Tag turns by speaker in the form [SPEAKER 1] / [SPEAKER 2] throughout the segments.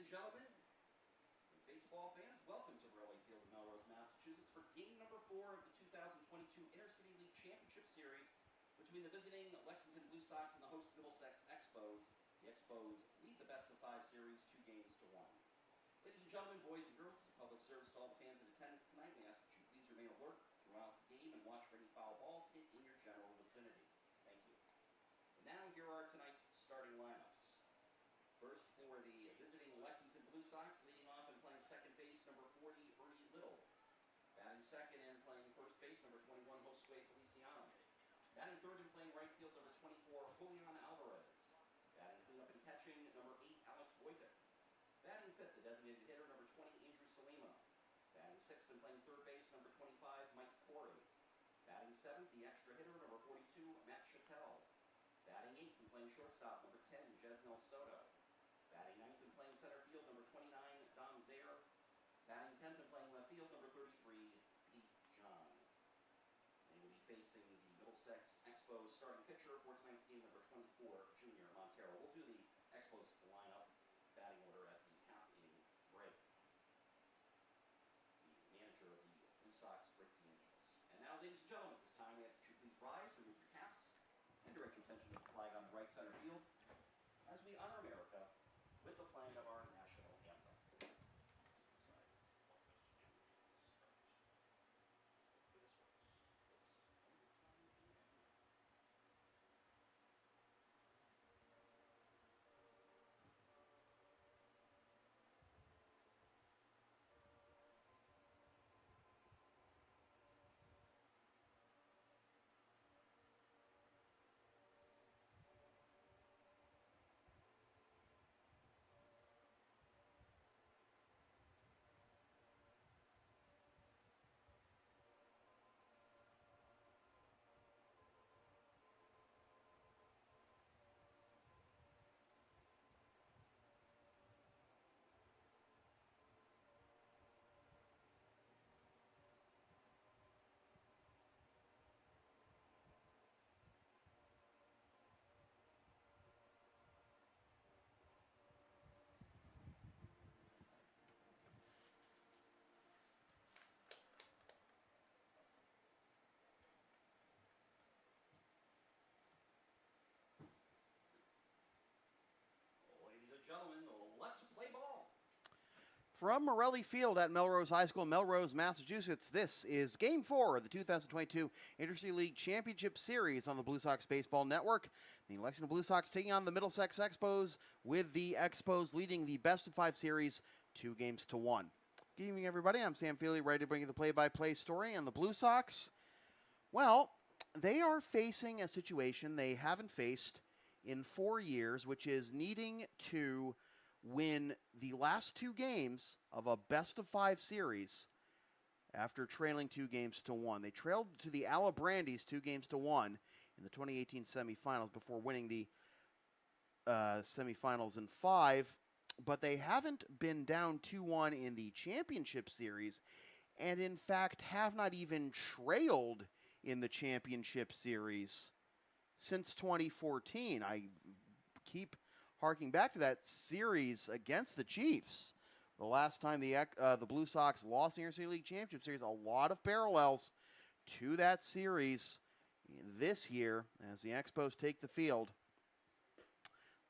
[SPEAKER 1] and gentlemen, baseball fans, welcome to Morelli Field in Melrose, Massachusetts for game number 4 of the 2022 Intercity League Championship Series between the visiting Lexington Blue Sox and the host Middlesex Expos. The Expos lead the best-of-5 series 2-1. Ladies and gentlemen, boys and girls, as a public service to all the fans in attendance tonight, we ask that you please remain alert throughout the game and watch for any foul balls hit in your general vicinity. Thank you. And now, here are tonight's starting lineups. First, for the visiting Lexington Blue Sox, leading off and playing second base, number 40, Ernie Little. Batting second and playing first base, number 21, Josue Feliciano. Batting third and playing right field, number 24, Julian Alvarez. Batting cleanup and catching, number 8, Alex Wojtek. Batting fifth, the designated hitter, number 20, Andrew Salima. Batting sixth and playing third base, number 25, Mike Corey. Batting seventh, the extra hitter, number 42, Matt Chattel. Batting eighth and playing shortstop, number 10, Jesnel Soto. Batting ninth and playing center field, number 29, Don Zaire. Batting 10th and playing left field, number 33, Pete John. They will be facing the Middlesex Expos starting pitcher for tonight's game, number 24, Junior Montero. We'll do the Expos lineup batting order at the half-inning break. The manager of the Blue Sox, Rick DeAngelis. And now, ladies and gentlemen, at this time, we ask that you please rise, remove your caps, and direct your attention to the flag on the right center field as we honor America with the playing of our national anthem. Ladies and gentlemen, let's play ball.
[SPEAKER 2] From Morelli Field at Melrose High School, Melrose, Massachusetts, this is Game 4 of the 2022 Intercity League Championship Series on the Blue Sox Baseball Network. The Lexington Blue Sox taking on the Middlesex Expos, with the Expos leading the best-of-5 series 2-1. Good evening, everybody. I'm Sam Feely, ready to bring you the play-by-play story on the Blue Sox. Well, they are facing a situation they haven't faced in 4 years, which is needing to win the last 2 games of a best-of-5 series after trailing 2-1. They trailed to the Alabrandis 2-1 in the 2018 semifinals before winning the semifinals in 5, but they haven't been down 2-1 in the championship series, and in fact have not even trailed in the championship series since 2014. I keep harking back to that series against the Chiefs. The last time the Blue Sox lost the Intercity League Championship Series, a lot of parallels to that series this year as the Expos take the field.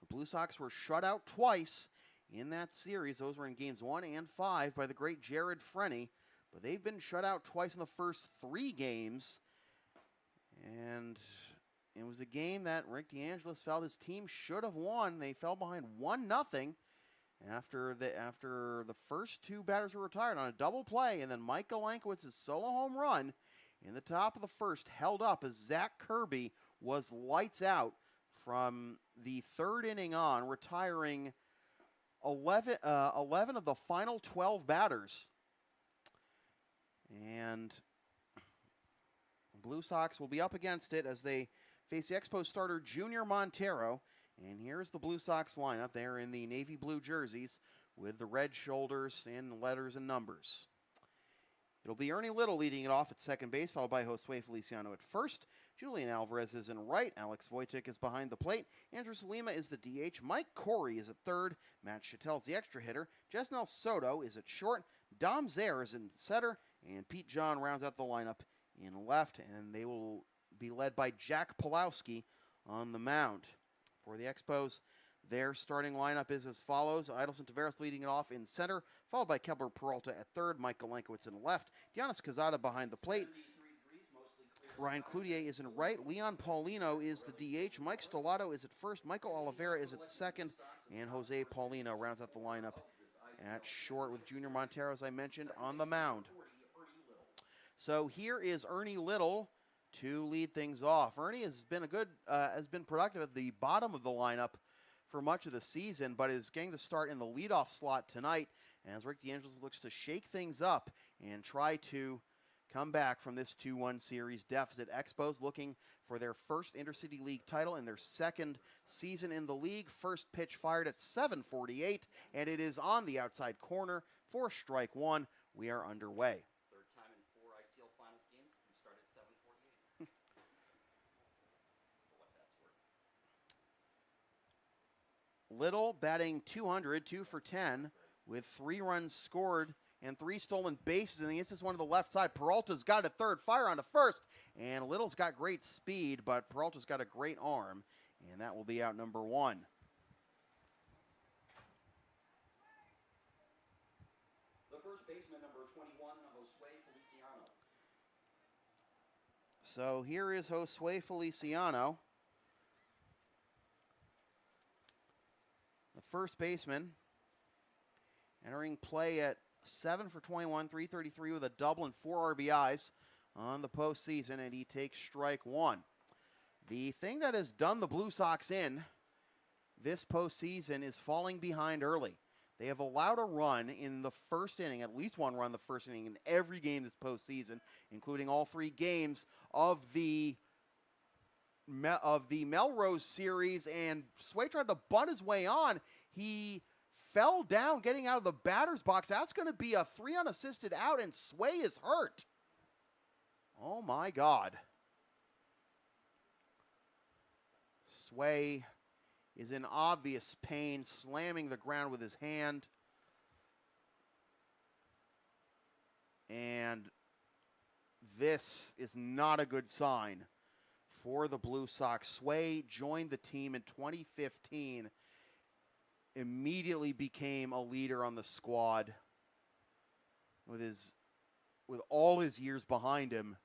[SPEAKER 2] The Blue Sox were shut out twice in that series. Those were in games 1 and 5 by the great Jared Frenny, but they've been shut out twice in the first 3 games. And it was a game that Rick DeAngelis felt his team should have won. They fell behind 1-0 after the first 2 batters were retired on a double play, and then Mike Galankowicz's solo home run in the top of the first held up as Zach Kirby was lights out from the 3rd inning on, retiring 11 of the final 12 batters. And the Blue Sox will be up against it as they face the Expos starter Junior Montero. And here's the Blue Sox lineup. They're in the navy blue jerseys with the red shoulders and letters and numbers. It'll be Ernie Little leading it off at second base, followed by Josue Feliciano at first. Julian Alvarez is in right. Alex Wojcik is behind the plate. Andrew Salima is the DH. Mike Corey is at third. Matt Chattel is the extra hitter. Jesnel Soto is at short. Dom Zaire is in center. And Pete John rounds out the lineup in left. And they will be led by Jack Pulowski on the mound. For the Expos, their starting lineup is as follows. Idelson Taveras leading it off in center, followed by Kepler Peralta at third. Mike Galenkowitz in left. Giannis Cazada behind the plate. Ryan Cloutier is in right. Leon Paulino is the DH. Mike Stellato is at first. Michael Oliveira is at second. And Jose Paulino rounds out the lineup at short with Junior Montero, as I mentioned, on the mound. So here is Ernie Little to lead things off. Ernie has been productive at the bottom of the lineup for much of the season, but is getting the start in the leadoff slot tonight as Rick DeAngelis looks to shake things up and try to come back from this 2-1 series deficit. Expos looking for their first Intercity League title in their second season in the league. First pitch fired at 7:48, and it is on the outside corner for strike one. We are underway.
[SPEAKER 1] Third time in 4 ICL Finals games, we start at 7:48. For what that's worth.
[SPEAKER 2] Little batting 200, 2 for 10, with 3 runs scored and 3 stolen bases, and he hits this one to the left side. Peralta's got a third, fire on to first, and Little's got great speed, but Peralta's got a great arm, and that will be out number 1.
[SPEAKER 1] The first baseman, number 21, Josue Feliciano.
[SPEAKER 2] So here is Josue Feliciano, the first baseman, entering play at 7 for 21, 333 with a double and 4 RBIs on the postseason, and he takes strike one. The thing that has done the Blue Sox in this postseason is falling behind early. They have allowed a run in the first inning, at least one run in the first inning in every game this postseason, including all 3 games of the Melrose series, and Sway tried to bunt his way on. He fell down getting out of the batter's box. That's going to be a 3 unassisted out, and Sway is hurt. Oh, my God. Sway is in obvious pain, slamming the ground with his hand. And this is not a good sign for the Blue Sox. Sway joined the team in 2015, immediately became a leader on the squad with all his years behind him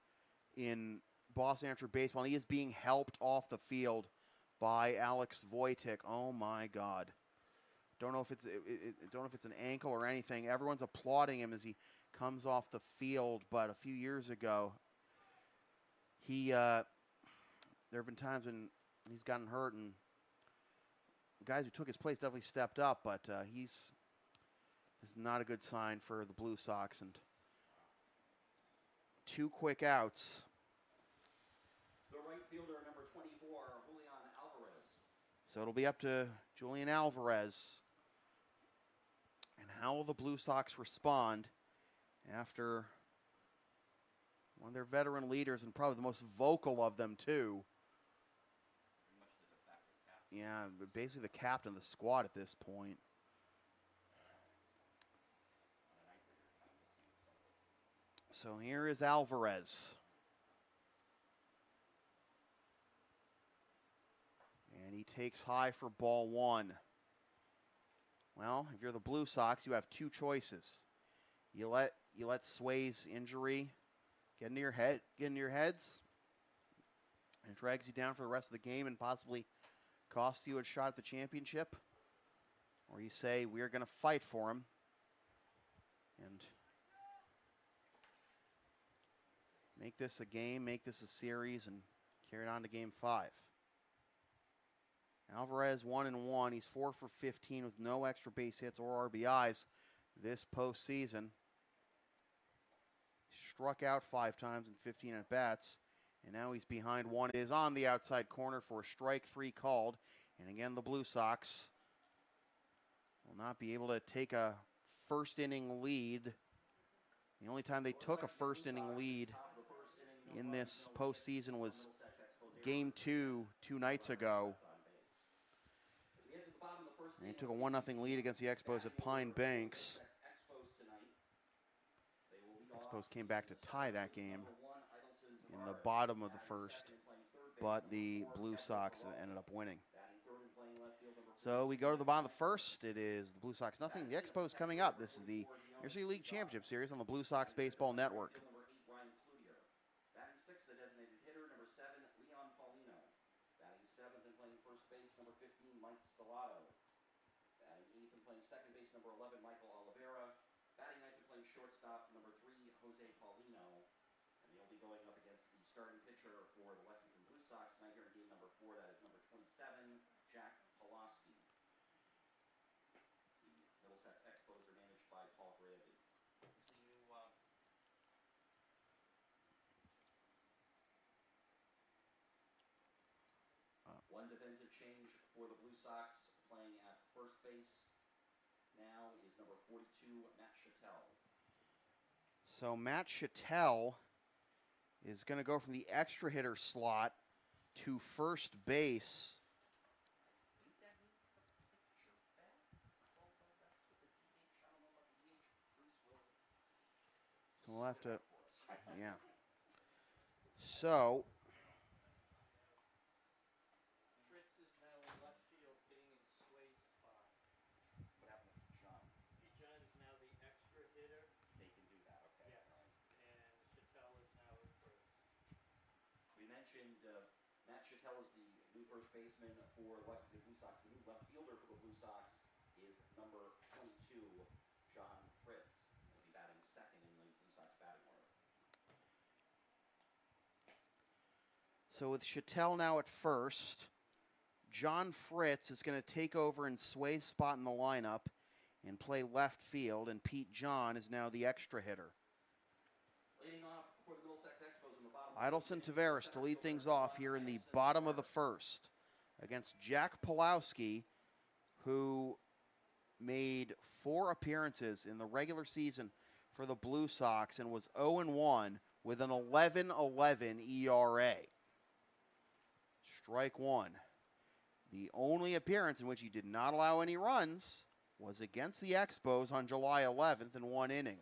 [SPEAKER 2] in Boston Amateur Baseball. And he is being helped off the field by Alex Wojcik. Oh my God! Don't know if it's an ankle or anything. Everyone's applauding him as he comes off the field. But a few years ago, there have been times when he's gotten hurt, and guys who took his place definitely stepped up. But this is not a good sign for the Blue Sox. And 2 quick outs.
[SPEAKER 1] The right fielder, number 24, Julian Alvarez.
[SPEAKER 2] So it'll be up to Julian Alvarez. And how will the Blue Sox respond after one of their veteran leaders, and probably the most vocal of them too?
[SPEAKER 1] Pretty much the de facto captain.
[SPEAKER 2] Yeah, basically the captain of the squad at this point. So here is Alvarez. And he takes high for ball 1. Well, if you're the Blue Sox, you have 2 choices. You let Sway's injury get into your heads, and it drags you down for the rest of the game and possibly cost you a shot at the championship. Or you say, we're going to fight for him and make this a game, make this a series, and carry it on to game 5. Alvarez 1-1. He's 4 for 15 with no extra base hits or RBIs this postseason. Struck out 5 times in 15 at-bats, and now he's behind 1. It is on the outside corner for strike 3 called. And again, the Blue Sox will not be able to take a first inning lead. The only time they took a first inning lead in this postseason was Game 2 2 nights ago. And they took a 1-0 lead against the Expos at Pine Banks. Expos came back to tie that game in the bottom of the first, but the Blue Sox ended up winning. So we go to the bottom of the first. It is the Blue Sox nothing. The Expos coming up. This is the Intercity League Championship Series on the Blue Sox Baseball Network.
[SPEAKER 1] Batting sixth, the designated hitter, number 7, Leon Paulino. Batting seventh and playing first base, number 15, Mike Stellato. Batting eighth and playing second base, number 11, Michael Oliveira. Batting ninth and playing shortstop, number 3, Jose Paulino. And they'll be going up against the starting pitcher for the Lexington Blue Sox tonight here in game number 4. That is number 27, Jack Pulaski. The Middlesex Expos are managed by Paul Gravy. One defensive change for the Blue Sox, playing at first base now is number 42, Matt Chattel.
[SPEAKER 2] So Matt Chattel is going to go from the extra hitter slot to first base.
[SPEAKER 1] I think that means the pitcher bats, although that's with the DH. I don't know about the DH. Bruce will.
[SPEAKER 2] So we'll have to, yeah. So
[SPEAKER 3] Fritz is now in left field hitting in Sway's spot.
[SPEAKER 1] What happened with John?
[SPEAKER 3] John is now the extra hitter.
[SPEAKER 1] They can do that, okay.
[SPEAKER 3] Yes.
[SPEAKER 1] All right.
[SPEAKER 3] And Chattel is now at first.
[SPEAKER 1] We mentioned Matt Chattel is the new first baseman for the Lexington Blue Sox. The new left fielder for the Blue Sox is number 22, John Fritz. He'll be batting second in the Blue Sox batting order.
[SPEAKER 2] So with Chattel now at first, John Fritz is going to take over in Sway's spot in the lineup and play left field, and Pete John is now the extra hitter.
[SPEAKER 1] Leading off for the Middlesex Expos in the bottom.
[SPEAKER 2] Idelson Taveras to lead things off here in the bottom of the first against Jack Pulaski, who made 4 appearances in the regular season for the Blue Sox and was 0-1 with an 11.11 ERA. Strike one. The only appearance in which he did not allow any runs was against the Expos on July 11th in 1 inning.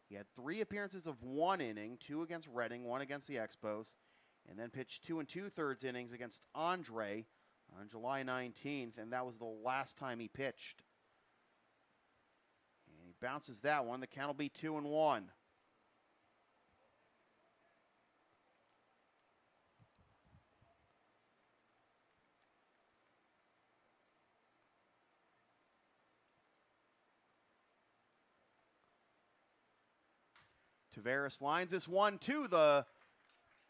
[SPEAKER 2] He had 3 appearances of 1 inning, 2 against Reading, 1 against the Expos, and then pitched 2 2/3 innings against Andre on July 19th, and that was the last time he pitched. And he bounces that one. The count will be 2-1. Taveras lines this one to the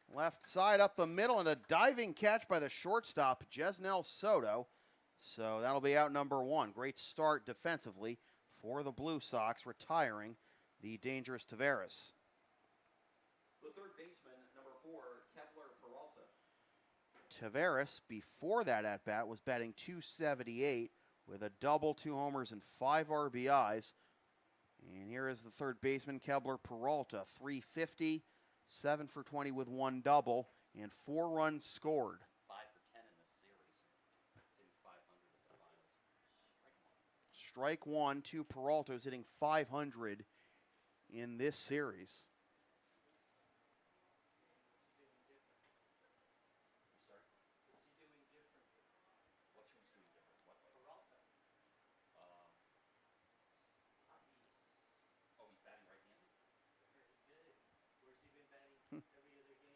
[SPEAKER 2] left side up the middle, and a diving catch by the shortstop, Jesnel Soto. So that'll be out number 1. Great start defensively for the Blue Sox, retiring the dangerous Taveras.
[SPEAKER 1] The third baseman, number 4, Kepler Peralta.
[SPEAKER 2] Taveras, before that at-bat, was batting .278 with a double, 2 homers, and 5 RBIs. And here is the third baseman, Kepler Peralta, .350, 7 for 20 with 1 double, and 4 runs scored.
[SPEAKER 1] 5 for 10 in this series. Hitting 500 at the finals.
[SPEAKER 2] Strike one to Peralta, who's hitting .500 in this series.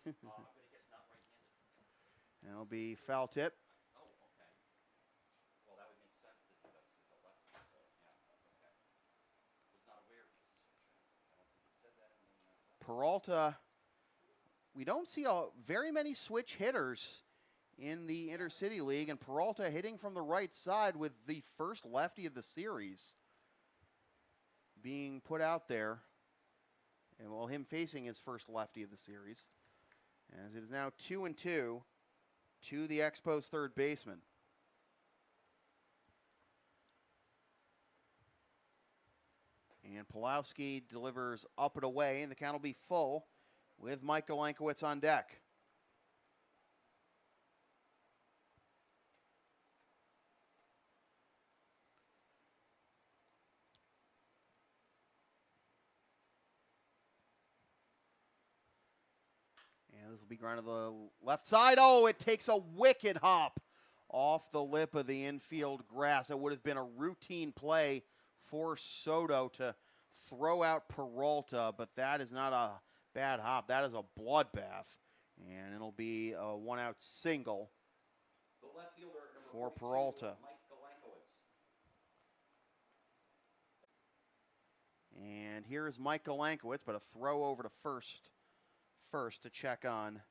[SPEAKER 1] I'm going to guess not right-handed.
[SPEAKER 2] That'll be foul tip.
[SPEAKER 1] Oh, okay. Well, that would make sense that he's a lefty, so yeah, okay. Was not aware it was a switch. I don't think it said that.
[SPEAKER 2] Peralta, we don't see very many switch hitters in the Intercity League, and Peralta hitting from the right side with the first lefty of the series being put out there. And well, him facing his first lefty of the series, as it is now 2-2 to the Expos third baseman. And Pulaski delivers up and away, and the count will be full with Mike Galenkowitz on deck. This will be grounded to the left side. Oh, it takes a wicked hop off the lip of the infield grass. It would have been a routine play for Soto to throw out Peralta, but that is not a bad hop. That is a bloodbath, and it'll be a one-out single
[SPEAKER 1] The left fielder,
[SPEAKER 2] for
[SPEAKER 1] number 42,
[SPEAKER 2] Peralta.
[SPEAKER 1] Mike Galankowitz.
[SPEAKER 2] And here is Mike Galankowitz, but a throw over to first to check on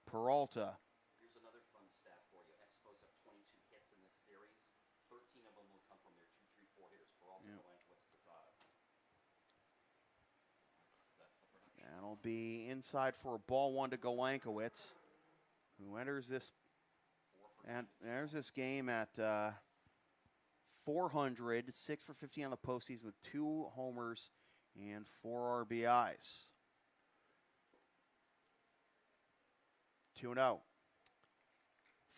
[SPEAKER 2] Peralta.
[SPEAKER 1] Here's another fun stat for you. Expos have 22 hits in this series. 13 of them will come from their 2-3-4 hitters. Peralta,
[SPEAKER 2] Yep.
[SPEAKER 1] Galankowitz, Posada. That's the production.
[SPEAKER 2] That'll be inside for a ball one to Galankowitz, who enters this game at 400, 6 for 15 on the postseason with 2 homers and 4 RBIs. 2-0.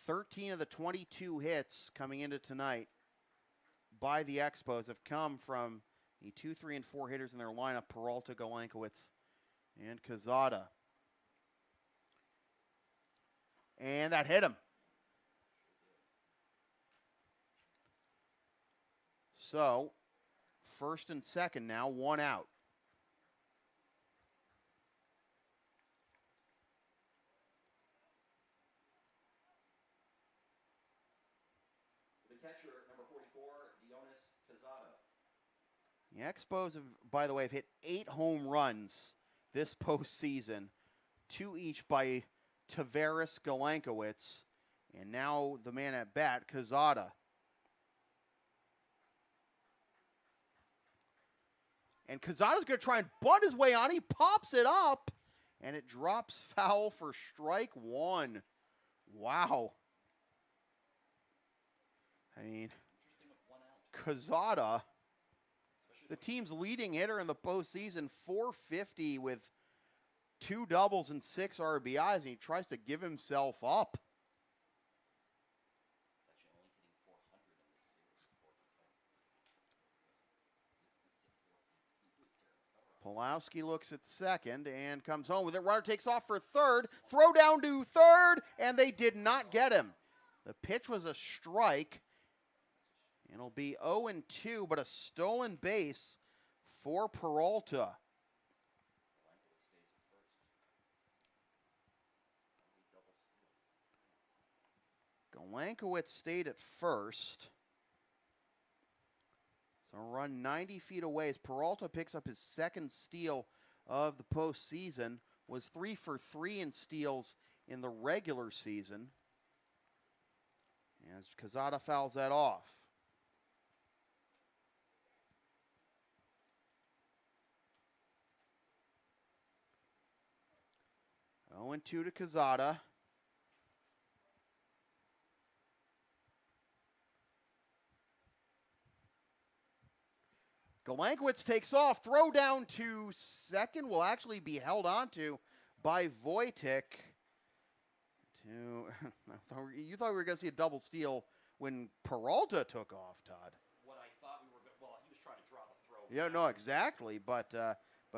[SPEAKER 2] 13 of the 22 hits coming into tonight by the Expos have come from the 2, 3, and 4 hitters in their lineup, Peralta, Galankowitz, and Quezada. And that hit him. So, first and second now, 1 out.
[SPEAKER 1] The catcher, number 44, Dionis Quezada.
[SPEAKER 2] The Expos, have, by the way, have hit 8 home runs this postseason, 2 each by Taveras, Galankowitz, and now the man at bat, Quezada. And Quezada's going to try and bunt his way on. He pops it up, and it drops foul for strike 1. Wow. I mean,
[SPEAKER 1] Interesting with 1 out.
[SPEAKER 2] Quezada, the team's leading hitter in the postseason, 450 with 2 doubles and 6 RBIs, and he tries to give himself up.
[SPEAKER 1] Actually only hitting 400 in this series.
[SPEAKER 2] Pulowski looks at second and comes home with it. Runner takes off for third. Throw down to third, and they did not get him. The pitch was a strike. It'll be 0-2, but a stolen base for Peralta. Galankowitz stayed at first. So run 90 feet away as Peralta picks up his second steal of the postseason. Was 3 for 3 in steals in the regular season. As Quezada fouls that off. 0-2 to Quezada. Galankowitz takes off. Throw down to second will actually be held onto by Wojtek. You thought we were going to see a double steal when Peralta took off, Todd.
[SPEAKER 1] What I thought we were going to, well, he was trying to draw the throw.
[SPEAKER 2] Yeah, no, exactly. But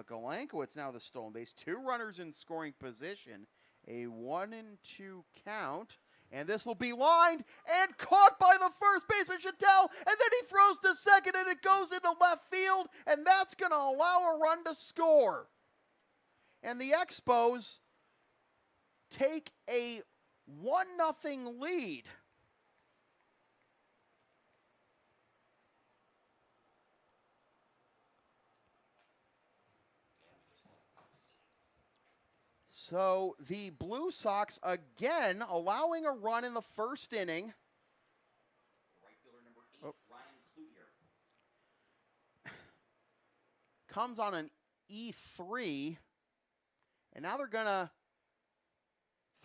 [SPEAKER 2] Galankowitz now the stolen base. 2 runners in scoring position. A 1-2 count. And this will be lined and caught by the first baseman, Chattel. And then he throws to second and it goes into left field. And that's going to allow a run to score. And the Expos take a 1-0 lead. So the Blue Sox again allowing a run in the first inning.
[SPEAKER 1] The right fielder, number 8, Ryan Cloutier.
[SPEAKER 2] Comes on an E3. And now they're going to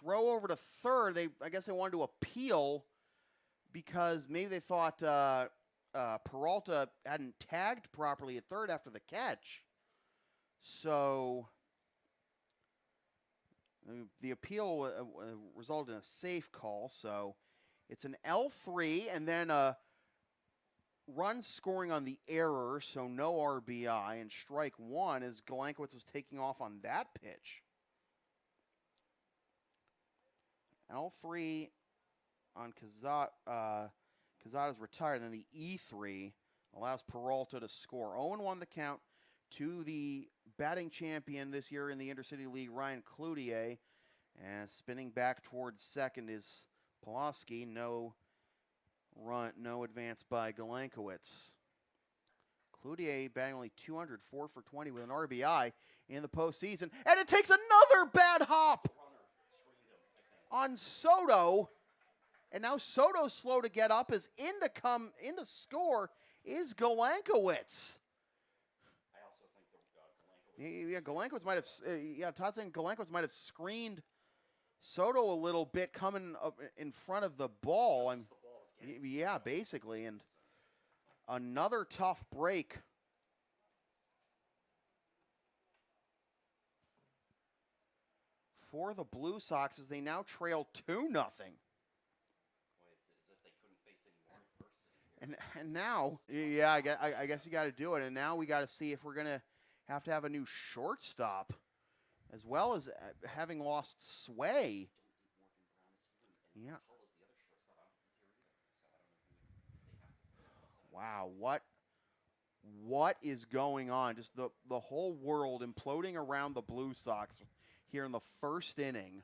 [SPEAKER 2] throw over to third. I guess they wanted to appeal because maybe they thought Peralta hadn't tagged properly at third after the catch. So the appeal resulted in a safe call. So it's an L3 and then a run scoring on the error, so no RBI, and strike 1 as Galankowitz was taking off on that pitch. L3 on Quezada's retired. And then the E3 allows Peralta to score. 0-1 the count to the batting champion this year in the Intercity League, Ryan Cloutier. And spinning back towards second is Pulaski. No run, no advance by Galenkowitz. Cloutier batting only 200, 4 for 20 with an RBI in the postseason. And it takes another bad hop on Soto. And now Soto's slow to get up, as in to score is Galenkowitz.
[SPEAKER 1] I also think
[SPEAKER 2] Galenkowitz might have, Todd's saying Galenkowitz might have screened Soto a little bit coming up in front of the ball. Yeah, basically. And another tough break for the Blue Sox as they now trail 2-0. And now, yeah, I guess you got to do it. And now we got to see if we're going to have a new shortstop, as well as having lost Sway. Yeah. Wow, what is going on? Just the whole world imploding around the Blue Sox here in the first inning.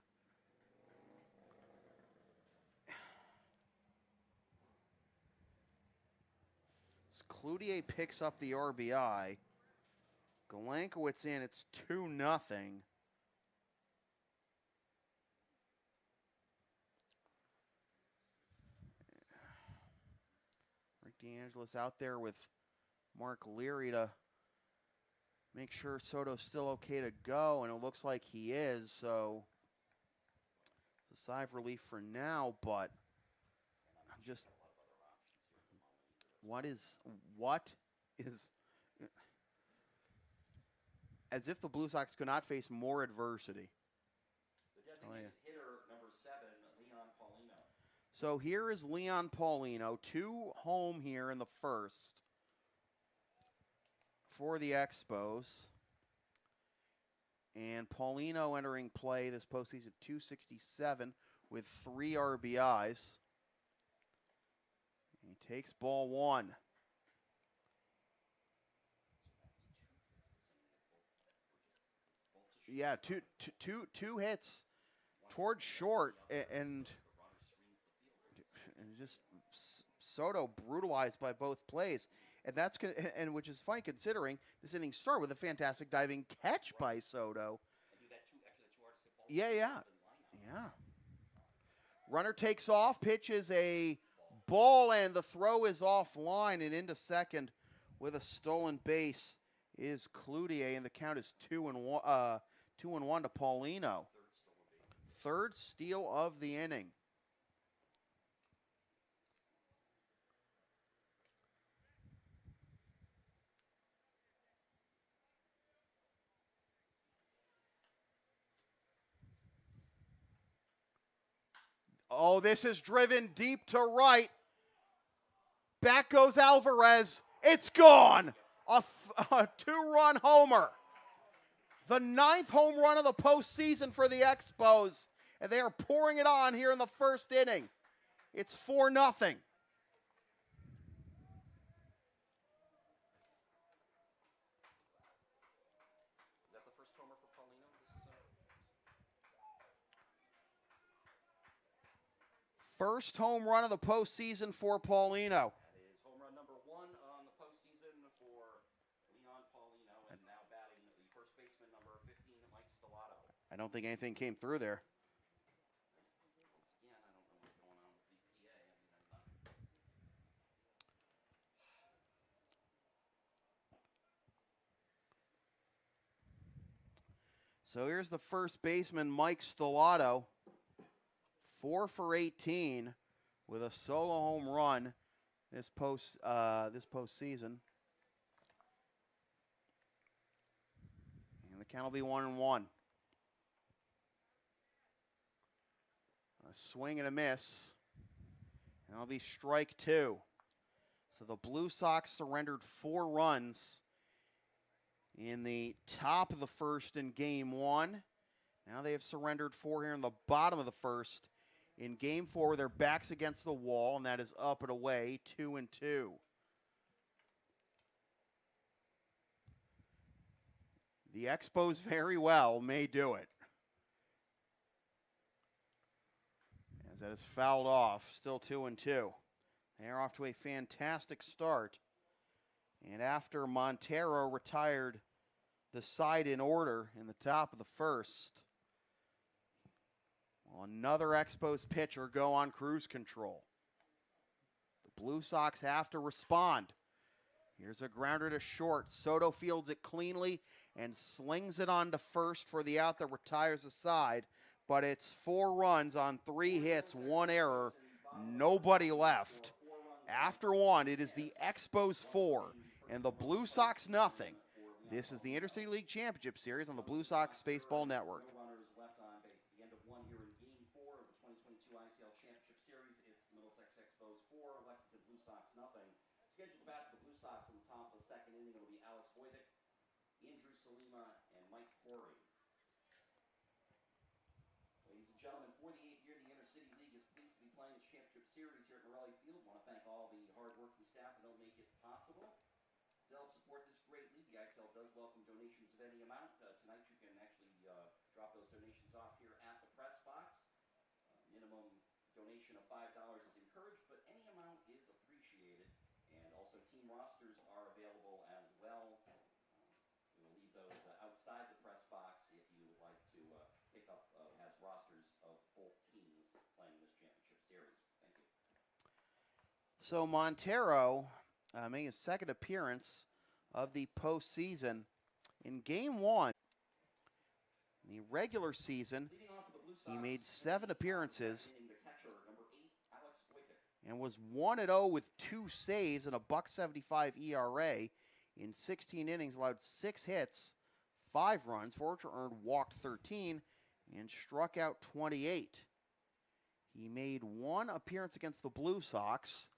[SPEAKER 2] Cloutier picks up the RBI. Galenkowitz in. It's 2-0. Rick DeAngelis out there with Mark Leary to make sure Soto's still okay to go, and it looks like he is. So it's a sigh of relief for now, but I'm just... What is as if the Blue Sox could not face more adversity.
[SPEAKER 1] The designated hitter, number 7, Leon Paulino.
[SPEAKER 2] So here is Leon Paulino, 2 home here in the first for the Expos. And Paulino entering play this postseason, 267 with 3 RBIs. He takes ball 1. Yeah, two hits towards short, and just Soto brutalized by both plays, and which is funny considering this inning started with a fantastic diving catch by Soto. Yeah. Runner takes off, pitches a ball, and the throw is offline and into second with a stolen base is Cloutier, and the count is 2-1 to Paulino. Third steal of the inning. Oh, this is driven deep to right. Back goes Alvarez. It's gone. A 2-run homer. The 9th home run of the postseason for the Expos. And they are pouring it on here in the first inning. It's 4-0.
[SPEAKER 1] Is that the first homer for Paulino?
[SPEAKER 2] First home run of the postseason for Paulino.
[SPEAKER 1] That is home run number 1 on the postseason for Leon Paulino, and now batting the first baseman, number 15, Mike Stellato.
[SPEAKER 2] I don't think anything came through there.
[SPEAKER 1] Once again, I don't know what's going on with the PA.
[SPEAKER 2] So here's the first baseman, Mike Stellato, 4 for 18 with a solo home run this postseason. And the count will be 1-1. A swing and a miss, and that'll be strike 2. So the Blue Sox surrendered 4 runs in the top of the first in game 1. Now they have surrendered 4 here in the bottom of the first In Game 4, their backs against the wall, and that is up and away, 2-2. The Expos very well may do it. As that is fouled off, still 2-2. They are off to a fantastic start. And after Montero retired the side in order in the top of the first, will another Expos pitcher go on cruise control? The Blue Sox have to respond. Here's a grounder to short. Soto fields it cleanly and slings it on to first for the out that retires the side. But it's 4 runs on 3 hits, 1 error, nobody left. After 1, it is the Expos 4 and the Blue Sox nothing. This is the Intercity League Championship Series on the Blue Sox Baseball Network.
[SPEAKER 1] Runners left on base at the end of 1 here in Game 4 of the 2022 ICL Championship Series. It's the Middlesex Expos 4, Lexington Blue Sox nothing. Scheduled to bat for the Blue Sox in the top of the second inning. It'll be Alex Voitek, Andrew Salima, and Mike Corey. Ladies and gentlemen, for the 8th year, the Intercity League is pleased to be playing its championship series here at Morelli Field. I want to thank all the hard-working staff that help make it possible. To help support this great league, the ICL does welcome donations of any amount. Tonight you can actually drop those donations off here at the press box. Minimum donation of $5 is encouraged, but any amount is appreciated. And also team rosters are available as well. We will leave those outside the press box if you would like to pick up as rosters of both teams playing this championship series. Thank you.
[SPEAKER 2] So Montero made his second appearance of the postseason in Game 1. In the regular season, he made 7 appearances and was 1-0 with 2 saves and a .175 ERA in 16 innings, allowed 6 hits, 5 runs, 4 earned, walked 13, and struck out 28. He made 1 appearance against the Blue Sox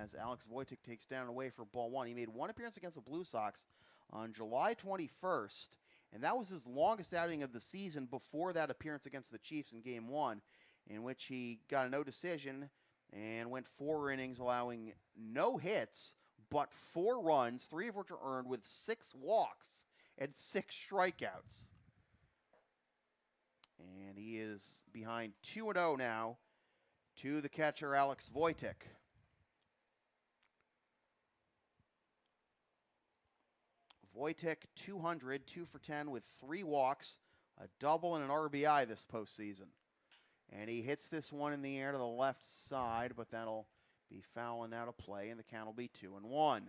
[SPEAKER 2] as Alex Voitek takes down and away for ball 1. He made 1 appearance against the Blue Sox on July 21st, and that was his longest outing of the season before that appearance against the Chiefs in Game 1, in which he got a no decision and went 4 innings, allowing no hits, but 4 runs, 3 of which were earned, with 6 walks and 6 strikeouts. And he is behind 2-0 now to the catcher, Alex Voitek. Voitek, 200, 2 for 10 with 3 walks, a double and an RBI this postseason. And he hits this one in the air to the left side, but that'll be fouling out of play, and the count will be 2-1.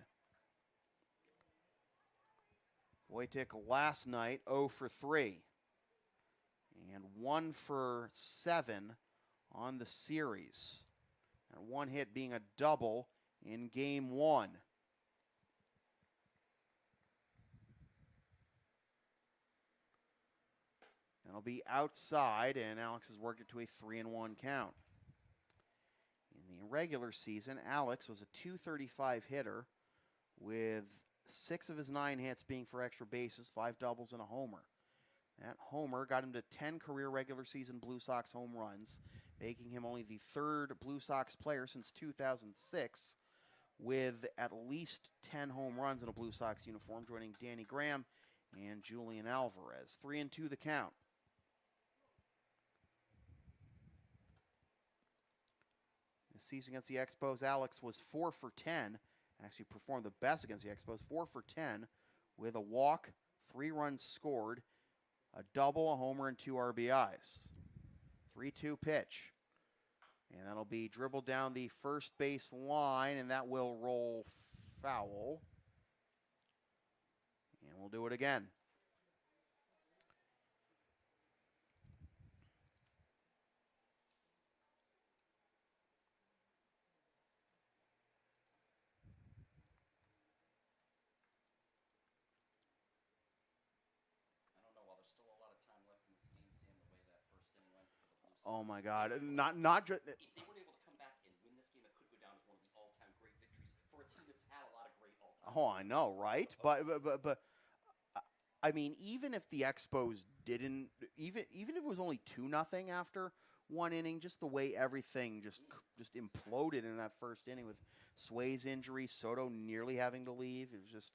[SPEAKER 2] Voitek last night 0 for 3 and 1 for 7 on the series, and 1 hit being a double in Game 1. That'll be outside, and Alex has worked it to a 3-1 count. In the regular season, Alex was a .235 hitter with 6 of his 9 hits being for extra bases, 5 doubles, and a homer. That homer got him to 10 career regular season Blue Sox home runs, making him only the 3rd Blue Sox player since 2006 with at least 10 home runs in a Blue Sox uniform, joining Danny Graham and Julian Alvarez. 3-2 the count. This season against the Expos, Alex was 4 for 10, actually performed the best against the Expos, 4 for 10 with a walk, 3 runs scored, a double, a homer, and 2 RBIs. 3-2 pitch. And that'll be dribbled down the first base line, and that will roll foul. And we'll do it again. Oh my God! Not just.
[SPEAKER 1] If they were able to come back and win this game, it could go down as one of the all-time great victories for a team that's had a lot of great all-time.
[SPEAKER 2] Oh, I know, right? But I mean, even if the Expos didn't, even if it was only 2-0 after one inning, just the way everything just imploded in that first inning with Sway's injury, Soto nearly having to leave. It was just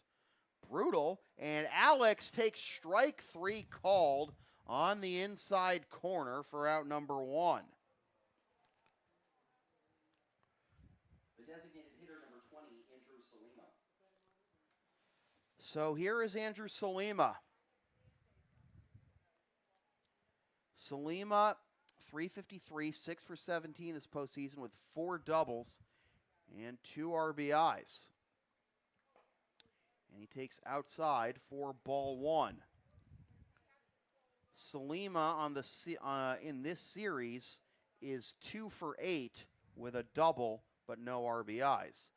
[SPEAKER 2] brutal. And Alex takes strike 3 called on the inside corner for out number 1.
[SPEAKER 1] The designated hitter, number 20, Andrew Salima.
[SPEAKER 2] So here is Andrew Salima. Salima, 353, 6 for 17 this postseason with 4 doubles and 2 RBIs. And he takes outside for ball 1. Salima on the in this series is 2 for 8 with a double but no RBIs.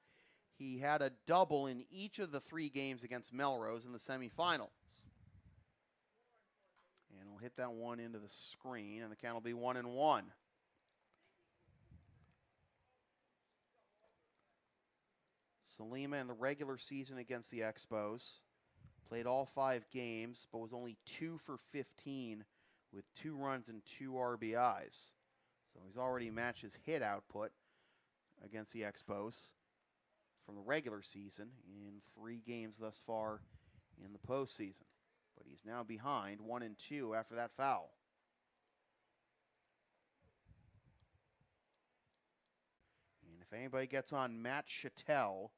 [SPEAKER 2] He had a double in each of the 3 games against Melrose in the semifinals. And we'll hit that one into the screen, and the count will be 1-1. Salima in the regular season against the Expos played all 5 games, but was only 2 for 15 with 2 runs and 2 RBIs. So he's already matched his hit output against the Expos from the regular season in 3 games thus far in the postseason. But he's now behind 1-2 after that foul. And if anybody gets on Matt Chattel,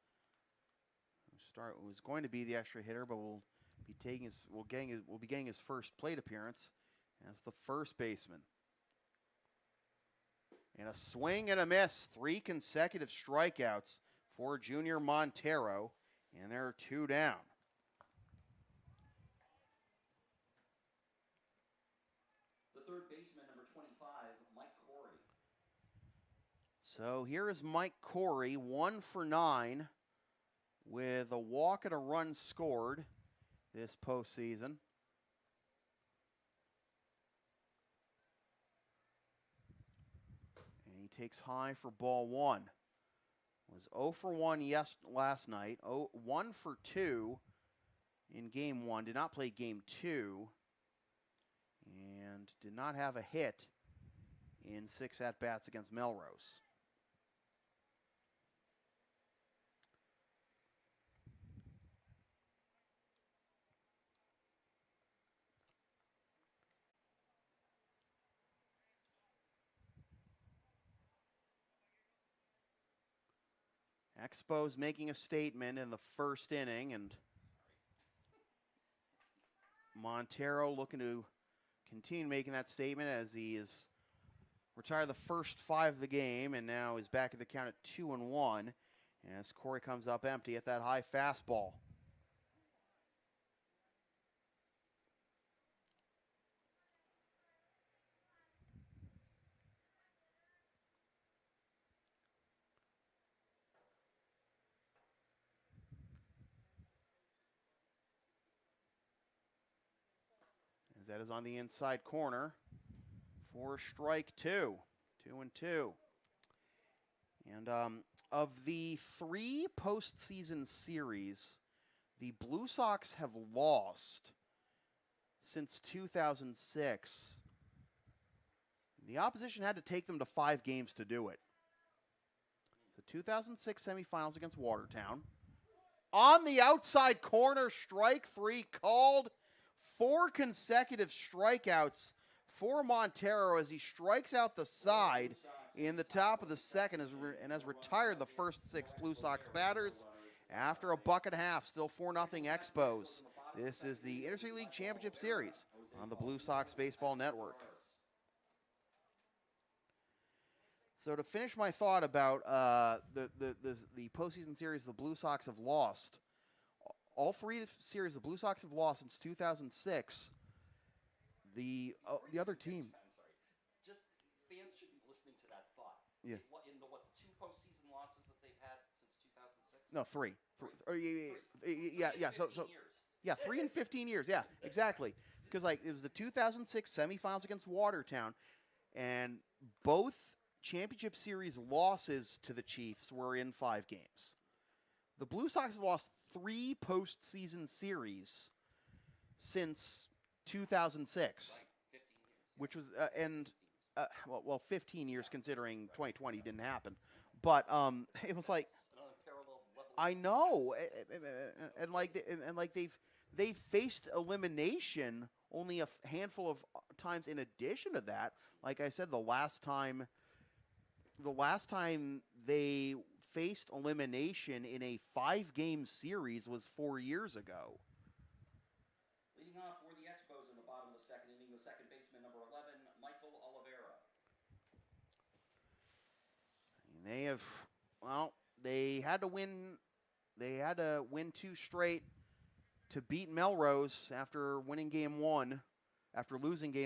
[SPEAKER 2] who's going to be the extra hitter, but will be getting his first plate appearance as the first baseman. And a swing and a miss, 3 consecutive strikeouts for Junior Montero, and there are 2 down.
[SPEAKER 1] The third baseman, number 25, Mike Corey.
[SPEAKER 2] So here is Mike Corey, 1 for 9 with a walk and a run scored this postseason. And he takes high for ball 1. Was 0 for 1 last night, 1 for 2 in game 1, did not play game 2, and did not have a hit in 6 at-bats against Melrose. Expos making a statement in the first inning, and Montero looking to continue making that statement as he is retired the first 5 of the game and now is back at the count at 2-1 as Corey comes up empty at that high fastball. As that is on the inside corner for strike 2. 2-2. And of the 3 postseason series, the Blue Sox have lost since 2006. The opposition had to take them to 5 games to do it. The 2006 semifinals against Watertown. On the outside corner, strike 3 called. 4 consecutive strikeouts for Montero as he strikes out the side in the top of the second and has retired the first 6 Blue Sox batters after a buck-and-a-half. Still 4-0 Expos. This is the Intercity League Championship Series on the Blue Sox Baseball Network. So to finish my thought about the postseason series the Blue Sox have lost, all 3 series the Blue Sox have lost since 2006. The other team.
[SPEAKER 1] I'm sorry. Just fans should be listening to that thought.
[SPEAKER 2] Yeah.
[SPEAKER 1] In the 2 postseason losses that they've had since 2006?
[SPEAKER 2] No, 3. Yeah. So
[SPEAKER 1] 15 years.
[SPEAKER 2] yeah, 3 in 15 years. Yeah, exactly. Because it was the 2006 semifinals against Watertown, and both championship series losses to the Chiefs were in 5 games. The Blue Sox have lost 3 postseason series since 2006,
[SPEAKER 1] Right. 15 years.
[SPEAKER 2] which was and well, 15 years considering 2020 didn't happen. But it was like,
[SPEAKER 1] An unparalleled level of
[SPEAKER 2] I
[SPEAKER 1] success.
[SPEAKER 2] know, and like they've faced elimination only a handful of times in addition to that. Like I said, the last time they faced elimination in a 5-game series was 4 years ago.
[SPEAKER 1] Leading off for the Expos in the bottom of the second inning, the second baseman, number 11, Michael Oliveira.
[SPEAKER 2] And they had to win 2 straight to beat Melrose after losing game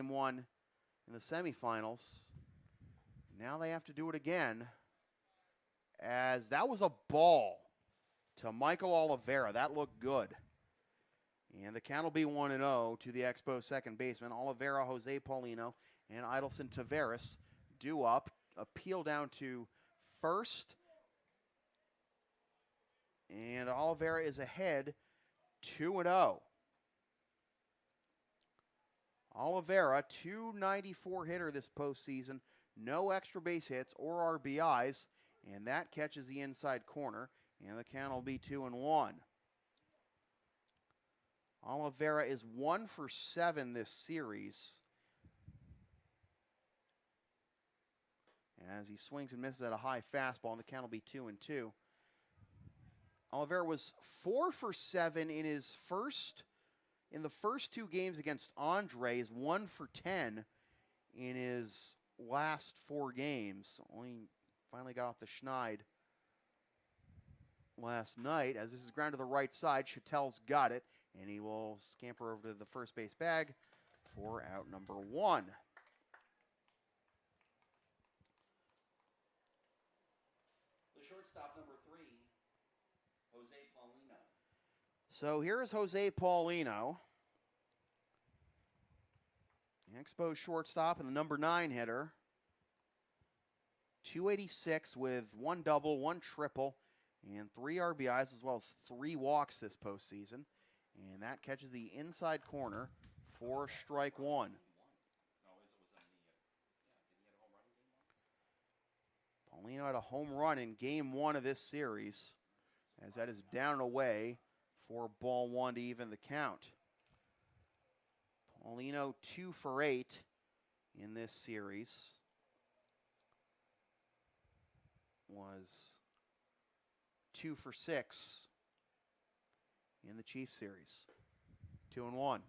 [SPEAKER 2] 1 in the semifinals. Now they have to do it again, as that was a ball to Michael Oliveira. That looked good. And the count will be 1-0 to the Expos second baseman. Oliveira, Jose Paulino, and Idelson Taveras due up. Appeal down to first. And Oliveira is ahead 2-0. Oliveira, .294 hitter this postseason. No extra base hits or RBIs. And that catches the inside corner. And the count will be 2-1. Oliveira is 1 for 7 this series, as he swings and misses at a high fastball, and the count will be 2-2. Oliveira was 4 for 7 in the first 2 games against Andres, 1 for 10 in his last 4 games. Only finally got off the schneid last night, as this is ground to the right side. Chattel's got it, and he will scamper over to the first base bag for out number 1.
[SPEAKER 1] The shortstop, number 3, Jose Paulino.
[SPEAKER 2] So here is Jose Paulino, the Expos shortstop and the number 9 hitter. .286 with 1 double, 1 triple, and 3 RBIs, as well as 3 walks this postseason. And that catches the inside corner for strike 1. Paulino had a home run in game 1 of this series, as that is down and away for ball 1 to even the count. Paulino 2 for 8 in this series. Was 2 for 6 in the Chiefs series. 2-1.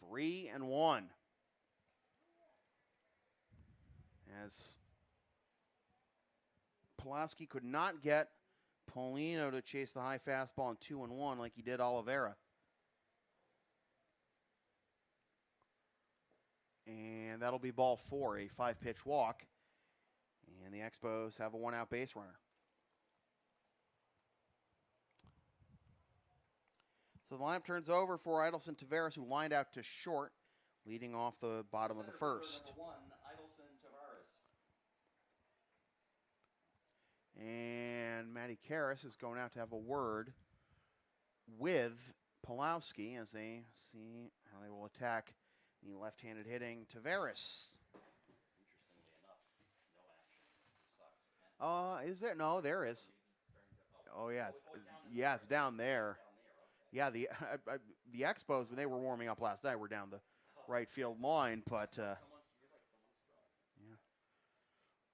[SPEAKER 2] Three and 1. As Pulaski could not get Paulino to chase the high fastball in 2-1 like he did Oliveira. And that'll be ball 4, a 5-pitch walk. And the Expos have a 1-out base runner. So the lineup turns over for Idelson Taveras, who lined out to short, leading off the bottom of the first.
[SPEAKER 1] Number 1, Idelson Taveras.
[SPEAKER 2] And Matty Karras is going out to have a word with Pulowski as they see how they will attack the left-handed hitting Taveras.
[SPEAKER 1] Interestingly enough, no action for Sox.
[SPEAKER 2] Is there? No, there is. Oh yeah, it's down there. Yeah, the Expos, when they were warming up last night, were down the right field line, but yeah.
[SPEAKER 1] My mistake.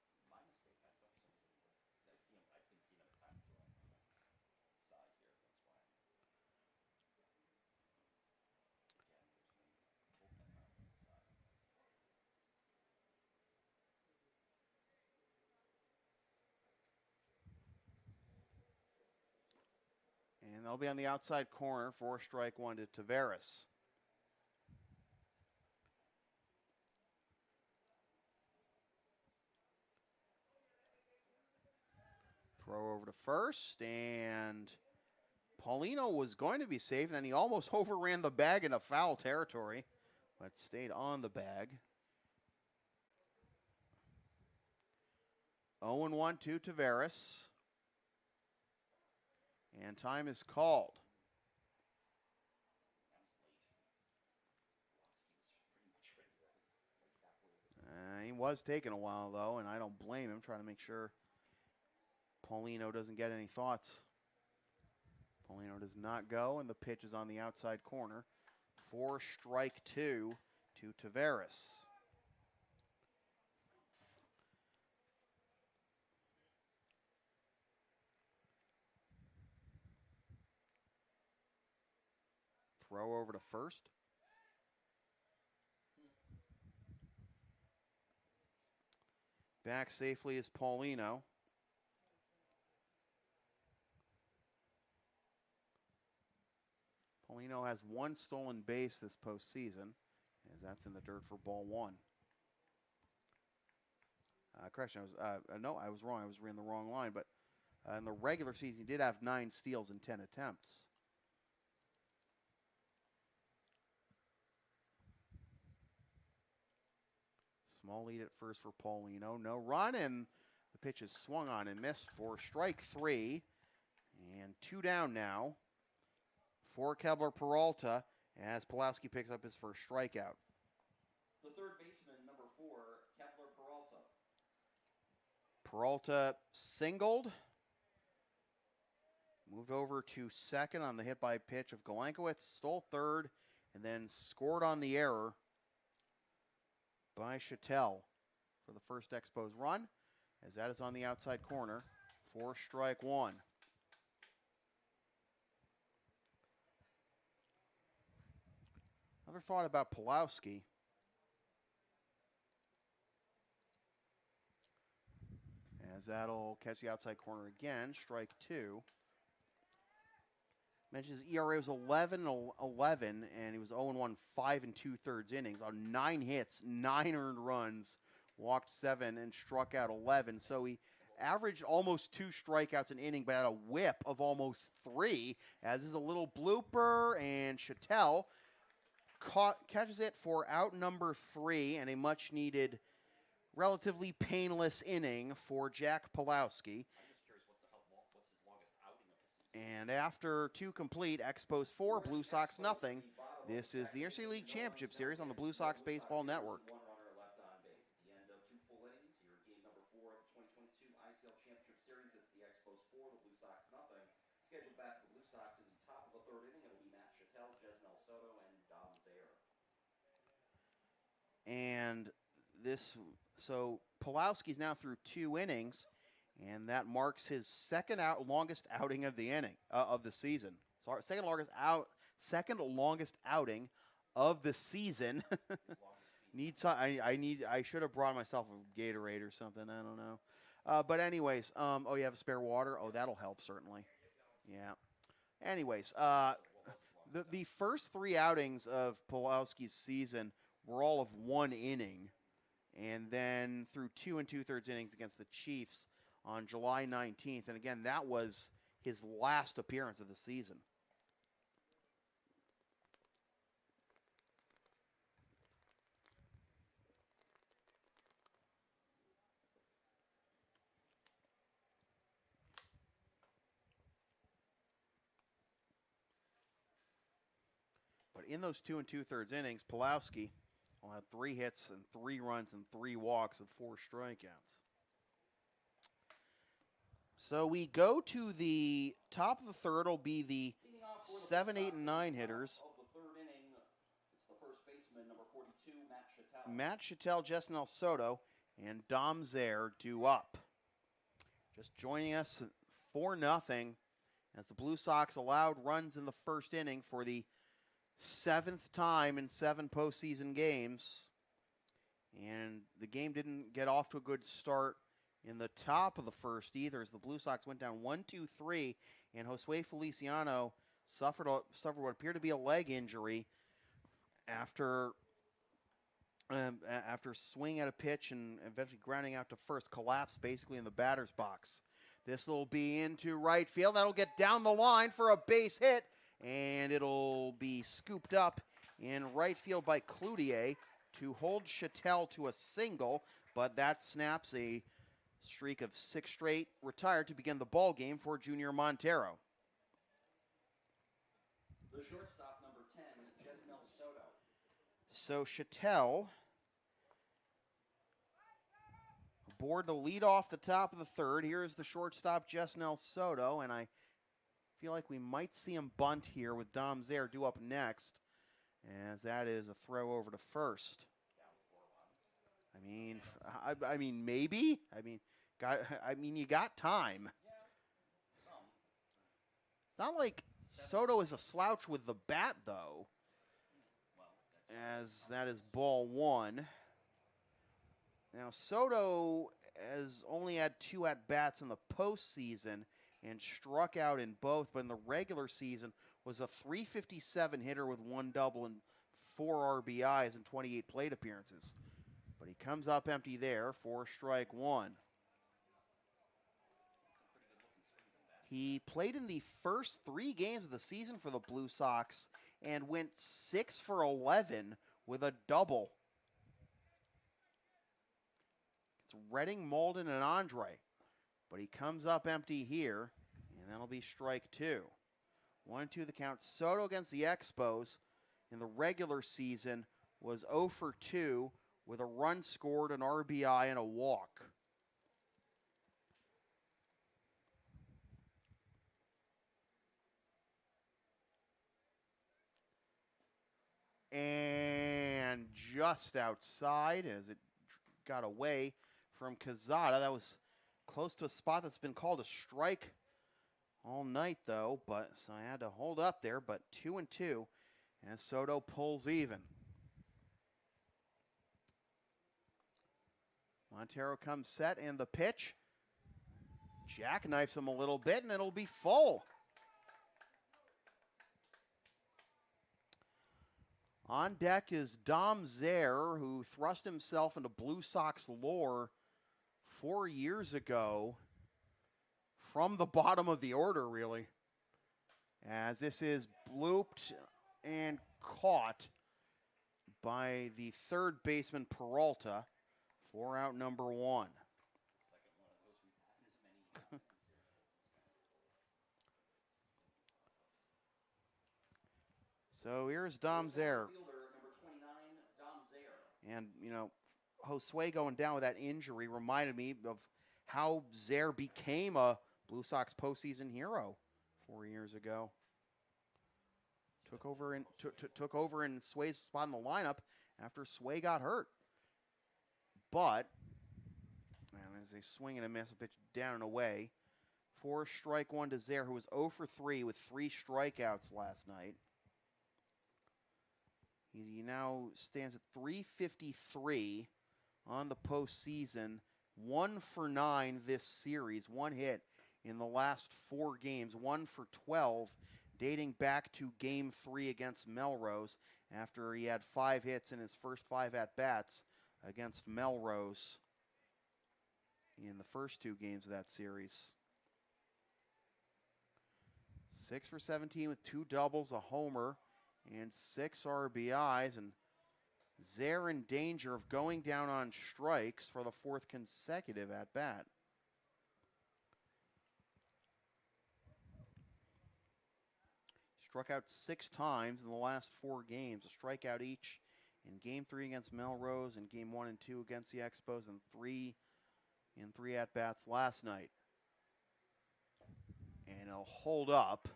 [SPEAKER 1] I thought for some reason I've been seeing them at times throwing on the side here. That's why. Again, there's no bullpen out on the side.
[SPEAKER 2] And they'll be on the outside corner for strike 1 to Taveras. Throw over to first, and Paulino was going to be safe, and then he almost overran the bag into foul territory, but stayed on the bag. 0-1 to Taveras. And time is called. He was taking a while, though, and I don't blame him, trying to make sure Paulino doesn't get any thoughts. Paulino does not go, and the pitch is on the outside corner for strike 2 to Taveras. Throw over to first. Back safely is Paulino. Paulino has 1 stolen base this postseason, as that's in the dirt for ball 1. Correction, I was wrong. I was reading the wrong line, but in the regular season, he did have 9 steals and 10 attempts. Small lead at first for Paulino. No run, and the pitch is swung on and missed for strike 3. And 2 down now for Kepler Peralta as Pulowski picks up his first strikeout.
[SPEAKER 1] The third baseman, number 4, Kepler Peralta.
[SPEAKER 2] Peralta singled. Moved over to second on the hit by pitch of Galenkowitz. Stole third and then scored on the error by Chattel for the first Expos run, as that is on the outside corner for strike 1. Another thought about Pulowski. As that'll catch the outside corner again, strike 2. Mentions ERA was 11-11, and he was 0-1, 5 2/3 innings on 9 hits, 9 earned runs, walked 7, and struck out 11. So he averaged almost 2 strikeouts an inning, but had a whip of almost 3. As is a little blooper, and Chattel catches it for out number 3, and a much-needed, relatively painless inning for Jack Pulowski. And after 2 complete, Expos 4, Blue Sox nothing. This is the Interstate League Championship Series on the Blue Sox Baseball Network.
[SPEAKER 1] One runner left on base. At the end of 2 full innings, your game number 4 of the 2022 ICL Championship Series. It's the Expos 4, the Blue Sox nothing. Scheduled back for the Blue Sox in the top of the 3rd inning. It'll be Matt Chattel, Jesnel Soto, and Dom Zaire.
[SPEAKER 2] And so Pulowski's now through 2 innings. And that marks his longest outing of the of the season. Sorry, second longest outing of the season. I should have brought myself a Gatorade or something. I don't know. But anyways, oh, you have a spare water? Oh, that'll help certainly. Yeah. Anyways, the first 3 outings of Pulowski's season were all of 1 inning, and then through 2 2/3 innings against the Chiefs on July 19th. And again, that was his last appearance of the season. But in those 2 2/3 innings, Pulowski will have 3 hits and 3 runs and 3 walks with 4 strikeouts. So we go to the top of the 3rd. Will be the 7, 8, and 9 hitters.
[SPEAKER 1] Of the 3rd inning, it's the first baseman, number 42, Matt Chattel.
[SPEAKER 2] Matt Chattel, Jesnel Soto, and Dom Zaire due up. Just joining us 4-0 as the Blue Sox allowed runs in the 1st inning for the 7th time in 7 postseason games. And the game didn't get off to a good start in the top of the 1st either, as the Blue Sox went down 1-2-3, and Josue Feliciano suffered what appeared to be a leg injury after swinging at a pitch and eventually grounding out to first, collapsed basically in the batter's box. This will be into right field. That'll get down the line for a base hit, and it'll be scooped up in right field by Cloutier to hold Chattel to a single, but that snaps a Streak of 6 straight retired to begin the ball game for Junior Montero.
[SPEAKER 1] The shortstop, number 10, Jesnel Soto.
[SPEAKER 2] So Chattel aboard to lead off the top of the third. Here's the shortstop, Jesnel Soto, and I feel like we might see him bunt here with Dom Zaire due up next, as that is a throw over to first. I mean, maybe. You got time. It's not like Soto is a slouch with the bat, though, as that is ball one. Now, Soto has only had 2 at-bats in the postseason and struck out in both, but in the regular season was a .357 hitter with 1 double and 4 RBIs in 28 plate appearances. But he comes up empty there for strike 1. He played in the first 3 games of the season for the Blue Sox and went 6 for 11 with a double. It's Redding, Malden, and Andre. But he comes up empty here, and that'll be strike 2. 1-2 the count. Soto against the Expos in the regular season was 0 for 2 with a run scored, an RBI, and a walk. And just outside as it got away from Quezada. That was close to a spot that's been called a strike all night, though. So I had to hold up there, but 2-2 as Soto pulls even. Montero comes set, and the pitch jackknifes him a little bit, and it'll be full. On deck is Dom Zaire, who thrust himself into Blue Sox lore 4 years ago from the bottom of the order, really, as this is blooped and caught by the third baseman Peralta for out number 1. So here's Dom Zaire. And, Josue going down with that injury reminded me of how Zaire became a Blue Sox postseason hero 4 years ago. Took over in Sue's spot in the lineup after Sue got hurt. But, as they swing and a miss, a pitch down and away. 4 strike 1 to Zaire, who was 0 for 3 with 3 strikeouts last night. He now stands at .353 on the postseason. 1 for 9 this series. 1 hit in the last 4 games. 1 for 12 dating back to Game 3 against Melrose after he had 5 hits in his first 5 at-bats against Melrose in the first 2 games of that series. 6 for 17 with 2 doubles, a homer, and 6 RBIs, and Zaire in danger of going down on strikes for the 4th consecutive at-bat. Struck out 6 times in the last 4 games, a strikeout each in Game 3 against Melrose, and Game 1 and 2 against the Expos, and 3 in 3 at-bats last night. And he'll hold up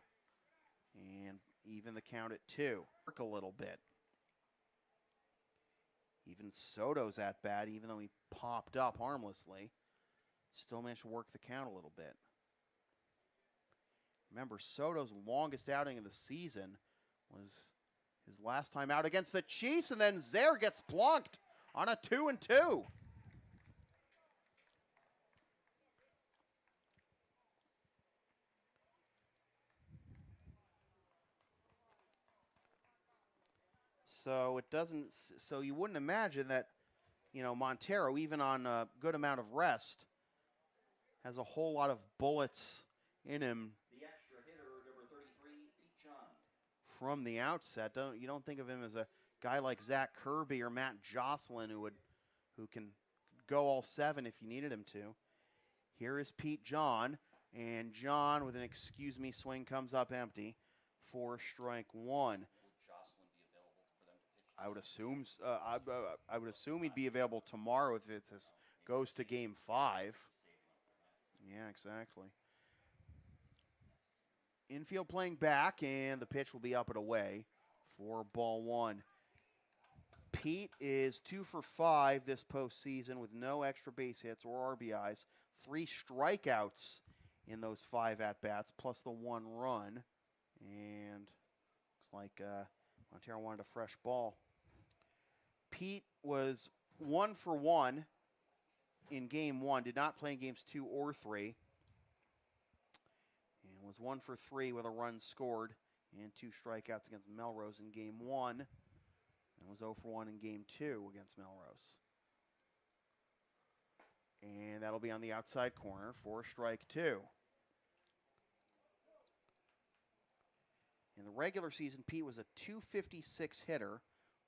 [SPEAKER 2] and even the count at 2. Work a little bit. Even Soto's at bat, even though he popped up harmlessly, still managed to work the count a little bit. Remember, Soto's longest outing of the season was his last time out against the Chiefs, and then Zaire gets plunked on a 2-2. So you wouldn't imagine that, Montero, even on a good amount of rest, has a whole lot of bullets in him.
[SPEAKER 1] The extra hitter, number 33, John.
[SPEAKER 2] From the outset, you don't think of him as a guy like Zach Kirby or Matt Jocelyn who can go all 7 if you needed him to. Here is Pete John, and John with an excuse me swing comes up empty for strike one.
[SPEAKER 1] Would Jocelyn be available for them to pitch?
[SPEAKER 2] I would assume I would assume he'd be available tomorrow if this goes to Game 5. Yeah, exactly. Infield playing back, and the pitch will be up and away for ball one. Pete is 2 for 5 this postseason with no extra base hits or RBIs. 3 strikeouts in those 5 at-bats, plus the 1 run. And looks like Montero wanted a fresh ball. Pete was 1 for 1 in Game 1, did not play in Games 2 or 3. And was 1 for 3 with a run scored and 2 strikeouts against Melrose in Game 1. And was 0 for 1 in Game 2 against Melrose. And that'll be on the outside corner for strike 2. In the regular season, Pete was a .256 hitter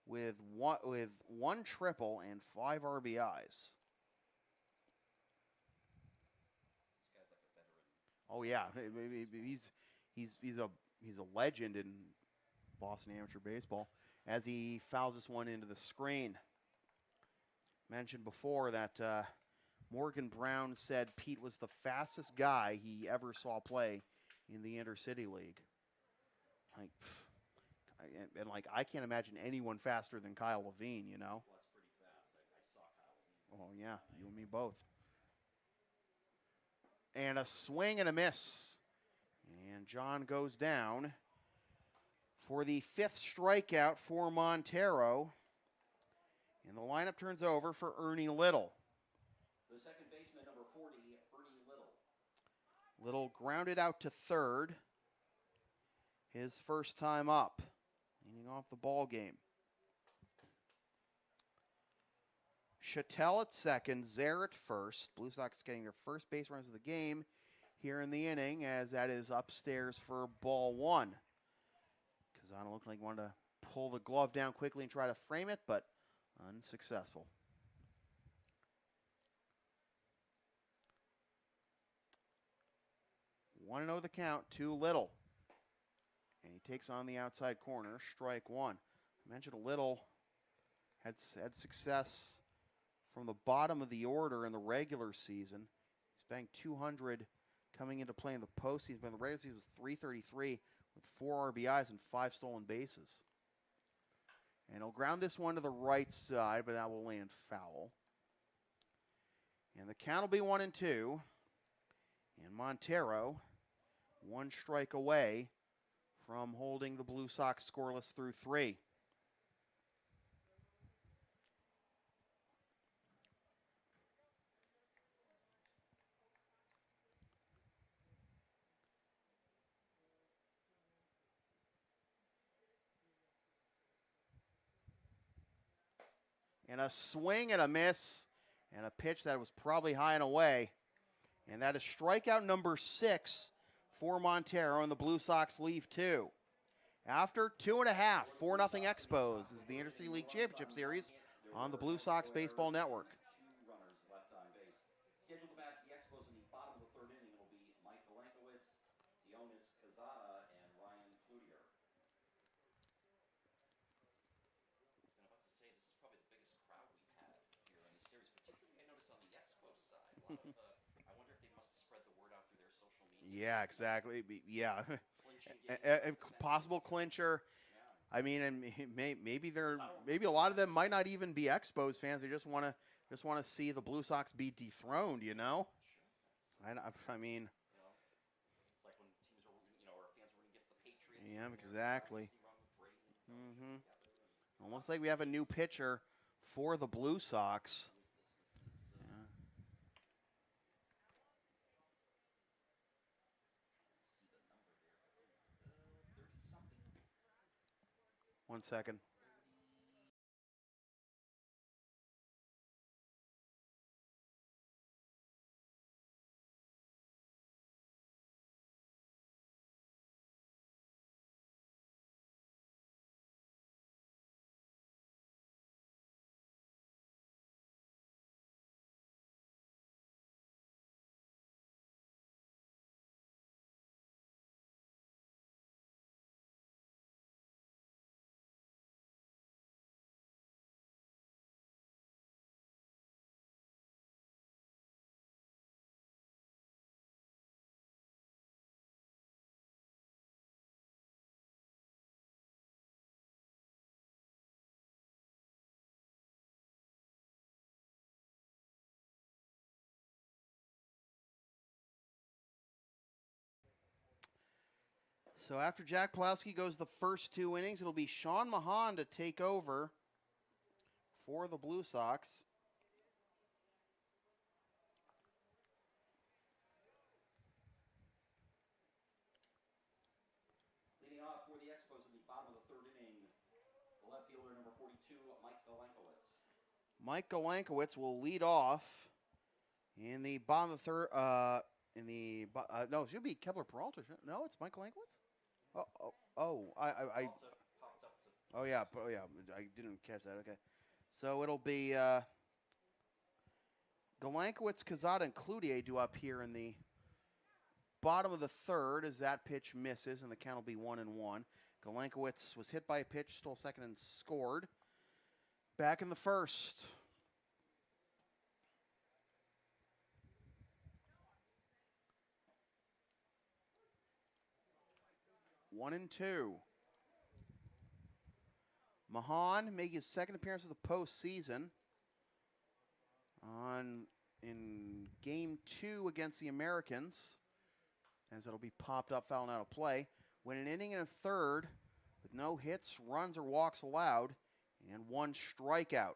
[SPEAKER 2] with one triple and 5 RBIs.
[SPEAKER 1] This guy's like a veteran.
[SPEAKER 2] Oh yeah, he's a legend in Boston amateur baseball. As he fouls this one into the screen. Mentioned before that Morgan Brown said Pete was the fastest guy he ever saw play in the Intercity League. I can't imagine anyone faster than Kyle Levine, you know.
[SPEAKER 1] Was pretty fast. I saw Kyle Levine.
[SPEAKER 2] Oh yeah, you and me both. And a swing and a miss. And John goes down for the 5th strikeout for Montero. And the lineup turns over for Ernie Little.
[SPEAKER 1] The second baseman, number 40, Ernie Little.
[SPEAKER 2] Little grounded out to third. His first time up. Leading off the ball game. Chattel at second, Zaire at first. Blue Sox getting their first base runs of the game here in the inning, as that is upstairs for ball one. Kazana looked like he wanted to pull the glove down quickly and try to frame it, but unsuccessful. 1-0 the count to Little. And he takes on the outside corner, strike one. I mentioned Little had success from the bottom of the order in the regular season. He's banged 200 coming into play in the postseason, but in the regular season was .333 with 4 RBIs and 5 stolen bases. And he'll ground this one to the right side, but that will land foul. And the count will be 1-2. And Montero, 1 strike away from holding the Blue Sox scoreless through 3. And a swing and a miss, and a pitch that was probably high and away. And that is strikeout number 6 for Montero, and the Blue Sox leave 2. After 2.5, 4-0 Expos is the Intercity League Championship Series on the Blue Sox Baseball Network.
[SPEAKER 1] 2 runners left on base. Scheduled to match the Expos in the bottom of the 3rd inning will be Mike Valenkowitz, Dionis Cazada, and Ryan Cloutier. I was about to say, this is probably the biggest crowd we've had here in the series, particularly I noticed on the Expos side. A lot of, I wonder if they must have spread the word out through their social media.
[SPEAKER 2] Yeah, exactly. Yeah.
[SPEAKER 1] Clinching
[SPEAKER 2] A possible clincher. I mean, and maybe a lot of them might not even be Expos fans. They just want to see the Blue Sox be dethroned. You know. I mean.
[SPEAKER 1] It's like when teams are, or fans are rooting against the Patriots.
[SPEAKER 2] Yeah, exactly. It looks like we have a new pitcher for the Blue Sox. Yeah. 1 second. So after Jack Pulowski goes the first 2 innings, it'll be Sean Mahan to take over for the Blue Sox.
[SPEAKER 1] Leading off for the Expos in the bottom of the 3rd inning, the left fielder, number 42, Mike Golankowicz.
[SPEAKER 2] Mike Golankowicz will lead off in the bottom of the 3rd. No, it should be Kepler Peralta. No, it's Mike Golankowicz. I didn't catch that. Okay, so it'll be Golankowicz, Cazada, and Cloutier due up here in the bottom of the 3rd as that pitch misses, and the count will be 1-1. Golankowicz was hit by a pitch, stole second, and scored. Back in the 1st. One and 2. Mahan making his 2nd appearance of the postseason in Game 2 against the Americans, as it'll be popped up, fouling out of play. Went an inning and a 3rd with no hits, runs, or walks allowed, and 1 strikeout.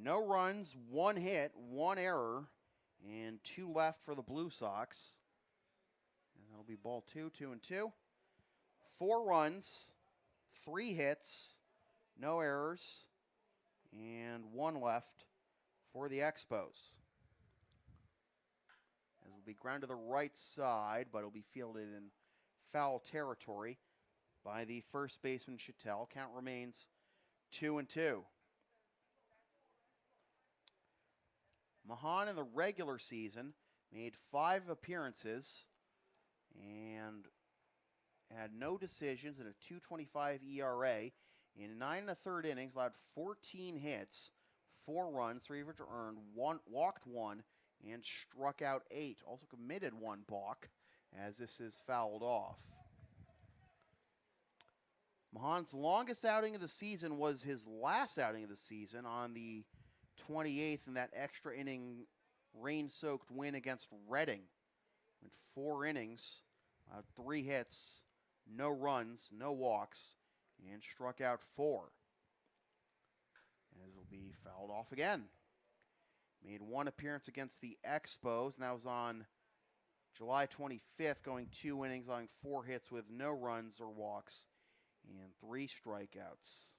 [SPEAKER 2] No runs, 1 hit, 1 error, and 2 left for the Blue Sox. And that'll be ball 2, 2-2. 4 runs, 3 hits, no errors, and 1 left for the Expos. As it'll be ground to the right side, but it'll be fielded in foul territory by the first baseman, Chattel. Count remains 2-2. Mahan in the regular season made 5 appearances and had no decisions and a 2.25 ERA. In 9 1/3 innings, allowed 14 hits, 4 runs, 3 of which were earned, walked 1, and struck out 8. Also committed 1 balk, as this is fouled off. Mahan's longest outing of the season was his last outing of the season on the 28th in that extra inning rain-soaked win against Reading. Went 4 innings, 3 hits, no runs, no walks, and struck out 4. As it'll be fouled off again. Made 1 appearance against the Expos, and that was on July 25th, going 2 innings, allowing 4 hits with no runs or walks, and 3 strikeouts.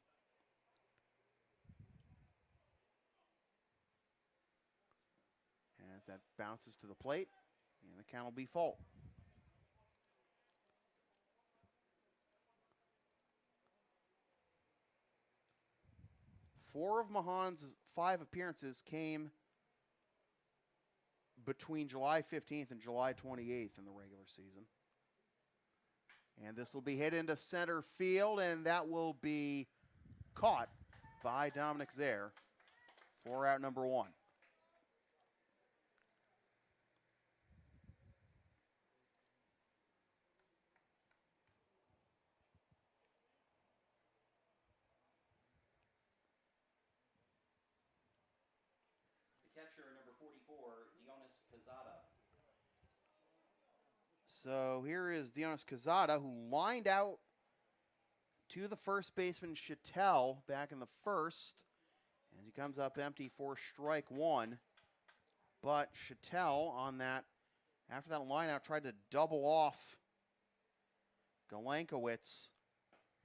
[SPEAKER 2] As that bounces to the plate, and the count will be full. Four of Mahan's 5 appearances came between July 15th and July 28th in the regular season. And this will be hit into center field, and that will be caught by Dominic Zaire for out number 1.
[SPEAKER 1] Catcher number 44, Dionis Cazada.
[SPEAKER 2] So here is Dionis Cazada, who lined out to the first baseman Chattel back in the 1st. As he comes up empty for strike 1. But Chattel on that, after that line out, tried to double off Golankowicz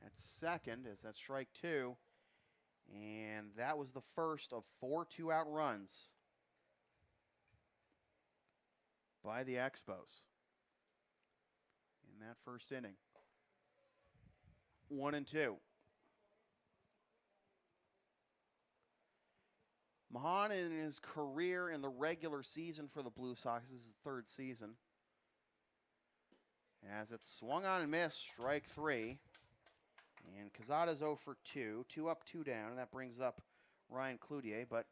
[SPEAKER 2] at second, as that's strike 2. And that was the first of 4 2-out runs by the Expos in that first inning. 1-2. Mahan in his career in the regular season for the Blue Sox, this is his 3rd season. As it swung on and missed, strike 3. And Cazada's 0 for 2, 2 up, 2 down, and that brings up Ryan Cloutier. But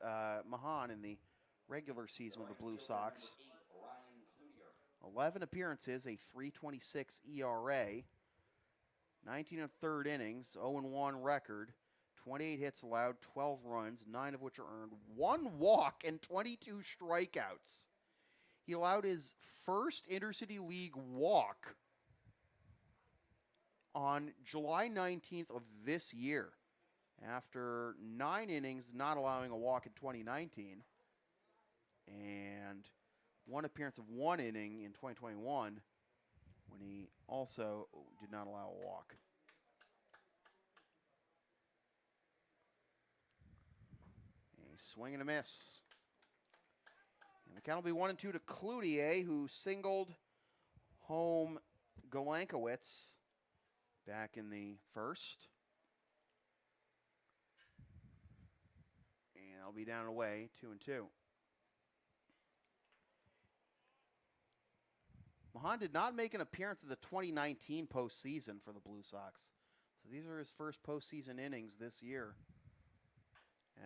[SPEAKER 2] Mahan in the regular season with the Blue Sox, 11 appearances, a 3.26 ERA, 19 1/3 innings, 0-1 record, 28 hits allowed, 12 runs, 9 of which are earned, 1 walk, and 22 strikeouts. He allowed his first Intercity League walk on July 19th of this year, after 9 innings, not allowing a walk in 2019, and 1 appearance of 1 inning in 2021, when he also did not allow a walk. A swing and a miss. And the count will be 1-2 to Cloutier, who singled home Galankowicz back in the first. And I'll be down and away, 2-2. Mahan did not make an appearance in the 2019 postseason for the Blue Sox. So these are his first postseason innings this year.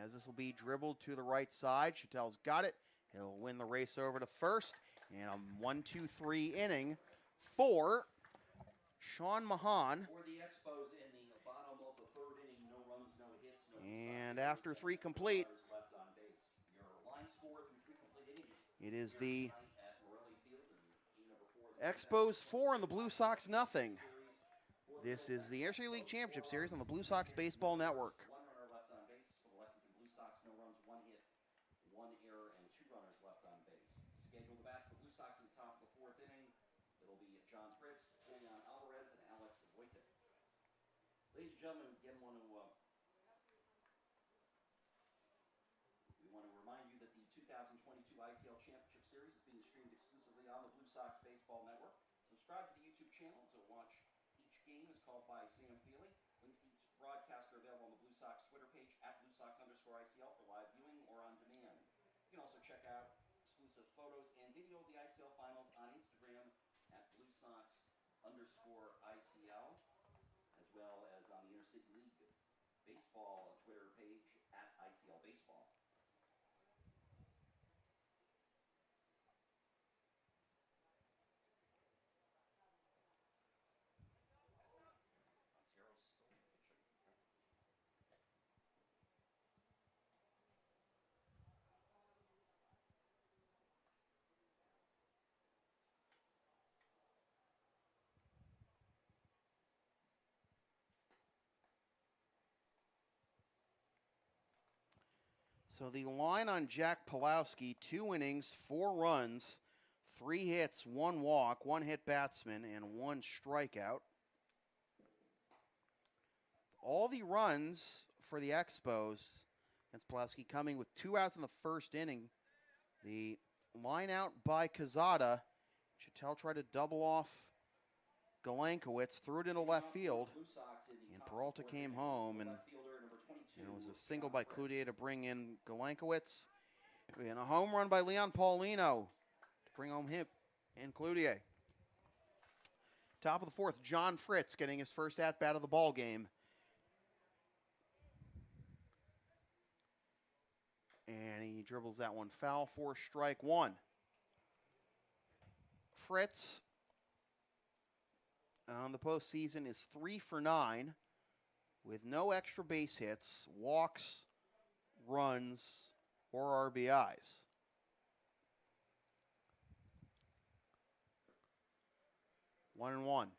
[SPEAKER 2] As this will be dribbled to the right side. Chattel's got it. He'll win the race over to first. And a 1-2-3 inning for Sean Mahan.
[SPEAKER 1] For the Expos in the bottom of the third inning, no runs, no hits, no
[SPEAKER 2] And after 3 complete,
[SPEAKER 1] left on base. Your line score through 3 complete innings.
[SPEAKER 2] it is the
[SPEAKER 1] At Morelli Field in game number 4.
[SPEAKER 2] Expos 4 and the Blue Sox nothing. This is the Intercity League Championship Series on the Blue Sox Baseball Network.
[SPEAKER 1] 1 runner left on base for the Lexington Blue Sox. No runs, 1 hit, 1 error, and 2 runners left on base. Scheduled to bat for the Blue Sox in the top of the 4th inning. It'll be John Fritz, Julian Alvarez, and Alex Voitek. Ladies and gentlemen, again, we want to remind you that the 2022 ICL Championship Series is being streamed exclusively on the Blue Sox Baseball Network. Subscribe to the YouTube channel to watch each game as called by Sam Feely. Links to each broadcast are available on the Blue Sox Twitter page at @BlueSox_ICL for live viewing or on demand. You can also check out exclusive photos and video of the ICL finals on Instagram at @BlueSox_ICL, as well as on the Intercity League Baseball Twitter page at ICL Baseball. Montero's still pitching.
[SPEAKER 2] So the line on Jack Pulowski, 2 innings, 4 runs, 3 hits, 1 walk, 1 hit batsman, and 1 strikeout. All the runs for the Expos against Pulowski coming with 2 outs in the first inning. The line out by Quezada. Chattel tried to double off Galankowicz, threw it into left field, and Peralta came home, and it was a single by Cloutier to bring in Galankowicz, and a home run by Leon Paulino to bring home him and Cloutier. Top of the 4th, John Fritz getting his first at-bat of the ball game. And he dribbles that one foul for strike 1. Fritz on the postseason is 3 for 9 with no extra base hits, walks, runs, or RBIs. One and one.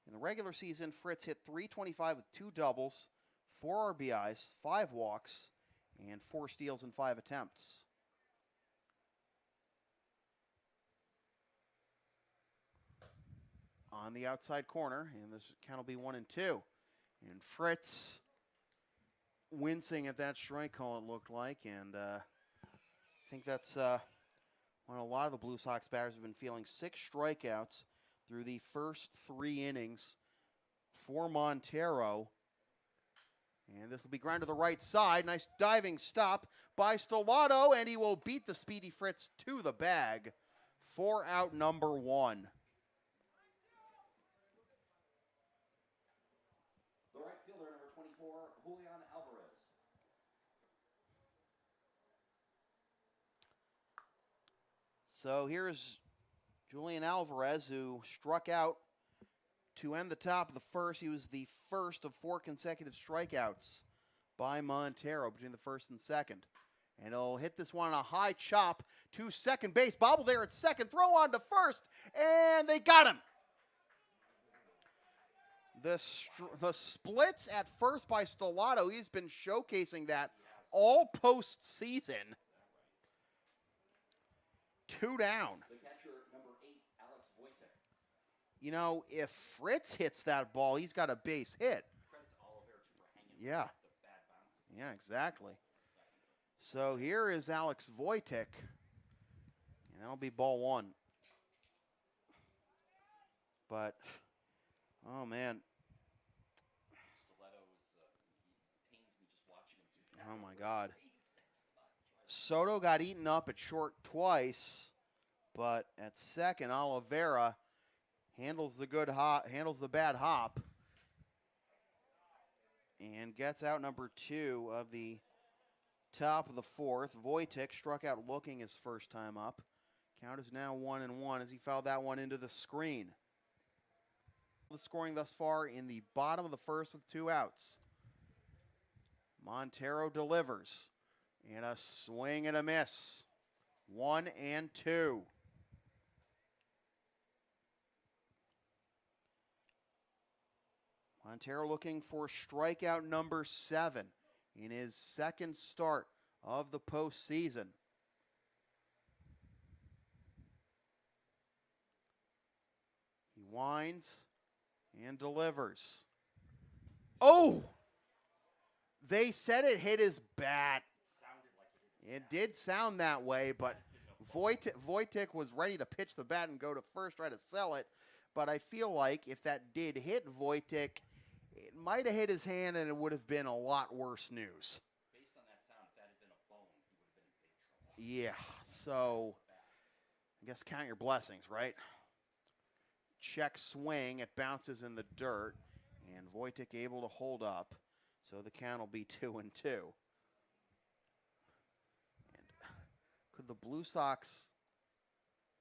[SPEAKER 2] In the regular season, Fritz hit .325 with 2 doubles, 4 RBIs, 5 walks, and 4 steals in 5 attempts. On the outside corner, and this count will be 1 and 2. And Fritz wincing at that strike call, it looked like, and I think that's when a lot of the Blue Sox batters have been feeling. 6 strikeouts through the first 3 innings for Montero. And this will be ground to the right side. Nice diving stop by Stellato, and he will beat the speedy Fritz to the bag for out number 1.
[SPEAKER 1] The right fielder, number 24, Julian Alvarez.
[SPEAKER 2] So here's Julian Alvarez, who struck out To end the top of the first, he was the first of 4 consecutive strikeouts by Montero between the first and second. And he'll hit this one on a high chop to second base. Bobble there at second. Throw on to first. And they got him. The splits at first by Stellato. He's been showcasing that all postseason. 2 down.
[SPEAKER 1] The catcher, number 8, Alex Wojtek.
[SPEAKER 2] You know, if Fritz hits that ball, he's got a base hit.
[SPEAKER 1] Credit to Oliveira, too, for hanging
[SPEAKER 2] Yeah.
[SPEAKER 1] the bad bounces.
[SPEAKER 2] Yeah, exactly. So here is Alex Wojtek. And that'll be ball 1. But, oh, man.
[SPEAKER 1] Stiletto pains me just watching him do that.
[SPEAKER 2] Oh, my God. Soto got eaten up at short twice, but at second, Oliveira handles the bad hop, and gets out number 2 of the top of the fourth. Wojtek struck out looking his first time up. Count is now 1-1 as he fouled that one into the screen. The scoring thus far in the bottom of the first with 2 outs. Montero delivers. And a swing and a miss. 1-2. Montero looking for strikeout number 7 in his second start of the postseason. He winds and delivers. Oh! They said it hit his bat. It did sound that way, but Wojtek was ready to pitch the bat and go to first, try to sell it. But I feel like if that did hit Wojtek, it might have hit his hand and it would have been a lot worse news.
[SPEAKER 1] Based on that sound, if that had been a bone, he would have been in big trouble.
[SPEAKER 2] Yeah, so I guess count your blessings, right? Check swing, it bounces in the dirt, and Wojtek able to hold up. So the count will be 2-2. Could the Blue Sox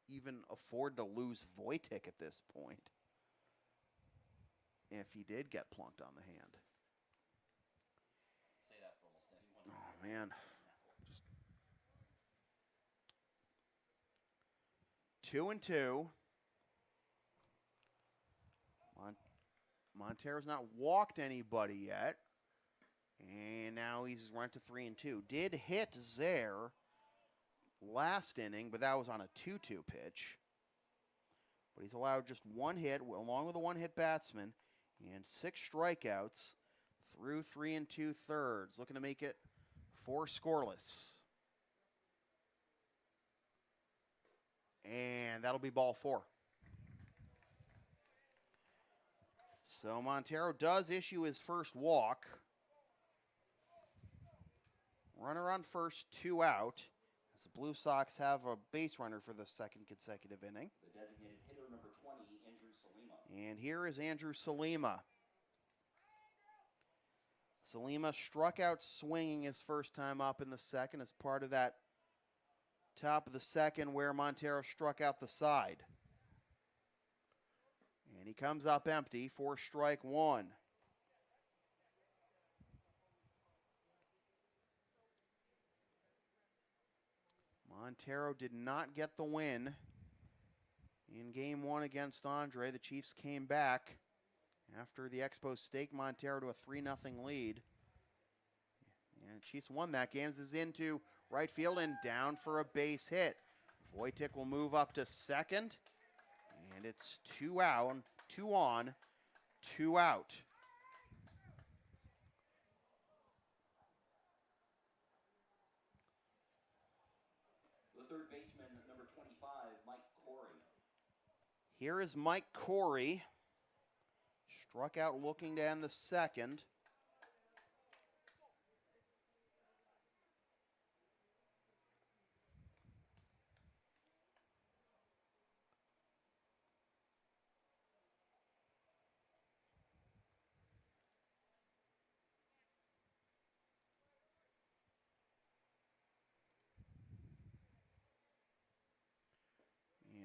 [SPEAKER 2] even afford to lose Wojtek at this point if he did get plunked on the hand?
[SPEAKER 1] Say that for almost anyone.
[SPEAKER 2] Oh, man. Just 2-2. Montero's not walked anybody yet. And now he's run to 3-2. Did hit Zaire last inning, but that was on a 2-2 pitch. But he's allowed just 1 hit, along with a 1-hit batsman, and 6 strikeouts through 3 2/3. Looking to make it 4 scoreless. And that'll be ball 4. So Montero does issue his first walk. Runner on first, 2 out. As the Blue Sox have a base runner for the second consecutive inning.
[SPEAKER 1] The designated hitter, number 20, Andrew Salima.
[SPEAKER 2] And here is Andrew Salima. Salima struck out swinging his first time up in the second as part of that top of the second where Montero struck out the side. And he comes up empty for strike 1. Montero did not get the win in Game 1 against Andre. The Chiefs came back after the Expos staked Montero to a 3-0 lead. And Chiefs won that game. This is into right field and down for a base hit. Wojtek will move up to second. And it's 2 out, 2 on, 2 out.
[SPEAKER 1] The third baseman, number 25, Mike Corey.
[SPEAKER 2] Here is Mike Corey. Struck out looking to end the second.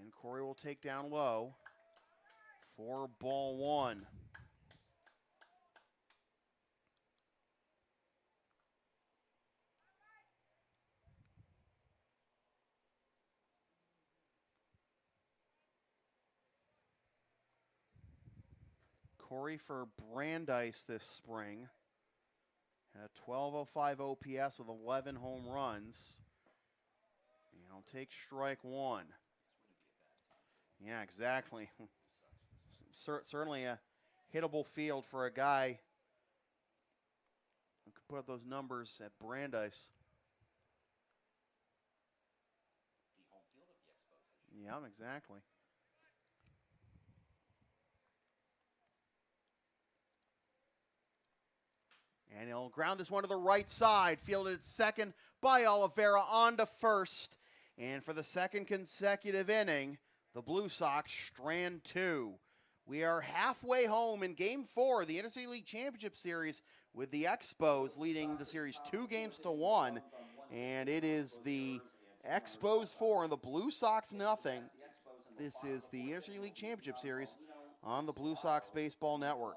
[SPEAKER 2] And Corey will take down low for ball one. Corey for Brandeis this spring. Had a 1205 OPS with 11 home runs. And he'll take strike one. Yeah, exactly. Certainly a hittable field for a guy who could put up those numbers at Brandeis.
[SPEAKER 1] The home field of the Expos.
[SPEAKER 2] Yeah, exactly. And he'll ground this one to the right side. Fielded at second by Oliveira on to first. And for the second consecutive inning, the Blue Sox strand two. We are halfway home in Game 4 of the Interstate League Championship Series with the Expos leading the series 2-1. And it is the Expos 4 and the Blue Sox nothing. This is the Interstate League Championship Series on the Blue Sox Baseball Network.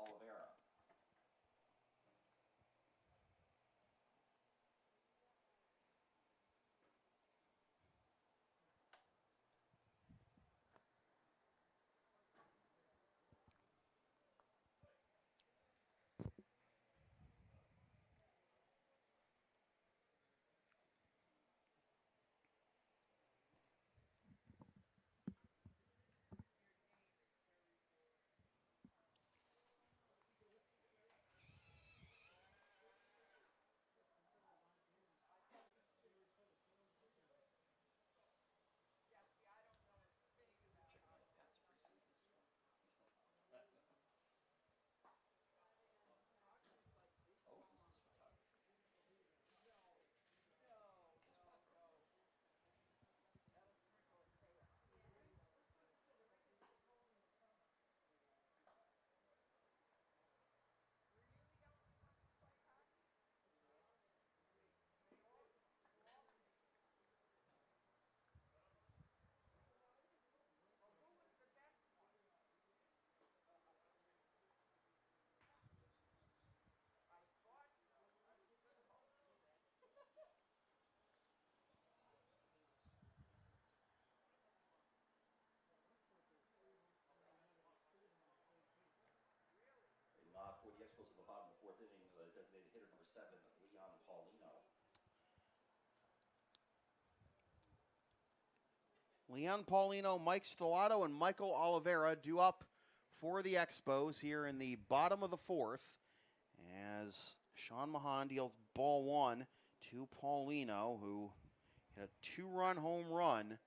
[SPEAKER 1] For the Expos at the bottom of the fourth inning, the designated hitter number 7, Leon Paulino.
[SPEAKER 2] Leon Paulino, Mike Stellato, and Michael Oliveira due up for the Expos here in the bottom of the fourth as Sean Mahan deals ball one to Paulino, who hit a two-run home run.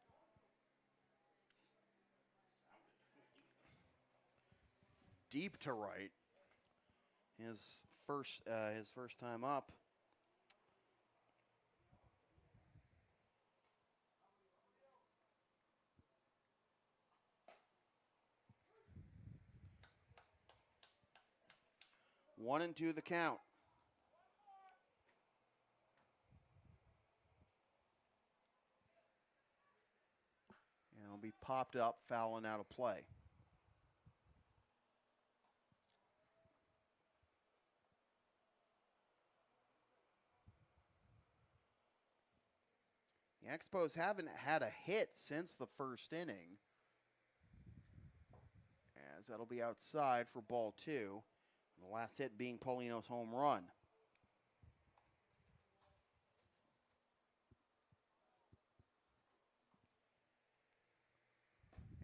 [SPEAKER 2] Deep to right. His first time up. One and two the count. And it'll be popped up, fouling out of play. The Expos haven't had a hit since the first inning, as that'll be outside for ball two. The last hit being Paulino's home run.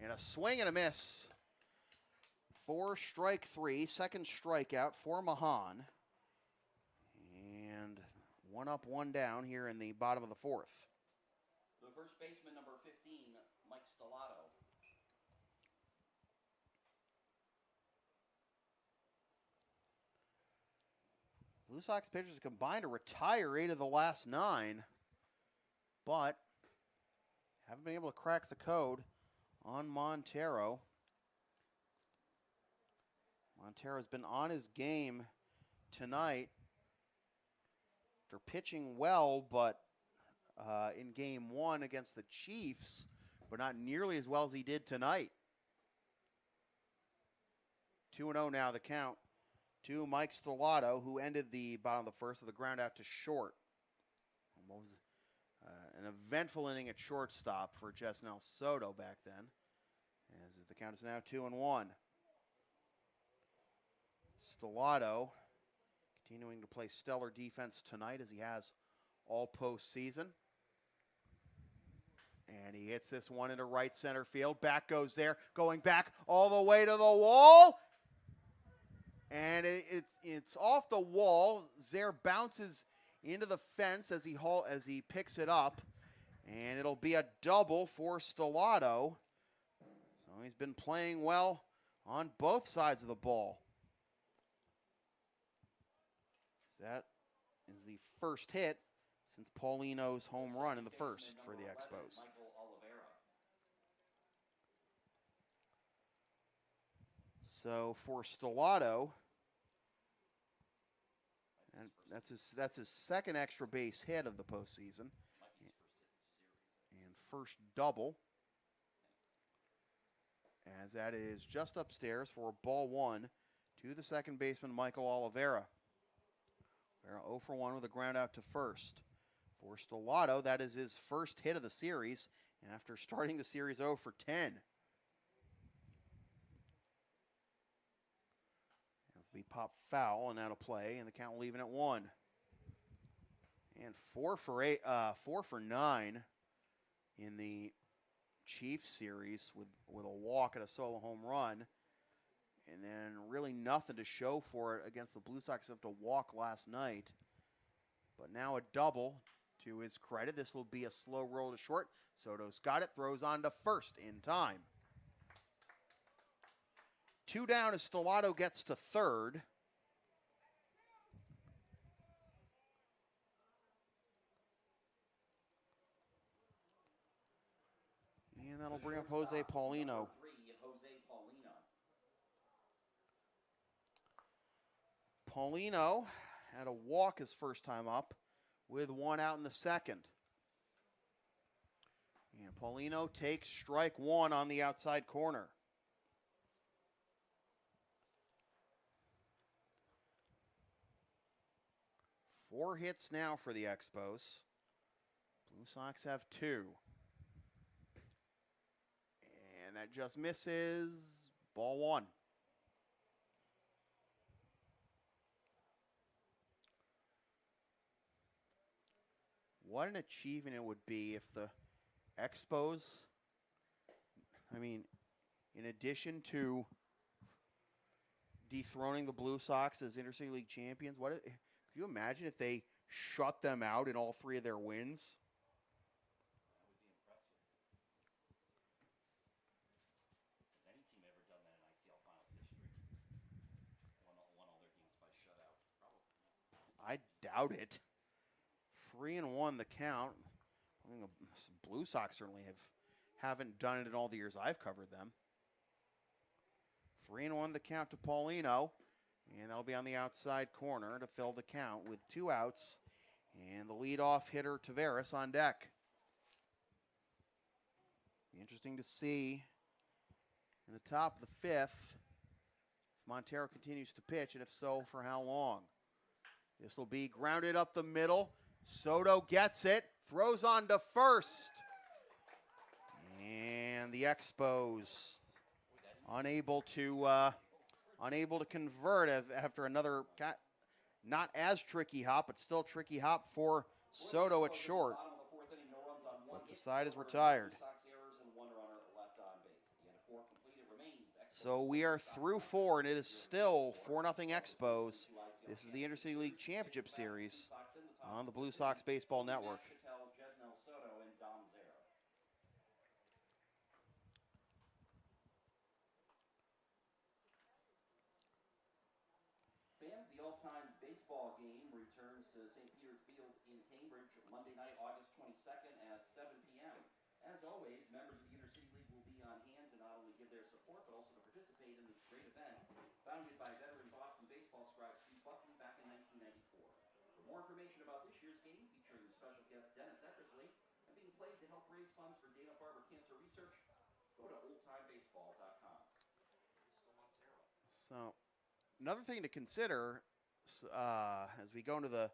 [SPEAKER 2] And a swing and a miss for strike three. Second strikeout for Mahan. And one up, one down here in the bottom of the fourth.
[SPEAKER 1] The first baseman, number 15, Mike Stellato.
[SPEAKER 2] Blue Sox pitchers combined to retire 8 of the last 9, but haven't been able to crack the code on Montero. Montero's been on his game tonight. They're pitching well, but in game 1 against the Chiefs, but not nearly as well as he did tonight. 2-0 now the count to Mike Stellato, who ended the bottom of the first with a ground out to short. What was an eventful inning at shortstop for Jesnel Soto back then, as the count is now 2-1. Stellato continuing to play stellar defense tonight, as he has all postseason. And he hits this one into right center field. Back goes there, going back all the way to the wall. And it's off the wall. Zaire bounces into the fence as he picks it up. And it'll be a double for Stellato. So he's been playing well on both sides of the ball. That is the first hit since Paulino's home run in the first for the Expos. So for Stellato, and that's his second extra base hit of the postseason, and first double, as that is just upstairs for ball one to the second baseman Michael Oliveira. Oliveira 0 for 1 with a ground out to first. For Stellato, that is his first hit of the series, and after starting the series 0 for 10. Be pop foul and out of play, and the count will leave it at 1. And 4 for 9 in the Chiefs series with a walk and a solo home run, and then really nothing to show for it against the Blue Sox except a walk last night. But now a double to his credit. This will be a slow roll to short. Soto's got it, throws on to first in time. 2 down as Stellato gets to third. And that'll bring up Jose Paulino. Paulino had a walk his first time up with 1 out in the second. And Paulino takes strike 1 on the outside corner. Four hits now for the Expos. Blue Sox have 2. And that just misses. Ball 1. What an achievement it would be if the Expos, in addition to dethroning the Blue Sox as Intercity League champions, could you imagine if they shut them out in all 3 of their wins?
[SPEAKER 1] Has any team ever done that in ICL Finals history? Won all their games by shutout? Probably not.
[SPEAKER 2] I doubt it. 3-1 the count. I think the Blue Sox certainly haven't done it in all the years I've covered them. 3-1 the count to Paulino. And that'll be on the outside corner to fill the count with 2 outs. And the leadoff hitter, Taveras, on deck. Interesting to see in the top of the 5th if Montero continues to pitch, and if so, for how long. This will be grounded up the middle. Soto gets it, throws on to first. And the Expos unable to convert after another not as tricky hop, but still tricky hop for Soto at short. But the side is retired. So we are through 4, and it is still 4-0 Expos. This is the Intercity League Championship Series on the Blue Sox Baseball Network.
[SPEAKER 1] Fans, the all-time baseball game returns to St. Peter's Field in Cambridge Monday night, August 22nd at 7 p.m. As always, members of the Intercity League will be on hand to not only give their support, but also to participate in this great event, founded by veteran Boston baseball scribe Steve Buckley back in 1994. For more information about this year's game, featuring special guest Dennis Eckersley, and being played to help raise funds for Dana-Farber Cancer Research, go to oldtimebaseball.com.
[SPEAKER 2] So, another thing to consider as we go into the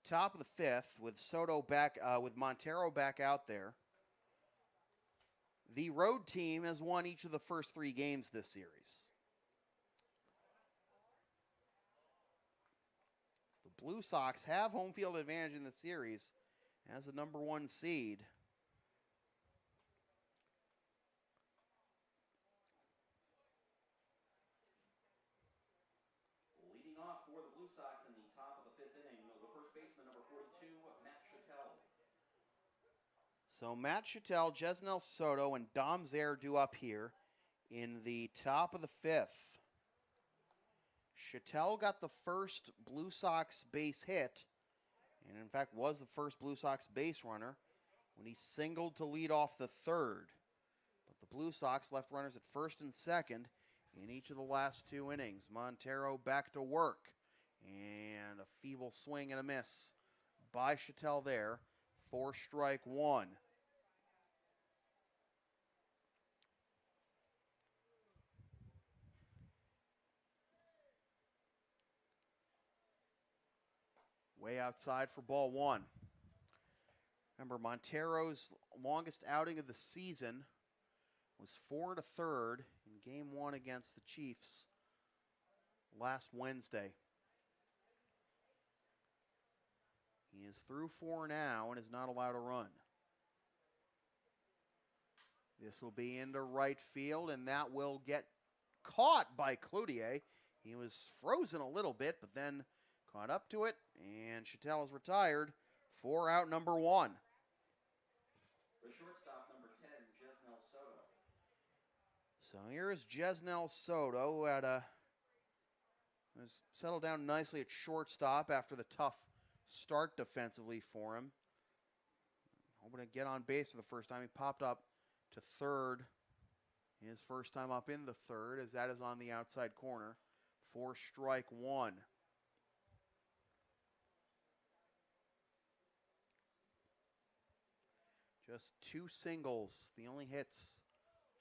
[SPEAKER 2] top of the fifth with Soto back, with Montero back out there, the road team has won each of the first 3 games this series. So the Blue Sox have home field advantage in the series as the number 1 seed.
[SPEAKER 1] Leading off for the Blue Sox in the top of the 5th inning, the first baseman, number 42, Matt Chattel.
[SPEAKER 2] So Matt Chattel, Jesnel Soto, and Dom Zaire due up here in the top of the 5th. Chattel got the first Blue Sox base hit, and in fact was the first Blue Sox base runner when he singled to lead off the 3rd. But the Blue Sox left runners at first and second in each of the last 2 innings. Montero back to work, and a feeble swing and a miss by Chattel there for strike 1. Way outside for ball 1. Remember, Montero's longest outing of the season was 4 1/3 in game 1 against the Chiefs last Wednesday. He is through 4 now and is not allowed to run. This will be into right field, and that will get caught by Cloutier. He was frozen a little bit, but then caught up to it, and Chattel is retired for out number 1.
[SPEAKER 1] The shortstop, number 10, Jesnel Soto.
[SPEAKER 2] So here is Jesnel Soto, who has settled down nicely at shortstop after the tough start defensively for him. Hoping to get on base for the first time. He popped up to 3rd, his first time up in the 3rd, as that is on the outside corner for strike 1. Just 2 singles, the only hits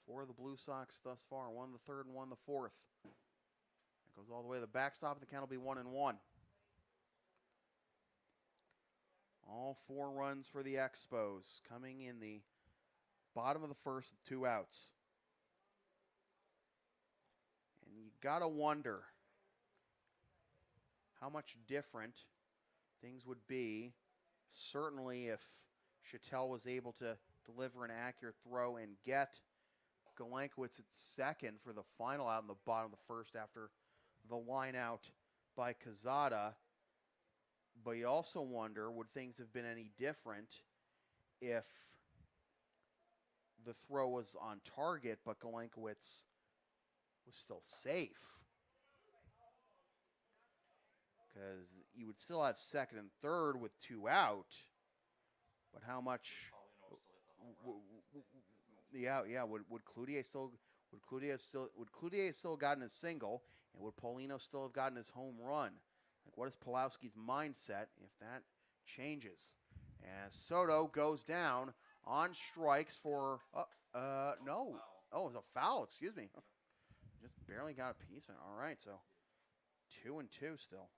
[SPEAKER 2] for the Blue Sox thus far. 1 the 3rd and 1 the 4th. It goes all the way to the backstop, and the count will be 1-1. All 4 runs for the Expos coming in the bottom of the 1st with 2 outs. And you gotta wonder how much different things would be, certainly if Chattel was able to deliver an accurate throw and get Galenkowitz at second for the final out in the bottom of the 1st after the line out by Quezada. But you also wonder, would things have been any different if the throw was on target but Galenkowitz was still safe? Because you would still have second and 3rd with 2 out. But how much? Would Cloutier still gotten his single, and would Paulino still have gotten his home run? Like, what is Pulowski's mindset if that changes? As Soto goes down on strikes for no, it was a foul. Excuse me, just barely got a piece. All right, so 2-2 still.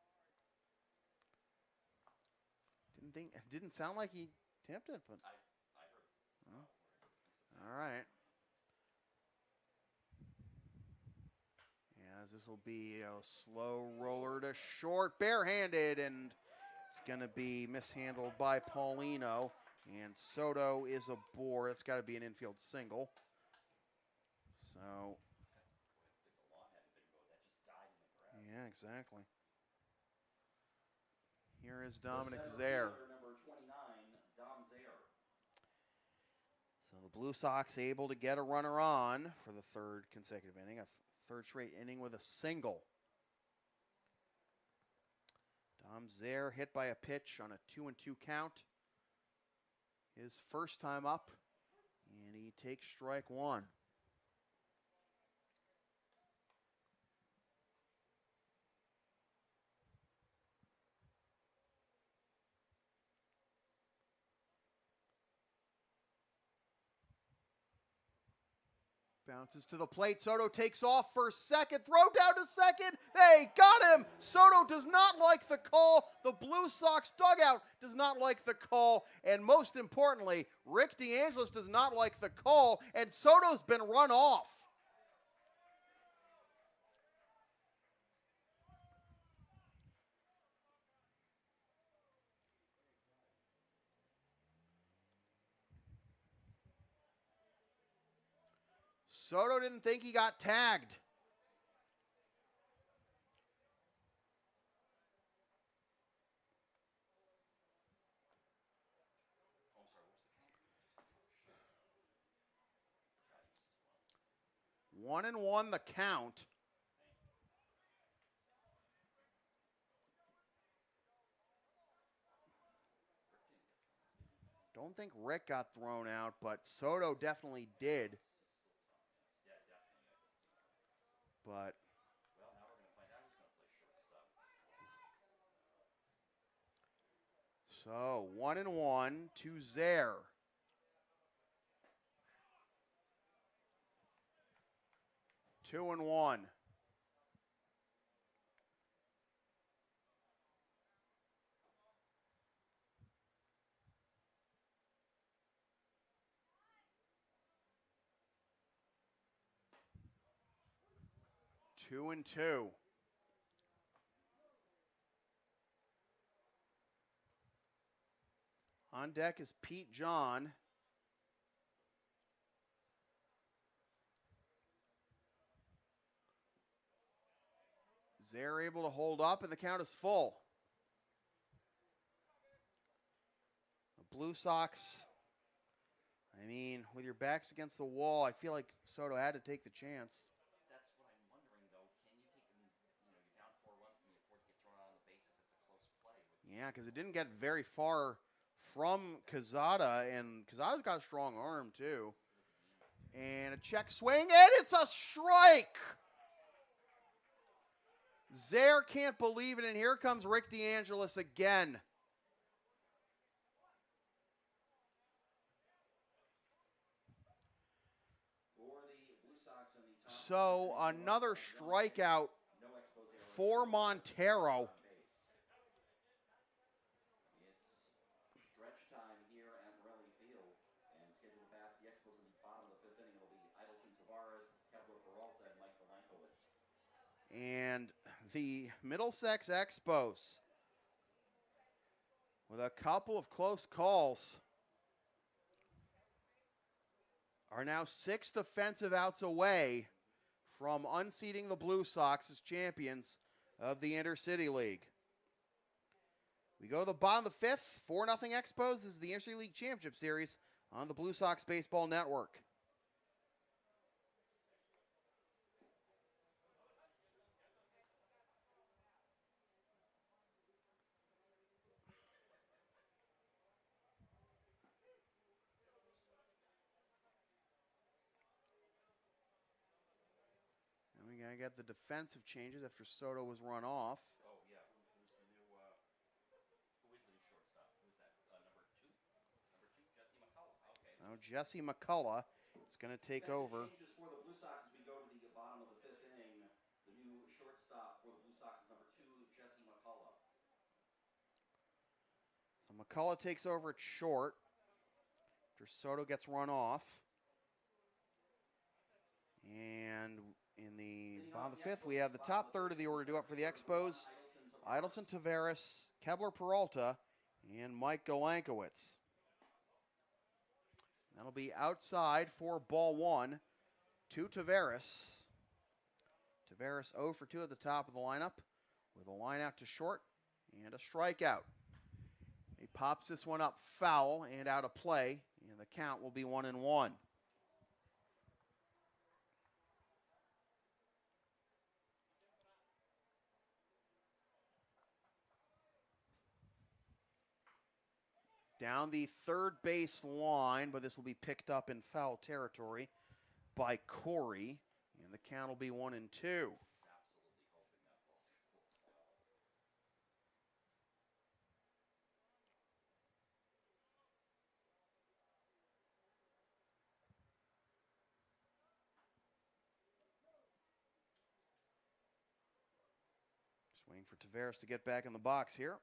[SPEAKER 2] Didn't sound like he tipped it, but
[SPEAKER 1] I heard.
[SPEAKER 2] All right. As this will be a slow roller to short, barehanded, and it's going to be mishandled by Paulino. And Soto is aboard. It's got to be an infield single. So, yeah, exactly. Here is Dominic Zaire.
[SPEAKER 1] Number 29, Dom Zaire.
[SPEAKER 2] So the Blue Sox able to get a runner on for the 3rd consecutive inning, a 3rd straight inning with a single. Dom Zaire hit by a pitch on a 2-2 count. His first time up, and he takes strike 1. Bounces to the plate. Soto takes off for second. Throw down to second. They got him. Soto does not like the call. The Blue Sox dugout does not like the call. And most importantly, Rick DeAngelis does not like the call. And Soto's been run off. Soto didn't think he got tagged. One and one the count. Don't think Rick got thrown out, but Soto definitely did. But
[SPEAKER 1] Well, now we're going to find out who's going to play shortstop.
[SPEAKER 2] so 1-1 to Zaire. 2-1. Two and two. On deck is Pete John. They're able to hold up, and the count is full. The Blue Sox, I mean, with your backs against the wall, I feel like Soto had to take the chance.
[SPEAKER 1] That's what I'm wondering, though. Can you take them, you're down 4 runs, can you afford to get thrown out on the base if it's a close play?
[SPEAKER 2] Yeah, because it didn't get very far from Quezada, and Quezada's got a strong arm, too. And a check swing, and it's a strike! Zaire can't believe it, and here comes Rick DeAngelis again. So another strikeout for Montero.
[SPEAKER 1] It's stretch time here at Morelli Field, and scheduled to bat for the Expos in the bottom of the 5th inning. It'll be Idelson Tavares, Kevler Peralta, and Mike Milankowitz.
[SPEAKER 2] And the Middlesex Expos, with a couple of close calls, are now 6 defensive outs away from unseating the Blue Sox as champions of the Intercity League. We go to the bottom of the 5th, 4-0 Expos. This is the Intercity League Championship Series on the Blue Sox Baseball Network. And we gotta get the defensive changes after Soto was run off.
[SPEAKER 1] Oh, yeah. Who is the new shortstop? Who is that? Number 2? Number 2, Jesse McCullough. Okay.
[SPEAKER 2] So Jesse McCullough is going to take over.
[SPEAKER 1] Changes for the Blue Sox as we go to the bottom of the 5th inning. The new shortstop for the Blue Sox is number 2, Jesse McCullough.
[SPEAKER 2] So McCullough takes over at short after Soto gets run off. And in the bottom of the 5th, we have the top third of the order due up for the Expos. Idelson Tavares, Kevler Peralta, and Mike Milankowitz. That'll be outside for ball 1 to Tavares. Tavares 0 for 2 at the top of the lineup with a line out to short and a strikeout. He pops this one up foul and out of play, and the count will be 1-1. Down the third base line, but this will be picked up in foul territory by Corey, and the count will be 1-2.
[SPEAKER 1] Absolutely hoping that ball's
[SPEAKER 2] Waiting for Taveras to get back in the box here.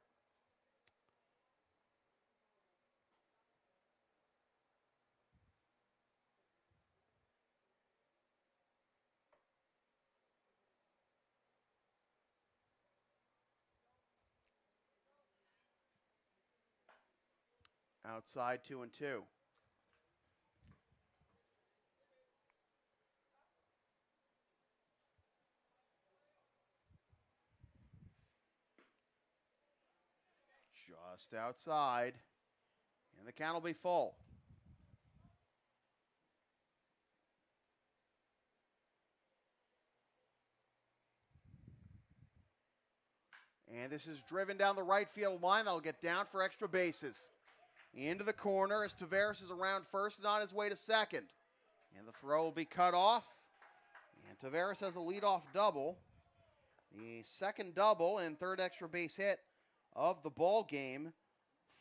[SPEAKER 2] Outside 2-2. Just outside. And the count will be full. And this is driven down the right field line. That'll get down for extra bases. Into the corner as Taveras is around first and on his way to second. And the throw will be cut off. And Taveras has a leadoff double. The second double and third extra base hit of the ball game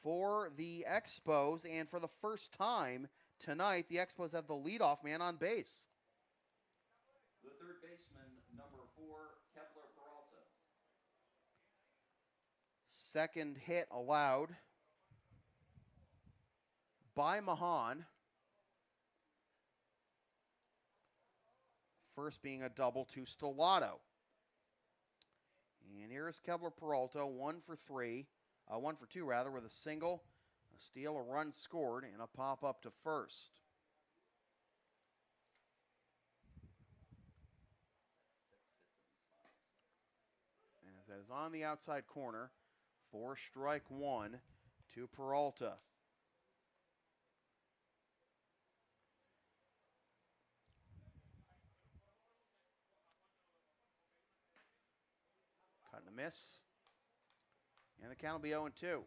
[SPEAKER 2] for the Expos. And for the first time tonight, the Expos have the leadoff man on base.
[SPEAKER 1] The third baseman, number 4, Kepler Peralta.
[SPEAKER 2] Second hit allowed by Mahan. First being a double to Stellato. And here is Kepler Peralta, 1 for 2 with a single, a steal, a run scored, and a pop up to first. As that is on the outside corner for strike 1 to Peralta. Cut and a miss. And the count will be 0-2.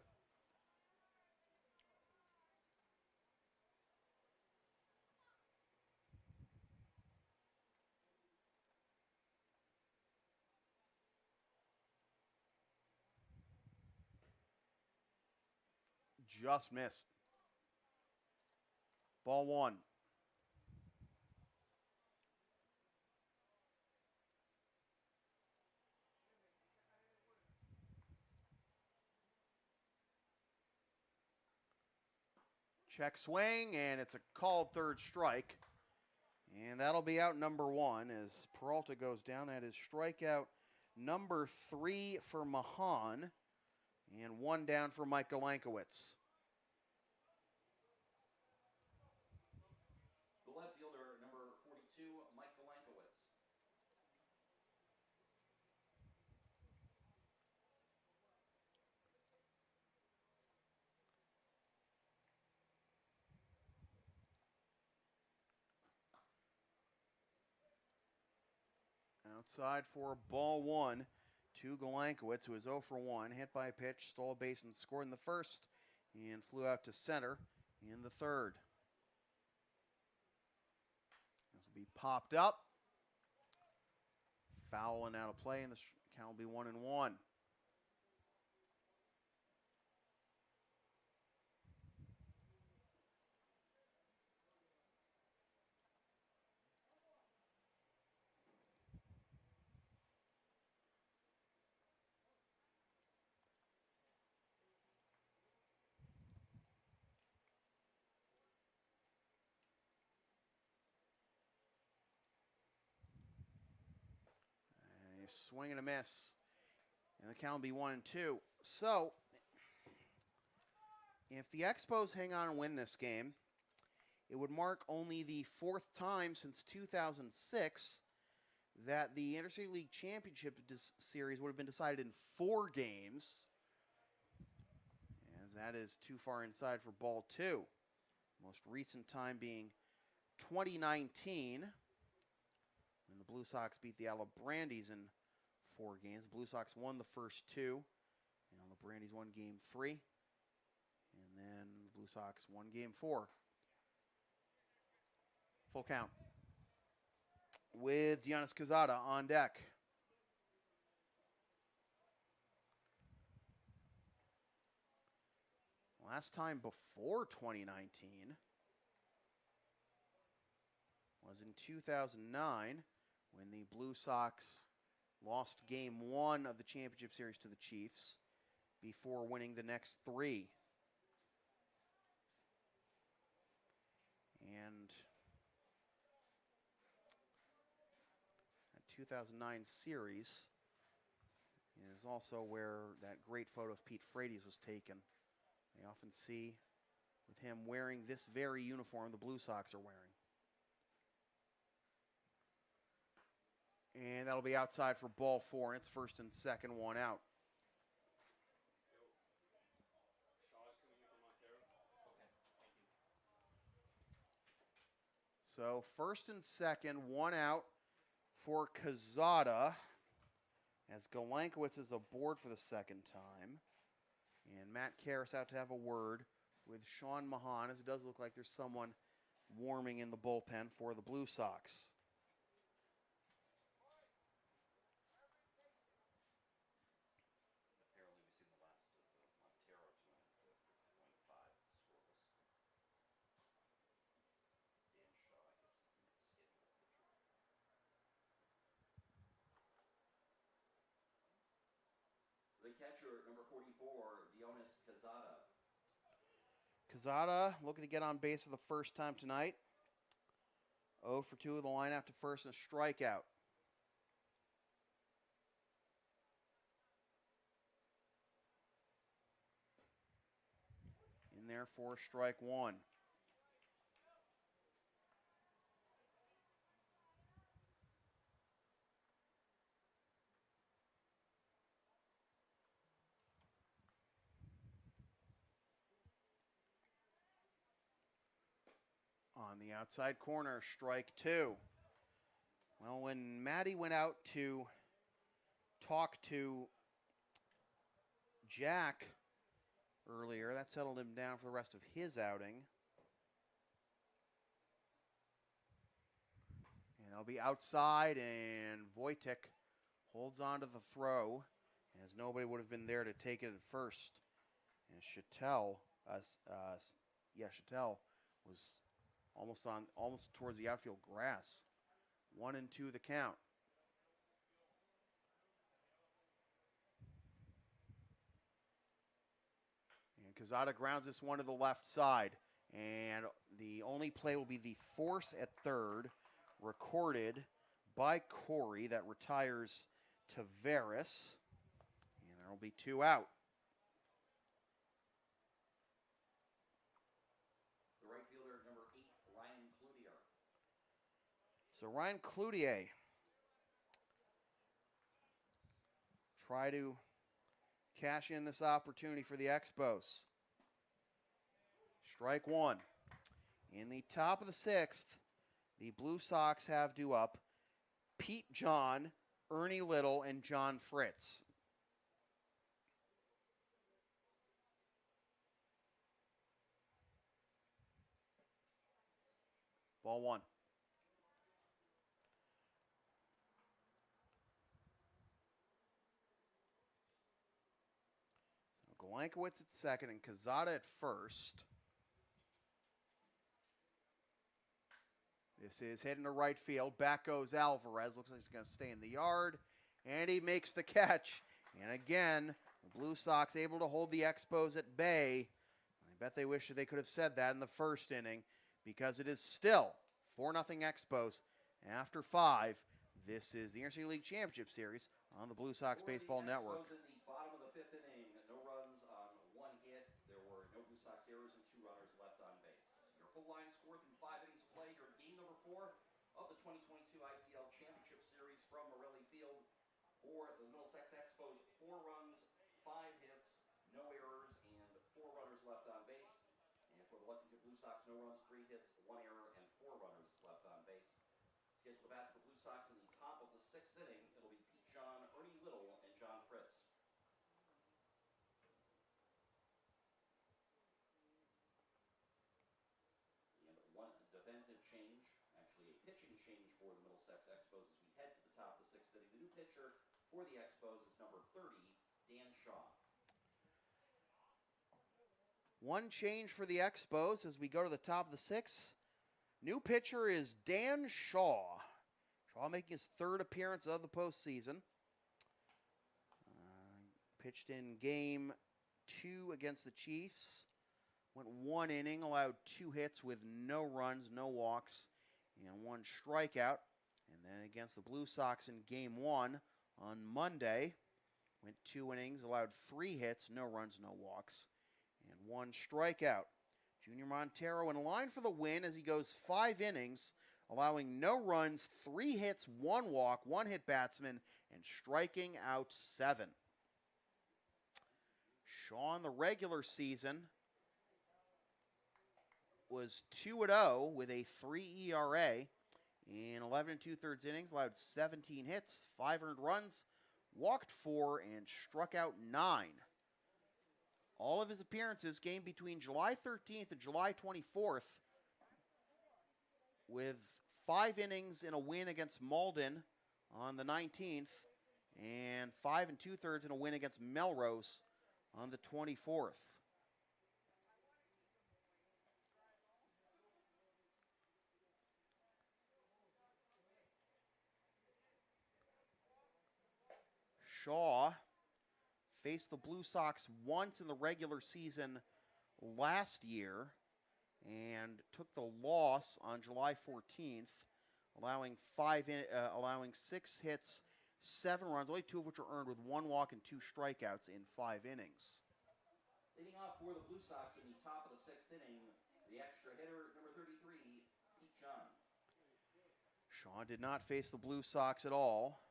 [SPEAKER 2] Just missed. Ball 1. Check swing, and it's a called third strike. And that'll be out number 1 as Peralta goes down. That is strikeout number 3 for Mahan, and 1 down for Mike Galankowicz.
[SPEAKER 1] The left fielder, number 42, Mike Galankowicz.
[SPEAKER 2] Outside for ball 1 to Galankowicz, who is 0 for 1. Hit by a pitch, stole a base and scored in the first, and flew out to center in the third. This will be popped up. Foul and out of play, and the count will be 1-1. Swing and a miss. And the count will be 1-2. So, if the Expos hang on and win this game, it would mark only the 4th time since 2006 that the Interstate League Championship Series would have been decided in 4 games. As that is too far inside for ball 2. Most recent time being 2019. And the Blue Sox beat the Alabrandies in 4 games. The Blue Sox won the first 2. And the Brandies won game 3. And then the Blue Sox won game 4. Full count. With Giannis Quezada on deck. Last time before 2019 was in 2009 when the Blue Sox lost game 1 of the championship series to the Chiefs before winning the next 3. And that 2009 series is also where that great photo of Pete Frates was taken. They often see with him wearing this very uniform the Blue Sox are wearing. And that'll be outside for ball 4, and it's first and second, 1 out. So first and second, 1 out for Quezada, as Galankowitz is aboard for the second time. And Matt Karras out to have a word with Sean Mahan, as it does look like there's someone warming in the bullpen for the Blue Sox.
[SPEAKER 1] Apparently we've seen the last of the Montero tonight, 50.5 scoreless. Dan Shaw, I guess, is the next scheduled pitcher. The catcher, number 44, Dionis Quezada.
[SPEAKER 2] Quezada looking to get on base for the first time tonight. 0 for 2 with the line out to first and a strikeout. In there for strike 1. On the outside corner, strike 2. Well, when Matty went out to talk to Jack earlier, that settled him down for the rest of his outing. And they'll be outside, and Wojtek holds on to the throw, as nobody would have been there to take it at first. And Chattel was almost towards the outfield grass. 1 and 2 the count. And Quezada grounds this one to the left side. And the only play will be the force at third, recorded by Corey, that retires Tavares. And there will be 2 out. So Ryan Cloutier try to cash in this opportunity for the Expos. Strike 1. In the top of the 6th, the Blue Sox have due up Pete John, Ernie Little, and John Fritz. Ball 1. Galankowitz at second and Quezada at first. This is heading to right field. Back goes Alvarez. Looks like he's going to stay in the yard. And he makes the catch. And again, the Blue Sox able to hold the Expos at bay. I bet they wish that they could have said that in the first inning, because it is still 4-0 Expos after 5. This is the Interstate League Championship Series on the Blue Sox Baseball Network.
[SPEAKER 1] In the bottom of the 5th inning, no runs on 1 hit. There were no Blue Sox errors and 2 runners left on base. Your full line score through 5 innings of play here in game number 4 of the 2022 ICL Championship Series from Morelli Field. For the Middlesex Expos, 4 runs, 5 hits, no errors, and 4 runners left on base. And for the Lexington Blue Sox, no runs, 3 hits, 1 error, and 4 runners left on base. Scheduled to bat for the Blue Sox in the top of the 6th inning. It'll be Pete John, Ernie Little, and John Fritz. And 1 defensive change, actually a pitching change for the Middlesex Expos as we head to the top of the 6th inning. The new pitcher for the Expos is number 30, Dan Shaw.
[SPEAKER 2] 1 change for the Expos as we go to the top of the 6th. New pitcher is Dan Shaw. Shaw making his 3rd appearance of the postseason. pitched in game 2 against the Chiefs. Went 1 inning, allowed 2 hits with no runs, no walks, and 1 strikeout. And then against the Blue Sox in game 1 on Monday, went 2 innings, allowed 3 hits, no runs, no walks, and 1 strikeout. Junior Montero in line for the win as he goes 5 innings, allowing no runs, 3 hits, 1 walk, 1 hit batsman, and striking out 7. Shaw in the regular season was 2-0 with a 3 ERA in 11 2/3 innings, allowed 17 hits, 5 earned runs, walked 4, and struck out 9. All of his appearances came between July 13th and July 24th, with 5 innings in a win against Malden on the 19th, and 5 2/3 in a win against Melrose on the 24th. Shaw faced the Blue Sox once in the regular season last year and took the loss on July 14th, allowing 6 hits, 7 runs, only 2 of which were earned with 1 walk and 2 strikeouts in 5 innings.
[SPEAKER 1] Leading off for the Blue Sox in the top of the 6th inning, the extra hitter, number 33, Pete John.
[SPEAKER 2] Shaw did not face the Blue Sox at all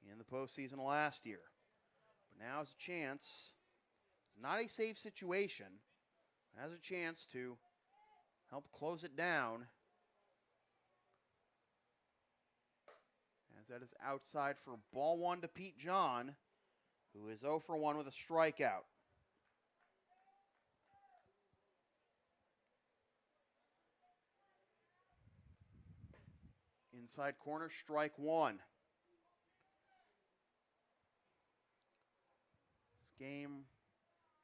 [SPEAKER 2] in the postseason last year. But now's a chance. It's not a safe situation. Has a chance to help close it down. As that is outside for ball 1 to Pete John, who is 0 for 1 with a strikeout. Inside corner, strike 1. This game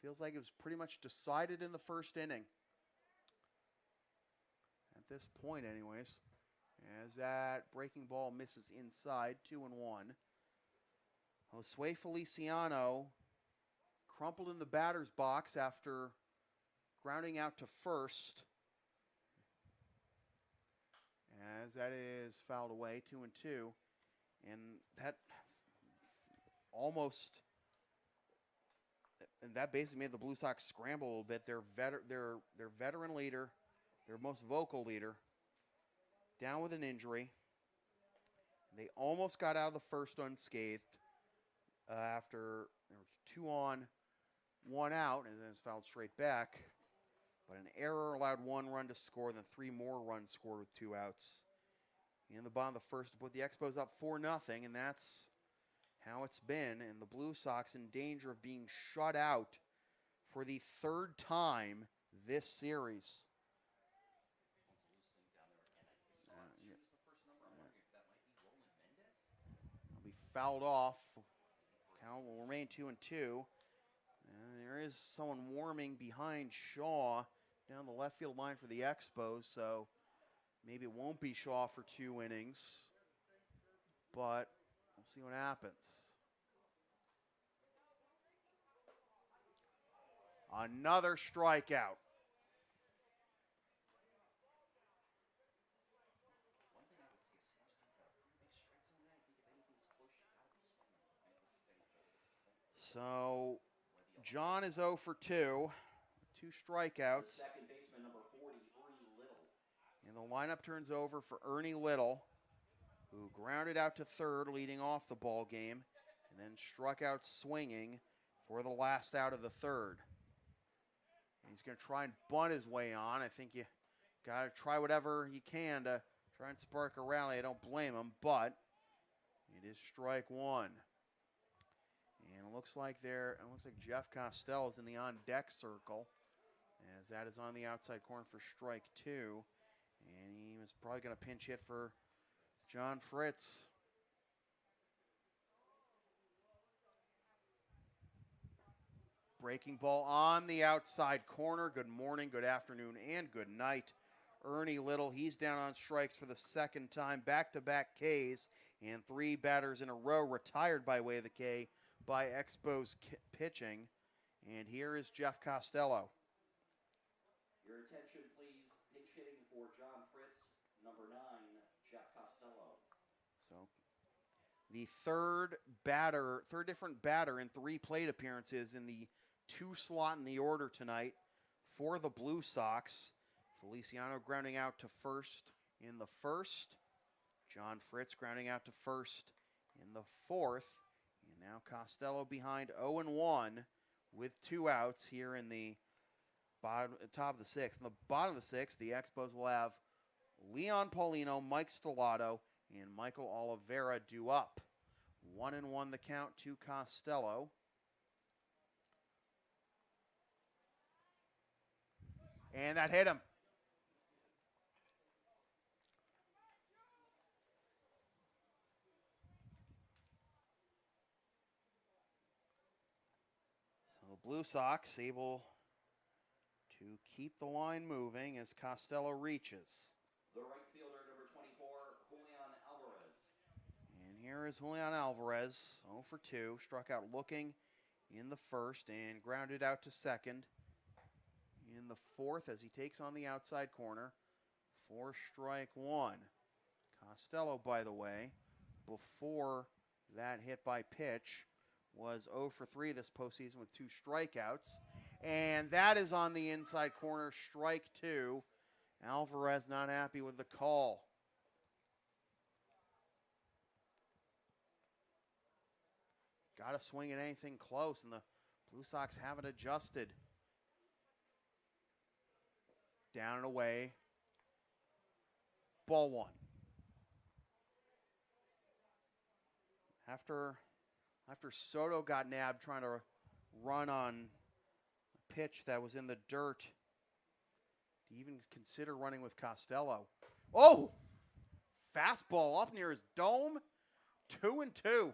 [SPEAKER 2] feels like it was pretty much decided in the first inning. At this point, anyways. As that breaking ball misses inside, 2-1. Josue Feliciano crumpled in the batter's box after grounding out to first. As that is fouled away, 2-2. And that almost, and that basically made the Blue Sox scramble a little bit. Their veteran leader, their most vocal leader, down with an injury. They almost got out of the first unscathed after there was 2 on, 1 out, and then it's fouled straight back. But an error allowed 1 run to score, then 3 more runs scored with 2 outs. In the bottom of the first to put the Expos up 4-0, and that's how it's been. And the Blue Sox in danger of being shut out for the 3rd time this series. Will be fouled off. Count will remain 2-2. And there is someone warming behind Shaw down the left field line for the Expos, so maybe it won't be Shaw for 2 innings, but we'll see what happens. Another strikeout. So John is 0 for 2, 2 strikeouts.
[SPEAKER 1] Second baseman, number 40, Ernie Little.
[SPEAKER 2] And the lineup turns over for Ernie Little, who grounded out to third, leading off the ball game, and then struck out swinging for the last out of the 3rd. And he's going to try and bunt his way on. I think you got to try whatever you can to try and spark a rally. I don't blame him, but it is strike 1. And it looks like Jeff Costello is in the on-deck circle, as that is on the outside corner for strike 2. And he was probably going to pinch hit for John Fritz. Breaking ball on the outside corner. Good morning, good afternoon, and good night. Ernie Little, he's down on strikes for the 2nd time. Back-to-back Ks, and 3 batters in a row retired by way of the K. by Expos pitching. And here is Jeff Costello.
[SPEAKER 1] Your attention, please. Pinch hitting for John Fritz, number 9, Jeff Costello.
[SPEAKER 2] So the third different batter in 3 plate appearances in the 2 slot in the order tonight for the Blue Sox. Feliciano grounding out to first in the first. John Fritz grounding out to first in the fourth. And now Costello behind 0-1 with 2 outs here in the top of the 6th. In the bottom of the 6th, the Expos will have Leon Paulino, Mike Stellato, and Michael Oliveira due up. 1-1 the count to Costello. And that hit him. So the Blue Sox able to keep the line moving as Costello reaches.
[SPEAKER 1] The right fielder, number 24, Julian Alvarez.
[SPEAKER 2] And here is Julian Alvarez, 0 for 2, struck out looking in the first and grounded out to second in the fourth as he takes on the outside corner for strike 1. Costello, by the way, before that hit by pitch, was 0 for 3 this postseason with 2 strikeouts. And that is on the inside corner, strike 2. Alvarez not happy with the call. Got to swing at anything close, and the Blue Sox haven't adjusted. Down and away. Ball 1. After Soto got nabbed trying to run on a pitch that was in the dirt, to even consider running with Costello. Oh! Fastball up near his dome. 2-2.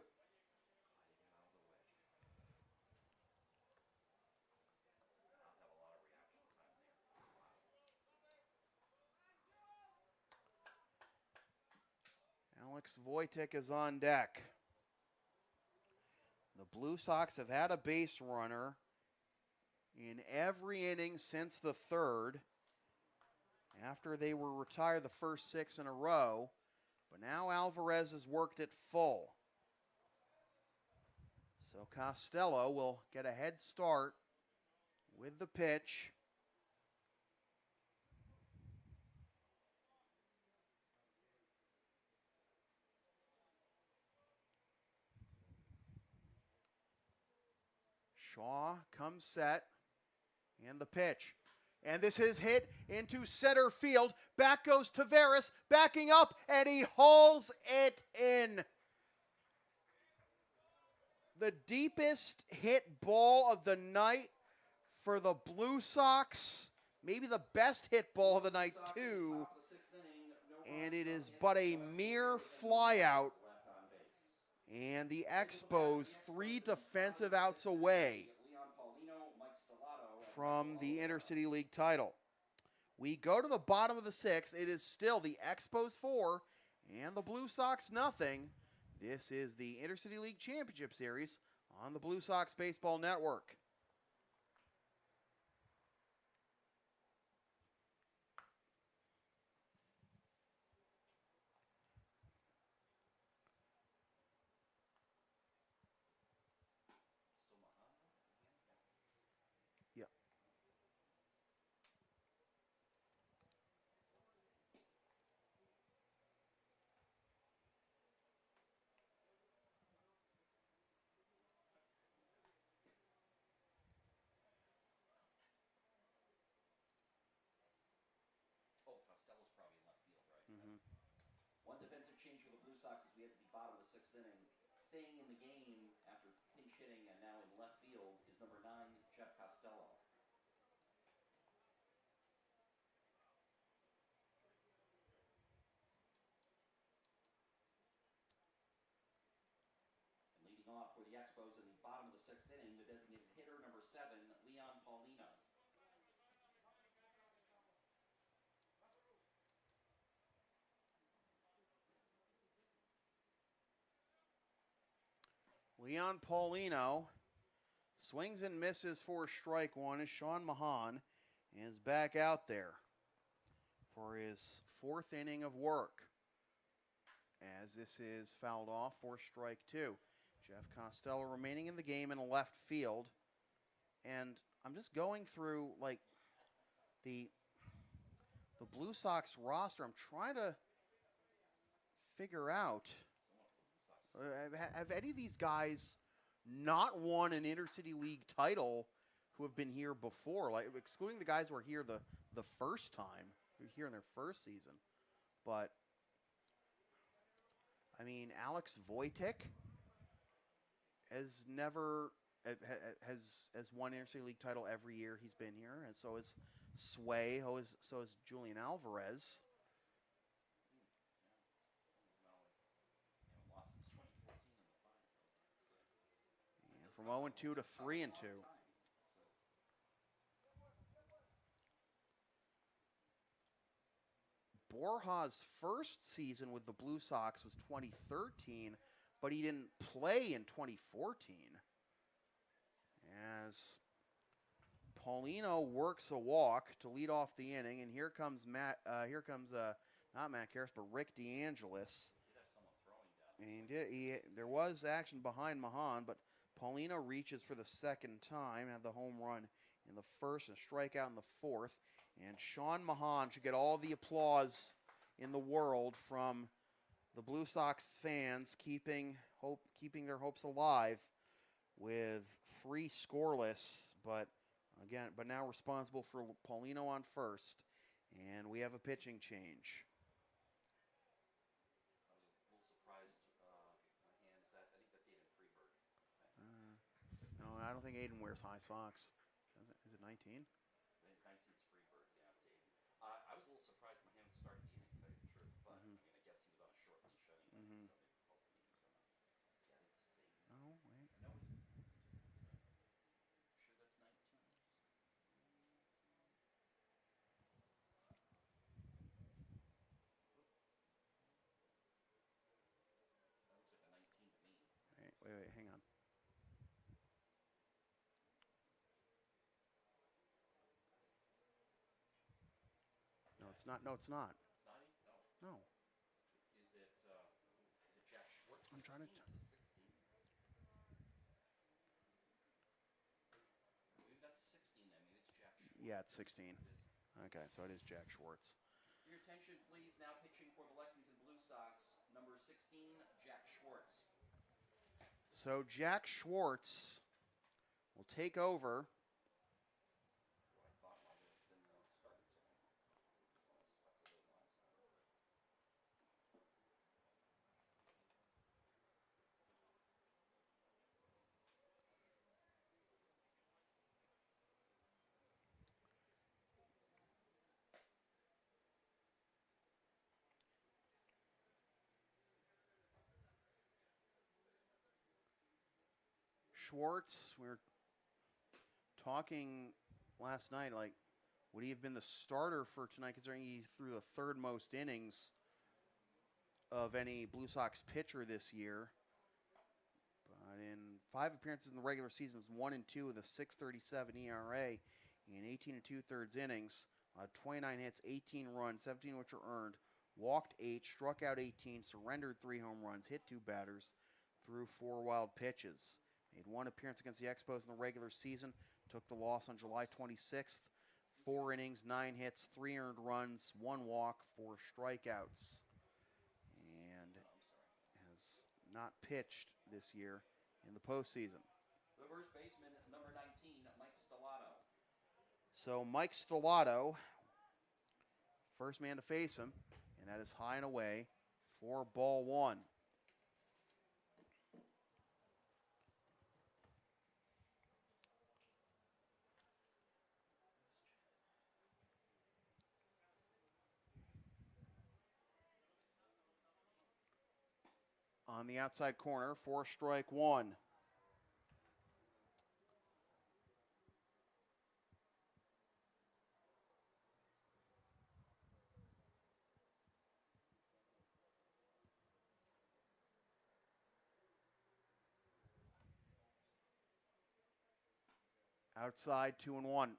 [SPEAKER 2] Alex Wojtek is on deck. The Blue Sox have had a base runner in every inning since the third, after they were retired the first 6 in a row, but now Alvarez has worked it full. So Costello will get a head start with the pitch. Shaw comes set, and the pitch. And this is hit into center field. Back goes Taveras, backing up, and he hauls it in. The deepest hit ball of the night for the Blue Sox. Maybe the best hit ball of the night, too. And it is but a mere flyout. And the Expos 3 defensive outs away from the Intercity League title. We go to the bottom of the 6th. It is still the Expos 4 and the Blue Sox nothing. This is the Intercity League Championship Series on the Blue Sox Baseball Network.
[SPEAKER 1] One defensive change for the Blue Sox as we head to the bottom of the 6th inning. Staying in the game after pinch hitting and now in left field is number 9, Jeff Costello. And leading off for the Expos in the bottom of the 6th inning, the designated hitter, number 7, Leon Paulino.
[SPEAKER 2] Leon Paulino swings and misses for strike one as Sean Mahan is back out there for his fourth inning of work. As this is fouled off for strike two. Jeff Costello remaining in the game in left field. And I'm just going through like the Blue Sox roster. I'm trying to figure out, have any of these guys not won an Intercity League title who have been here before? Like excluding the guys who were here the first time, who were here in their first season. But I mean, Alex Wojtek has never has won Intercity League title every year he's been here, and so is Sway, so is Julian Alvarez. And from 0-2 to 3-2. Borja's first season with the Blue Sox was 2013, but he didn't play in 2014. As Paulino works a walk to lead off the inning, and here comes not Matt Karras, but Rick DeAngelis. And there was action behind Mahan, but Paulino reaches for the second time, had the home run in the first and strikeout in the fourth. And Sean Mahan should get all the applause in the world from the Blue Sox fans, keeping their hopes alive with 3 scoreless, but now responsible for Paulino on first, and we have a pitching change. No, I don't think Aiden wears high socks. Is it 19?
[SPEAKER 1] I was a little surprised Mahan started the inning, to tell you the truth. But I mean, I guess he was on a short leash anyway. So
[SPEAKER 2] No, wait.
[SPEAKER 1] no, is it? Sure, that's 19. That looks like a 19 to me.
[SPEAKER 2] Wait, hang on. No, it's not. No, it's not.
[SPEAKER 1] It's not even?
[SPEAKER 2] No.
[SPEAKER 1] Is it Jack Schwartz?
[SPEAKER 2] I'm trying to.
[SPEAKER 1] 16? Maybe that's a 16 then. Maybe it's Jack Schwartz.
[SPEAKER 2] Yeah, it's 16.
[SPEAKER 1] It is.
[SPEAKER 2] Okay, so it is Jack Schwartz.
[SPEAKER 1] Your attention, please. Now pitching for the Lexington Blue Sox, number 16, Jack Schwartz.
[SPEAKER 2] So Jack Schwartz will take over.
[SPEAKER 1] Who I thought might have been the starter tonight. Stuck to the last time.
[SPEAKER 2] Schwartz, we were talking last night, like, would he have been the starter for tonight, considering he threw the third most innings of any Blue Sox pitcher this year? But in 5 appearances in the regular season, was 1-2 with a 6.37 ERA in 18 2/3 innings. 29 hits, 18 runs, 17 which were earned, walked 8, struck out 18, surrendered 3 home runs, hit 2 batters, threw 4 wild pitches. Made 1 appearance against the Expos in the regular season, took the loss on July 26th. 4 innings, 9 hits, 3 earned runs, 1 walk, 4 strikeouts. And has not pitched this year in the postseason.
[SPEAKER 1] The first baseman, number 19, Mike Stellato.
[SPEAKER 2] So Mike Stellato, first man to face him, and that is high and away for ball 1. On the outside corner for strike 1. Outside, 2-1.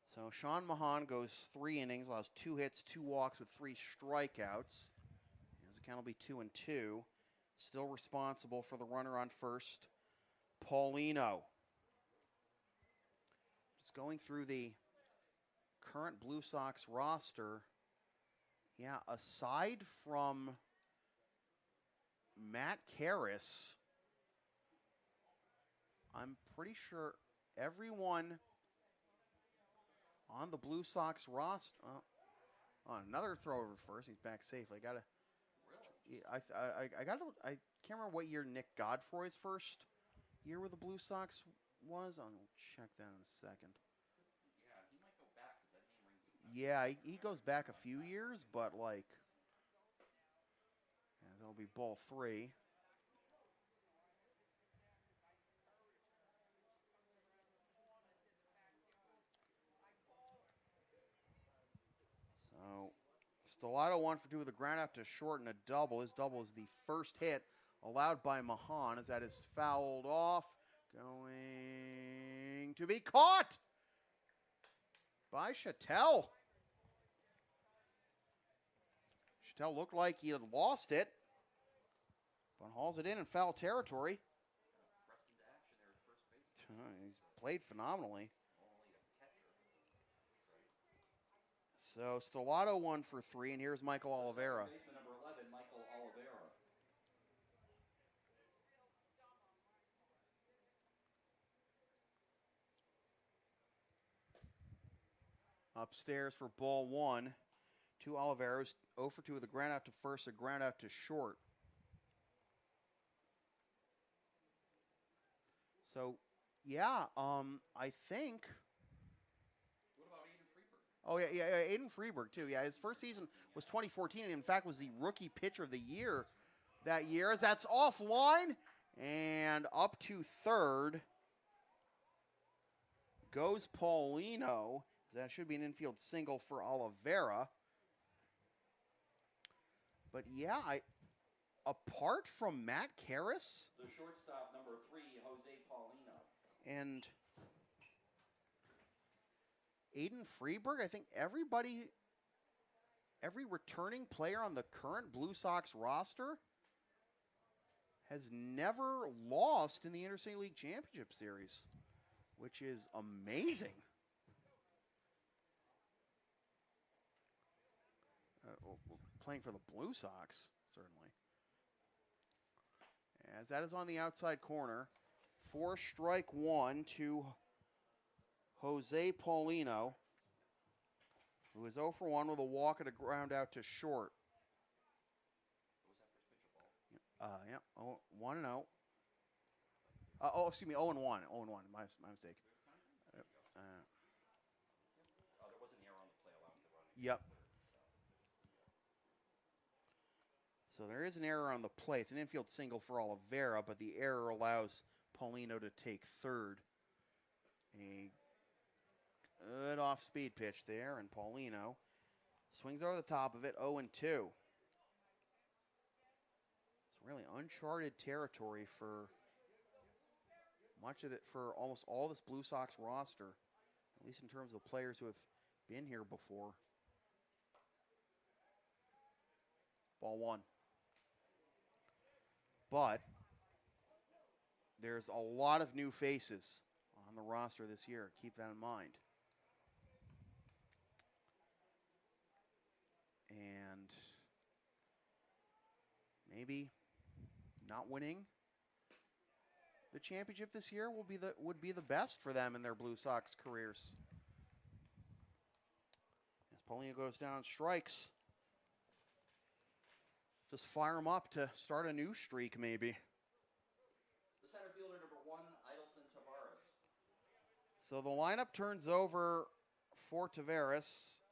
[SPEAKER 2] So Sean Mahan goes 3 innings, allows 2 hits, 2 walks with 3 strikeouts. His account will be 2-2. Still responsible for the runner on first, Paulino. Just going through the current Blue Sox roster. Yeah, aside from Matt Karras, I'm pretty sure everyone on the Blue Sox roster. Another throw over first. He's back safely. I gotta.
[SPEAKER 1] Really?
[SPEAKER 2] I I can't remember what year Nick Godfrey's first year with the Blue Sox was. I'll check that in a second.
[SPEAKER 1] Yeah, he might go back because that name rings a bell.
[SPEAKER 2] Yeah, he goes back a few years, but like, yeah, that'll be ball 3. So, Stellato 1 for 2 with a ground out to short and a double. His double is the first hit allowed by Mahan as that is fouled off. Going to be caught by Chattel. Chattel looked like he had lost it, but hauls it in foul territory.
[SPEAKER 1] Pressed into action there at first base.
[SPEAKER 2] He's played phenomenally.
[SPEAKER 1] Only a catcher.
[SPEAKER 2] So Stellato 1 for 3, and here's Michael Oliveira.
[SPEAKER 1] Baseman number 11, Michael Oliveira.
[SPEAKER 2] Upstairs for ball 1. 2 Oliveira's 0 for 2 with a ground out to first, a ground out to short. So, yeah, I think.
[SPEAKER 1] What about Aiden Freeberg?
[SPEAKER 2] Oh, yeah, Aiden Freeberg, too. Yeah, his first season was 2014, and in fact was the rookie pitcher of the year that year, as that's offline and up to third goes Paulino. That should be an infield single for Oliveira. But yeah, apart from Matt Karras,
[SPEAKER 1] The shortstop number 3, Jose Paulino.
[SPEAKER 2] and Aiden Freeberg, I think every returning player on the current Blue Sox roster has never lost in the Interstate League Championship Series, which is amazing. Playing for the Blue Sox, certainly. As that is on the outside corner. 4 strike 1 to Jose Paulino, who is 0 for 1 with a walk and a ground out to short.
[SPEAKER 1] What was that first pitch ball?
[SPEAKER 2] Yeah, 1-0. Excuse me, 0-1. 0-1. My mistake.
[SPEAKER 1] There wasn't an error on the play allowing the run.
[SPEAKER 2] Yep. So there is an error on the play. It's an infield single for Oliveira, but the error allows Paulino to take third. A good off-speed pitch there, and Paulino swings over the top of it, 0-2. It's really uncharted territory for much of it, for almost all this Blue Sox roster, at least in terms of the players who have been here before. Ball 1. But there's a lot of new faces on the roster this year. Keep that in mind. And maybe not winning the championship this year would be the best for them in their Blue Sox careers. As Paulino goes down and strikes. Just fire him up to start a new streak, maybe.
[SPEAKER 1] The center fielder number 1, Idelson Tavares.
[SPEAKER 2] So the lineup turns over for Tavares.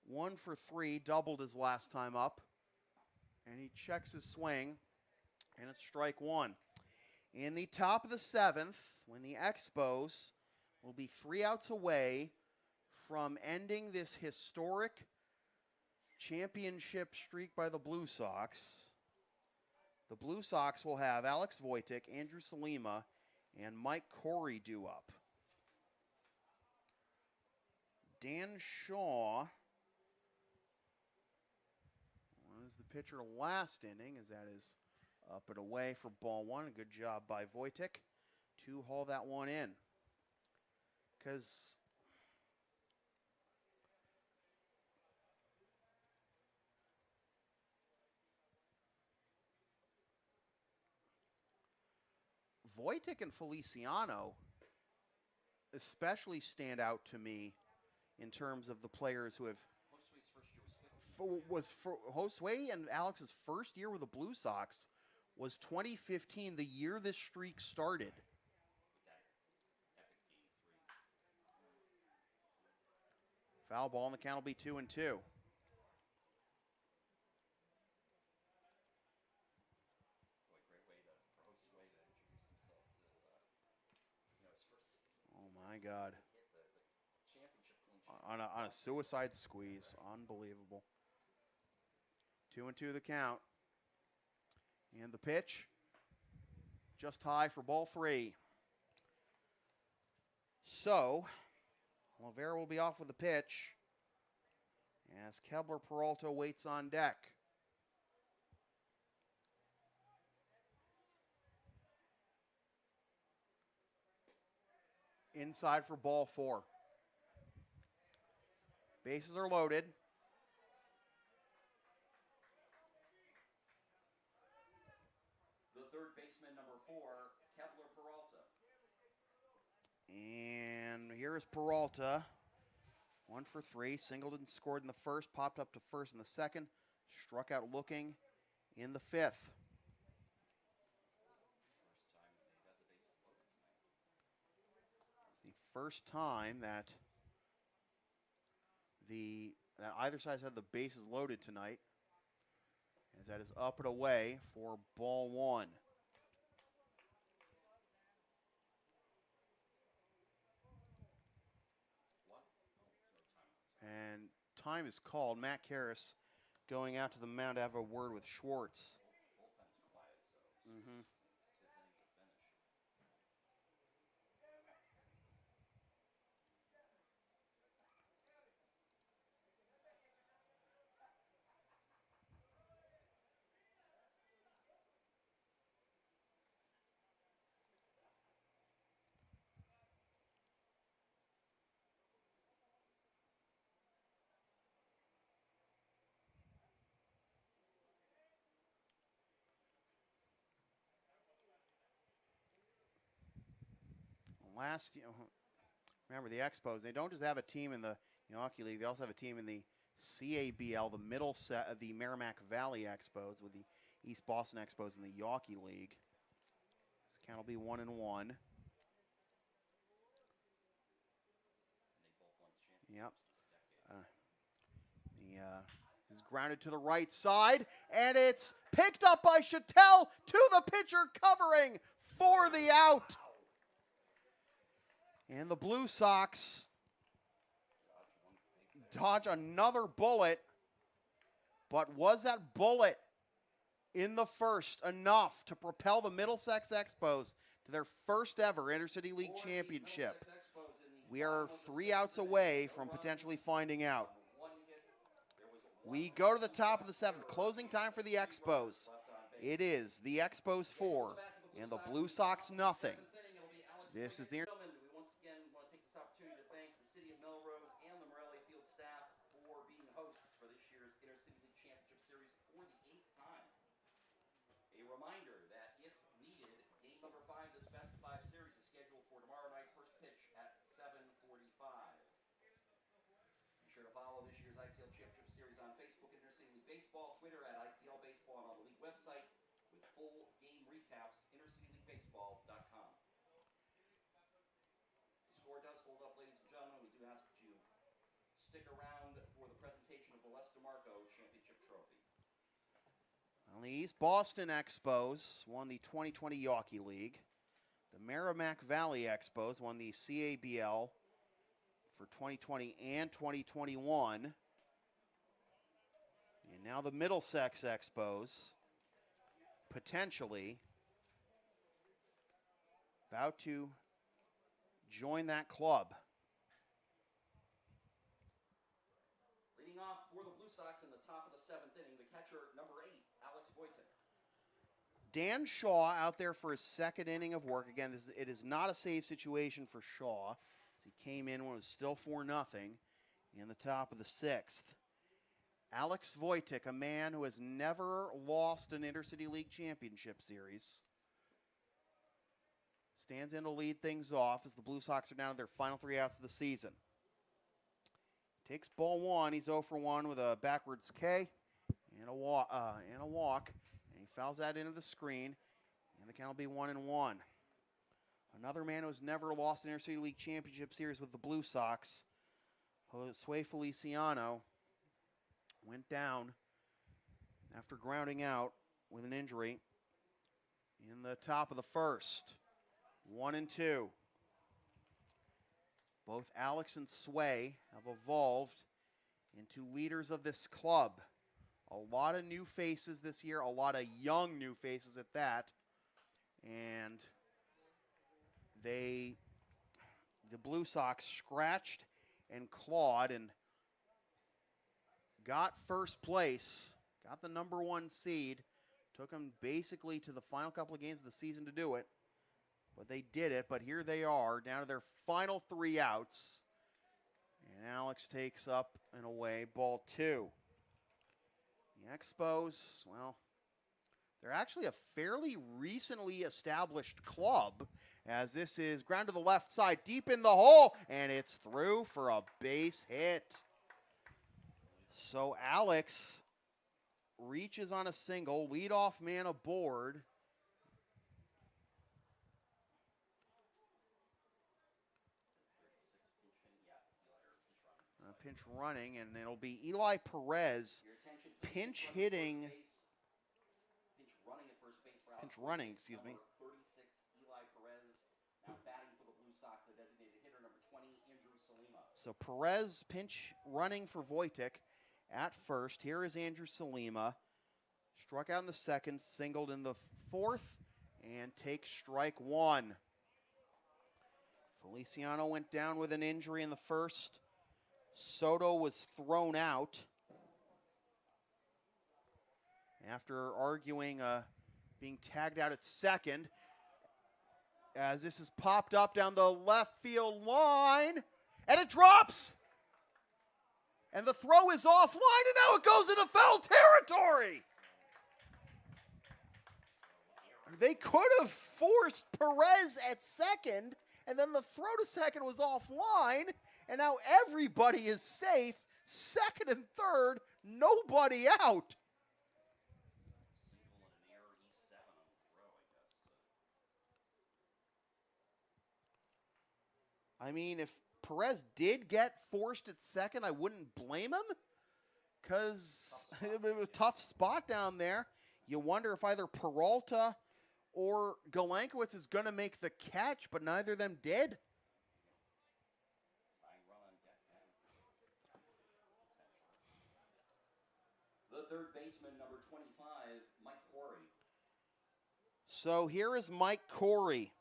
[SPEAKER 2] 1 for 3, doubled his last time up. And he checks his swing, and it's strike 1. In the top of the 7th, when the Expos will be 3 outs away from ending this historic championship streak by the Blue Sox, the Blue Sox will have Alex Wojtek, Andrew Salima, and Mike Corey due up. Dan Shaw was the pitcher last inning, as that is up and away for ball one. A good job by Wojtek to haul that one in. Because Wojtek and Feliciano especially stand out to me in terms of the players who have. Josue and Alex's first year with the Blue Sox was 2015, the year this streak started. Foul ball, and the count will be 2-2.
[SPEAKER 1] Boy, great way for Josue to introduce himself to his first season.
[SPEAKER 2] Oh my God!
[SPEAKER 1] Hit the championship clean sheet.
[SPEAKER 2] On a suicide squeeze, unbelievable. 2-2 the count, and the pitch just high for ball three. So Lavera will be off with the pitch as Kebler Peralta waits on deck. Inside for ball four. Bases are loaded.
[SPEAKER 1] The third baseman, number 4, Kebler Peralta.
[SPEAKER 2] And here is Peralta. 1 for 3. Singled and scored in the first. Popped up to first in the second. Struck out looking in the fifth. First time that either side has had the bases loaded tonight, as that is up and away for ball one. And time is called. Matt Karras going out to the mound to have a word with Schwartz.
[SPEAKER 1] Bullpen's quiet, so
[SPEAKER 2] Mm-hmm.
[SPEAKER 1] his innings
[SPEAKER 2] Remember the Expos, they don't just have a team in the Hockey League, they also have a team in the CABL, the Merrimack Valley Expos, with the East Boston Expos in the Yawkey League. This count will be 1-1.
[SPEAKER 1] And they both won the
[SPEAKER 2] Yep.
[SPEAKER 1] championships this decade.
[SPEAKER 2] This is grounded to the right side, and it's picked up by Chattel to the pitcher, covering for the out. And the Blue Sox dodge another bullet, but was that bullet in the first enough to propel the Middlesex Expos to their first ever Intercity League championship? We are 3 outs away from potentially finding out. We go to the top of the 7th, closing time for the Expos. It is the Expos 4 and the Blue Sox nothing. This is the...
[SPEAKER 1] We once again want to take this opportunity to thank the City of Melrose and the Morelli Field staff for being hosts for this year's Intercity League Championship Series for the 8th time. A reminder that if needed, game number 5 of this best of 5 series is scheduled for tomorrow night, first pitch at 7:45. Be sure to follow this year's ICL Championship Series on Facebook at Intercity League Baseball, Twitter at ICL Baseball, and on the league website with full game recaps, intercityleaguebaseball.com. Score does hold up, ladies and gentlemen. We do ask that you stick around for the presentation of the Les DeMarco Championship Trophy.
[SPEAKER 2] Well, the East Boston Expos won the 2020 Yawkey League. The Merrimack Valley Expos won the CABL for 2020 and 2021. And now the Middlesex Expos, potentially about to join that club.
[SPEAKER 1] Leading off for the Blue Sox in the top of the 7th inning, the catcher, number 8, Alex Wojtek.
[SPEAKER 2] Dan Shaw out there for his second inning of work. Again, it is not a save situation for Shaw. He came in when it was still 4-0 in the top of the 6th. Alex Wojtek, a man who has never lost an Intercity League Championship Series, stands in to lead things off as the Blue Sox are down to their final 3 outs of the season. Takes ball 1. He's 0 for 1 with a backwards K and a walk. And he fouls that into the screen, and the count will be 1-1. Another man who has never lost an Intercity League Championship Series with the Blue Sox, Josue Feliciano, went down after grounding out with an injury in the top of the 1st. 1-2. Both Alex and Sway have evolved into leaders of this club. A lot of new faces this year, a lot of young new faces at that. And the Blue Sox scratched and clawed and got first place, got the number 1 seed, took them basically to the final couple of games of the season to do it. But they did it, but here they are, down to their final 3 outs. And Alex takes up and away ball 2. The Expos, well, they're actually a fairly recently established club, as this is ground to the left side, deep in the hole, and it's through for a base hit. So Alex reaches on a single, leadoff man aboard. Pinch running, and it'll be Eli Perez pinch hitting. Pinch running, excuse me.
[SPEAKER 1] 36, Eli Perez, now batting for the Blue Sox, the designated hitter, number 20, Andrew Salima.
[SPEAKER 2] So Perez pinch running for Wojtek at first. Here is Andrew Salima. Struck out in the 2nd, singled in the 4th, and takes strike 1. Feliciano went down with an injury in the 1st. Soto was thrown out after arguing being tagged out at 2nd, as this is popped up down the left field line, and it drops, and the throw is offline, and now it goes into foul territory. They could have forced Perez at 2nd, and then the throw to 2nd was offline, and now everybody is safe. 2nd and 3rd, nobody out. I mean, if Perez did get forced at 2nd, I wouldn't blame him, because it was a tough spot down there. You wonder if either Peralta or Galenkowitz is going to make the catch, but neither of them did.
[SPEAKER 1] The 3rd baseman, number 25, Mike Corey.
[SPEAKER 2] So here is Mike Corey.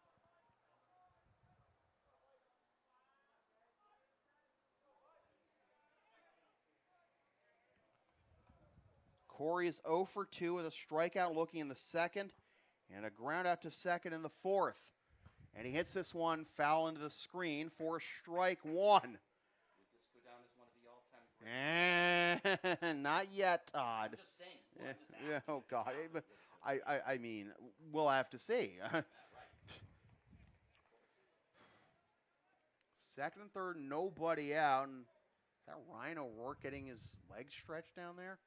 [SPEAKER 2] Corey is 0 for 2 with a strikeout looking in the 2nd and a ground out to 2nd in the 4th. And he hits this one foul into the screen for strike 1.
[SPEAKER 1] Would this go down as one of the all-time greats?
[SPEAKER 2] Not yet, Todd.
[SPEAKER 1] I'm just saying. Well, I'm just asking.
[SPEAKER 2] Oh, God. I mean, we'll have to see.
[SPEAKER 1] Yeah, right.
[SPEAKER 2] 2nd and 3rd, nobody out. And is that Ryan O'Rourke getting his legs stretched down there?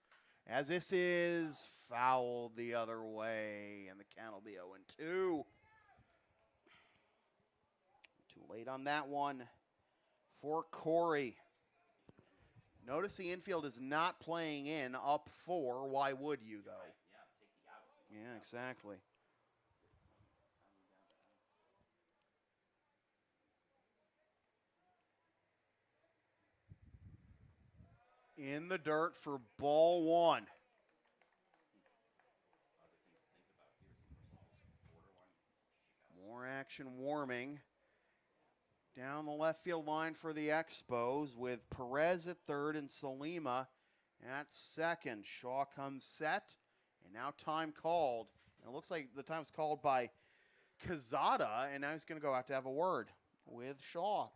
[SPEAKER 2] As this is fouled the other way, and the count will be 0-2. Too late on that one for Corey. Notice the infield is not playing in up 4. Why would you, though?
[SPEAKER 1] Right. Yeah, take the out.
[SPEAKER 2] Yeah, exactly. in the dirt for ball one. More action warming down the left field line for the Expos with Perez at third and Salima at second. Shaw comes set, and now time called. And it looks like the time's called by Quezada, and now he's going to go out to have a word with Shaw.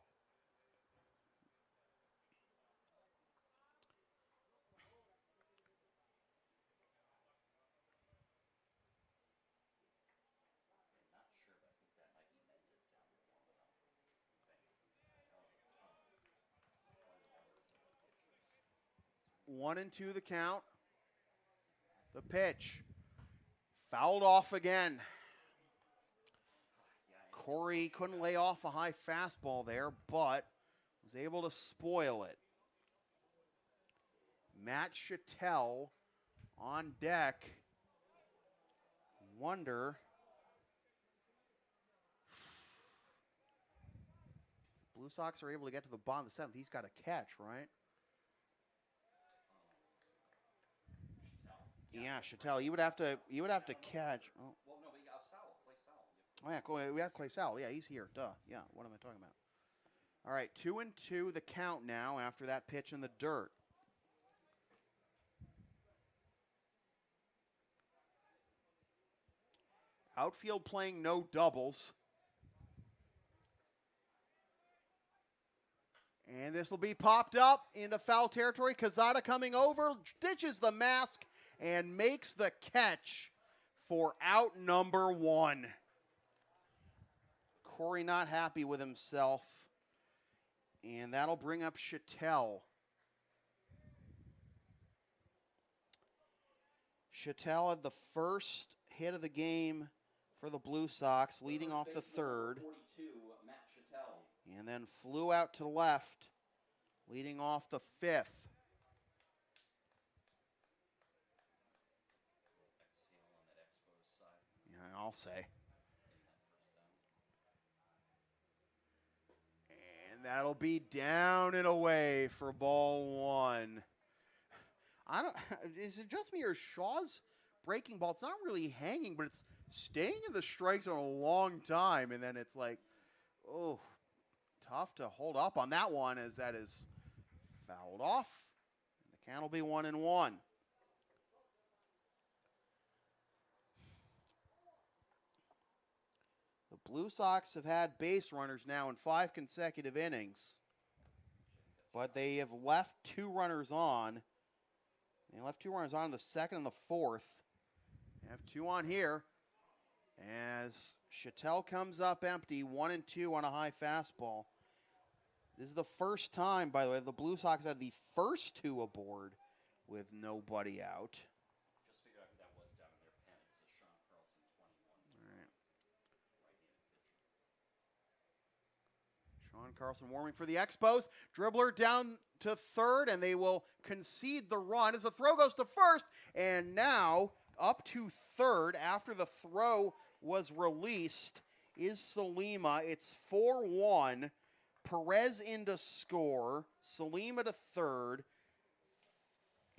[SPEAKER 2] One and two the count. The pitch. Fouled off again. Corey couldn't lay off a high fastball there, but was able to spoil it. Matt Chattel on deck. Wonder if Blue Sox are able to get to the bottom of the seventh. He's got to catch, right? Yeah, Chattel. You would have to catch. Oh.
[SPEAKER 1] Well, no, we got Sowell. Clay Sowell.
[SPEAKER 2] Oh, yeah, cool. We have Clay Sowell. Yeah, he's here. Duh. Yeah, what am I talking about? All right, 2-2 the count now after that pitch in the dirt. Outfield playing no doubles. And this will be popped up into foul territory. Quezada coming over, ditches the mask, and makes the catch for out number one. Corey not happy with himself. And that'll bring up Chattel. Chattel had the first hit of the game for the Blue Sox, leading off the third.
[SPEAKER 1] 42, Matt Chattel.
[SPEAKER 2] And then flew out to left, leading off the fifth. Yeah, I'll say. And that'll be down and away for ball one. Is it just me or Shaw's breaking ball? It's not really hanging, but it's staying in the strike zone a long time. And then it's like, oh, tough to hold up on that one as that is fouled off. And the count will be 1-1. The Blue Sox have had base runners now in 5 consecutive innings, but they have left 2 runners on. They left 2 runners on in the second and the fourth. They have 2 on here as Chattel comes up empty, 1-2 on a high fastball. This is the first time, by the way, the Blue Sox had the first 2 aboard with nobody out.
[SPEAKER 1] Just figured out who that was down in their pen. It's Sean Carlson, 21.
[SPEAKER 2] All right. Sean Carlson warming for the Expos. Dribbler down to third, and they will concede the run as the throw goes to first. And now up to third after the throw was released is Salima. It's 4-1. Perez in to score. Salima to third.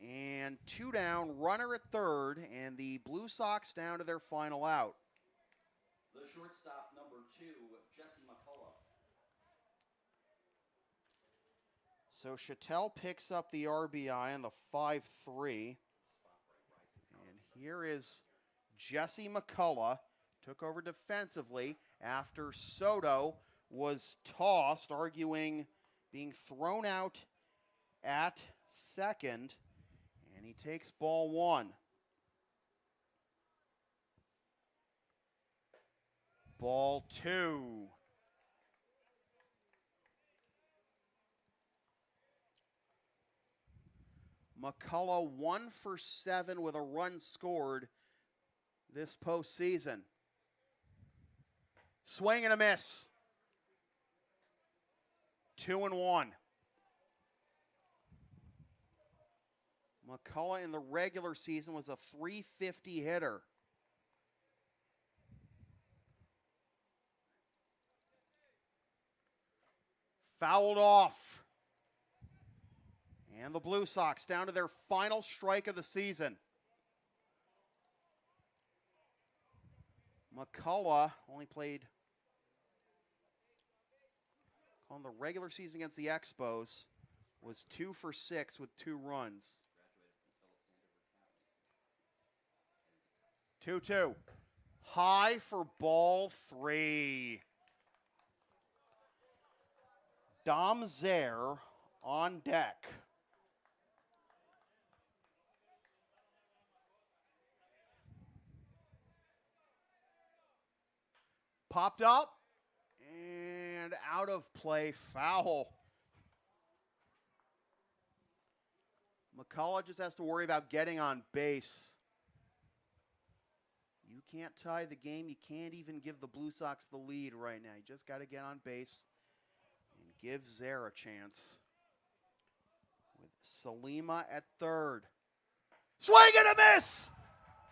[SPEAKER 2] And 2 down, runner at third, and the Blue Sox down to their final out.
[SPEAKER 1] The shortstop, number 2, Jesse McCullough.
[SPEAKER 2] So Chattel picks up the RBI on the 5-3. And here is Jesse McCullough. Took over defensively after Soto was tossed, arguing being thrown out at second. And he takes ball 1. Ball 2. McCullough 1 for 7 with a run scored this postseason. Swing and a miss. 2-1. McCullough in the regular season was a .350 hitter. Fouled off. And the Blue Sox down to their final strike of the season. McCullough only played on the regular season against the Expos, was 2 for 6 with 2 runs. 2-2. High for ball 3. Dom Zare on deck. Popped up and out of play, foul. McCullough just has to worry about getting on base. You can't tie the game. You can't even give the Blue Sox the lead right now. You just got to get on base and give Zare a chance. With Salima at third. Swing and a miss!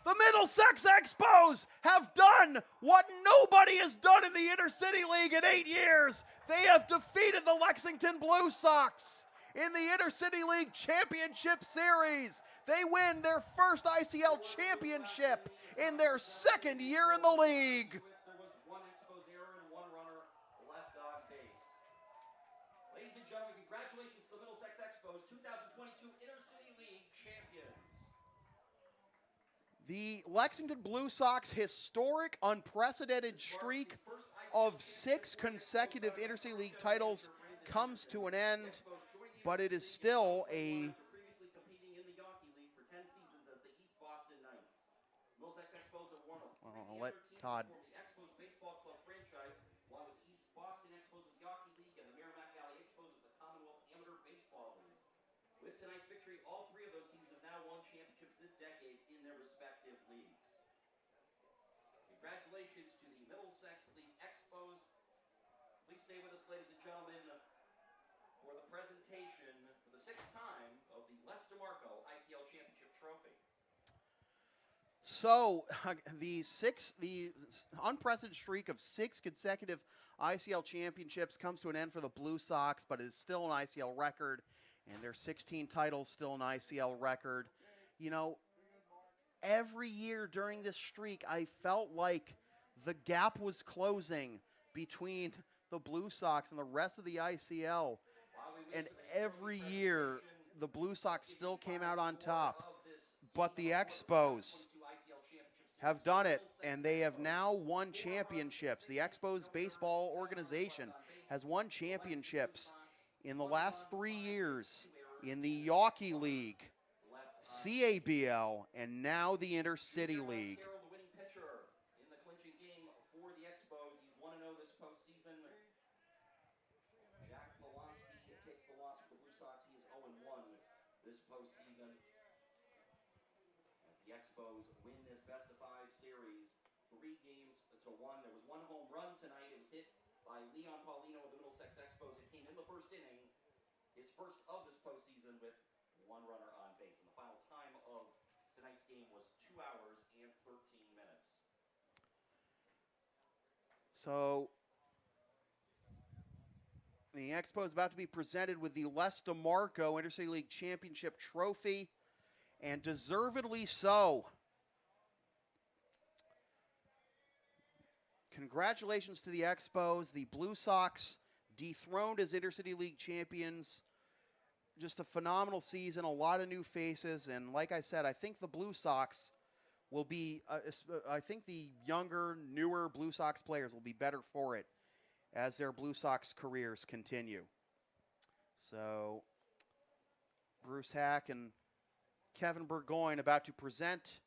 [SPEAKER 2] The Middlesex Expos have done what nobody has done in the Intercity League in 8 years. They have defeated the Lexington Blue Sox in the Intercity League Championship Series. They win their first ICL championship in their second year in the league.
[SPEAKER 1] There was one Expos error and one runner left on base. Ladies and gentlemen, congratulations to the Middlesex Expos, 2022 Intercity League champions.
[SPEAKER 2] The Lexington Blue Sox historic, unprecedented streak of 6 consecutive Intercity League titles comes to an end, but it is still a
[SPEAKER 1] Previously competing in the Yankee League for 10 seasons as the East Boston Knights. Middlesex Expos are one of 3
[SPEAKER 2] I'll let
[SPEAKER 1] other teams
[SPEAKER 2] Todd.
[SPEAKER 1] from the Expos Baseball Club franchise, along with the East Boston Expos of the Yankee League and the Merrimack Valley Expos of the Commonwealth Amateur Baseball League. With tonight's victory, all 3 of those teams have now won championships this decade in their respective leagues. Congratulations to the Middlesex League Expos. Please stay with us, ladies and gentlemen, for the presentation for the 6th time of the Les DeMarco ICL Championship Trophy.
[SPEAKER 2] So the unprecedented streak of 6 consecutive ICL championships comes to an end for the Blue Sox, but it is still an ICL record, and their 16 titles still an ICL record. You know, every year during this streak, I felt like the gap was closing between the Blue Sox and the rest of the ICL, and every year the Blue Sox still came out on top. But the Expos have done it, and they have now won championships. The Expos baseball organization has won championships in the last 3 years in the Yankee League, CABL, and now the Intercity League.
[SPEAKER 1] The winning pitcher in the clinching game for the Expos. He's 1-0 this postseason. Jack Pulaski takes the loss for the Blue Sox. He is 0-1 this postseason. As the Expos win this best-of-5 series, 3-1. There was 1 home run tonight. It was hit by Leon Paulino of the Middlesex Expos. It came in the first inning, his first of this postseason, with 1 runner on base. And the final time of tonight's game was 2 hours and 13 minutes.
[SPEAKER 2] So the Expos about to be presented with the Les DeMarco Intercity League Championship Trophy, and deservedly so. Congratulations to the Expos. The Blue Sox dethroned as Intercity League champions. Just a phenomenal season, a lot of new faces, and like I said, I think the Blue Sox will be, I think the younger, newer Blue Sox players will be better for it as their Blue Sox careers continue. So, Bruce Hack and Kevin Burgoyne about to present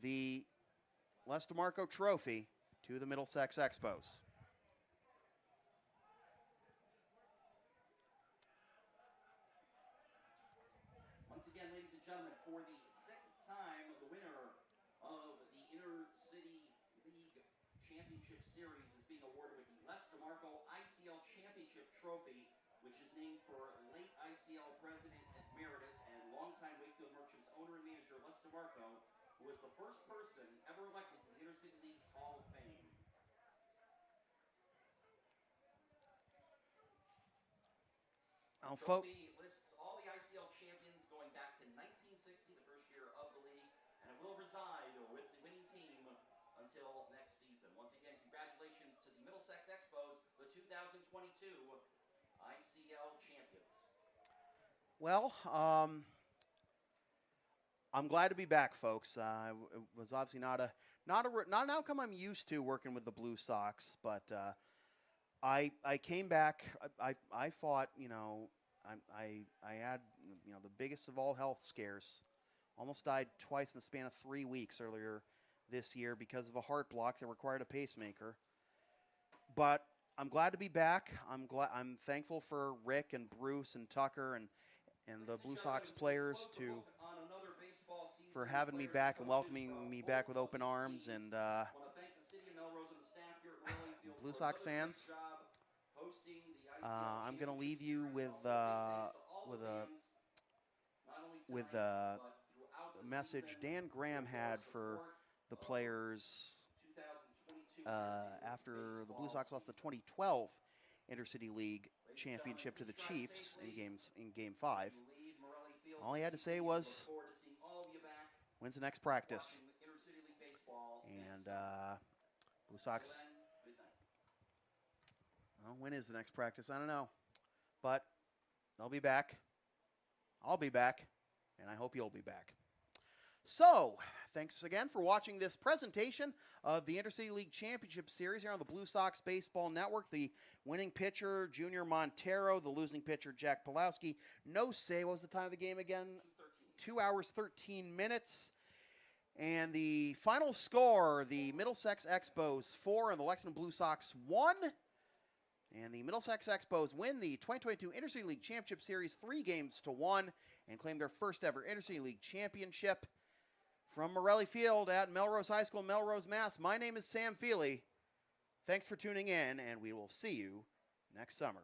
[SPEAKER 2] the Les DeMarco Trophy to the Middlesex Expos.
[SPEAKER 1] Once again, ladies and gentlemen, for the 6th time, the winner of the Intercity League Championship Series is being awarded with the Les DeMarco ICL Championship Trophy, which is named for late ICL President Emeritus and longtime Wakefield Merchants owner and manager Les DeMarco, who was the first person ever elected to the Intercity League's Hall of Fame.
[SPEAKER 2] I'll
[SPEAKER 1] Trophy lists all the ICL until next season. Once again, congratulations to the Middlesex Expos, the 2022 ICL champions.
[SPEAKER 2] Well, I'm glad to be back, folks. It was obviously not an outcome I'm used to working with the Blue Sox, but I came back. I fought. I had the biggest of all health scares. Almost died twice in the span of 3 weeks earlier this year because of a heart block that required a pacemaker. But I'm glad to be back. I'm thankful for Rick and Bruce and Tucker and the Blue Sox players for having me back and welcoming me back with open arms. And Blue Sox fans, I'm going to leave you with a message Dan Graham had for the players after the Blue Sox lost the 2012 Intercity League championship to the Chiefs in Game 5. All he had to say was, "When's the next practice?" And Blue Sox, well, when is the next practice? I don't know, but they'll be back. I'll be back, and I hope you'll be back. So, thanks again for watching this presentation of the Intercity League Championship Series here on the Blue Sox Baseball Network. The winning pitcher, Junior Montero. The losing pitcher, Jack Pulowski. No say. What was the time of the game again? 2 hours, 13 minutes. And the final score, the Middlesex Expos 4 and the Lexington Blue Sox 1. And the Middlesex Expos win the 2022 Intercity League Championship Series 3-1 and claim their first ever Intercity League Championship. From Morelli Field at Melrose High School, Melrose, Mass., my name is Sam Feely. Thanks for tuning in, and we will see you next summer.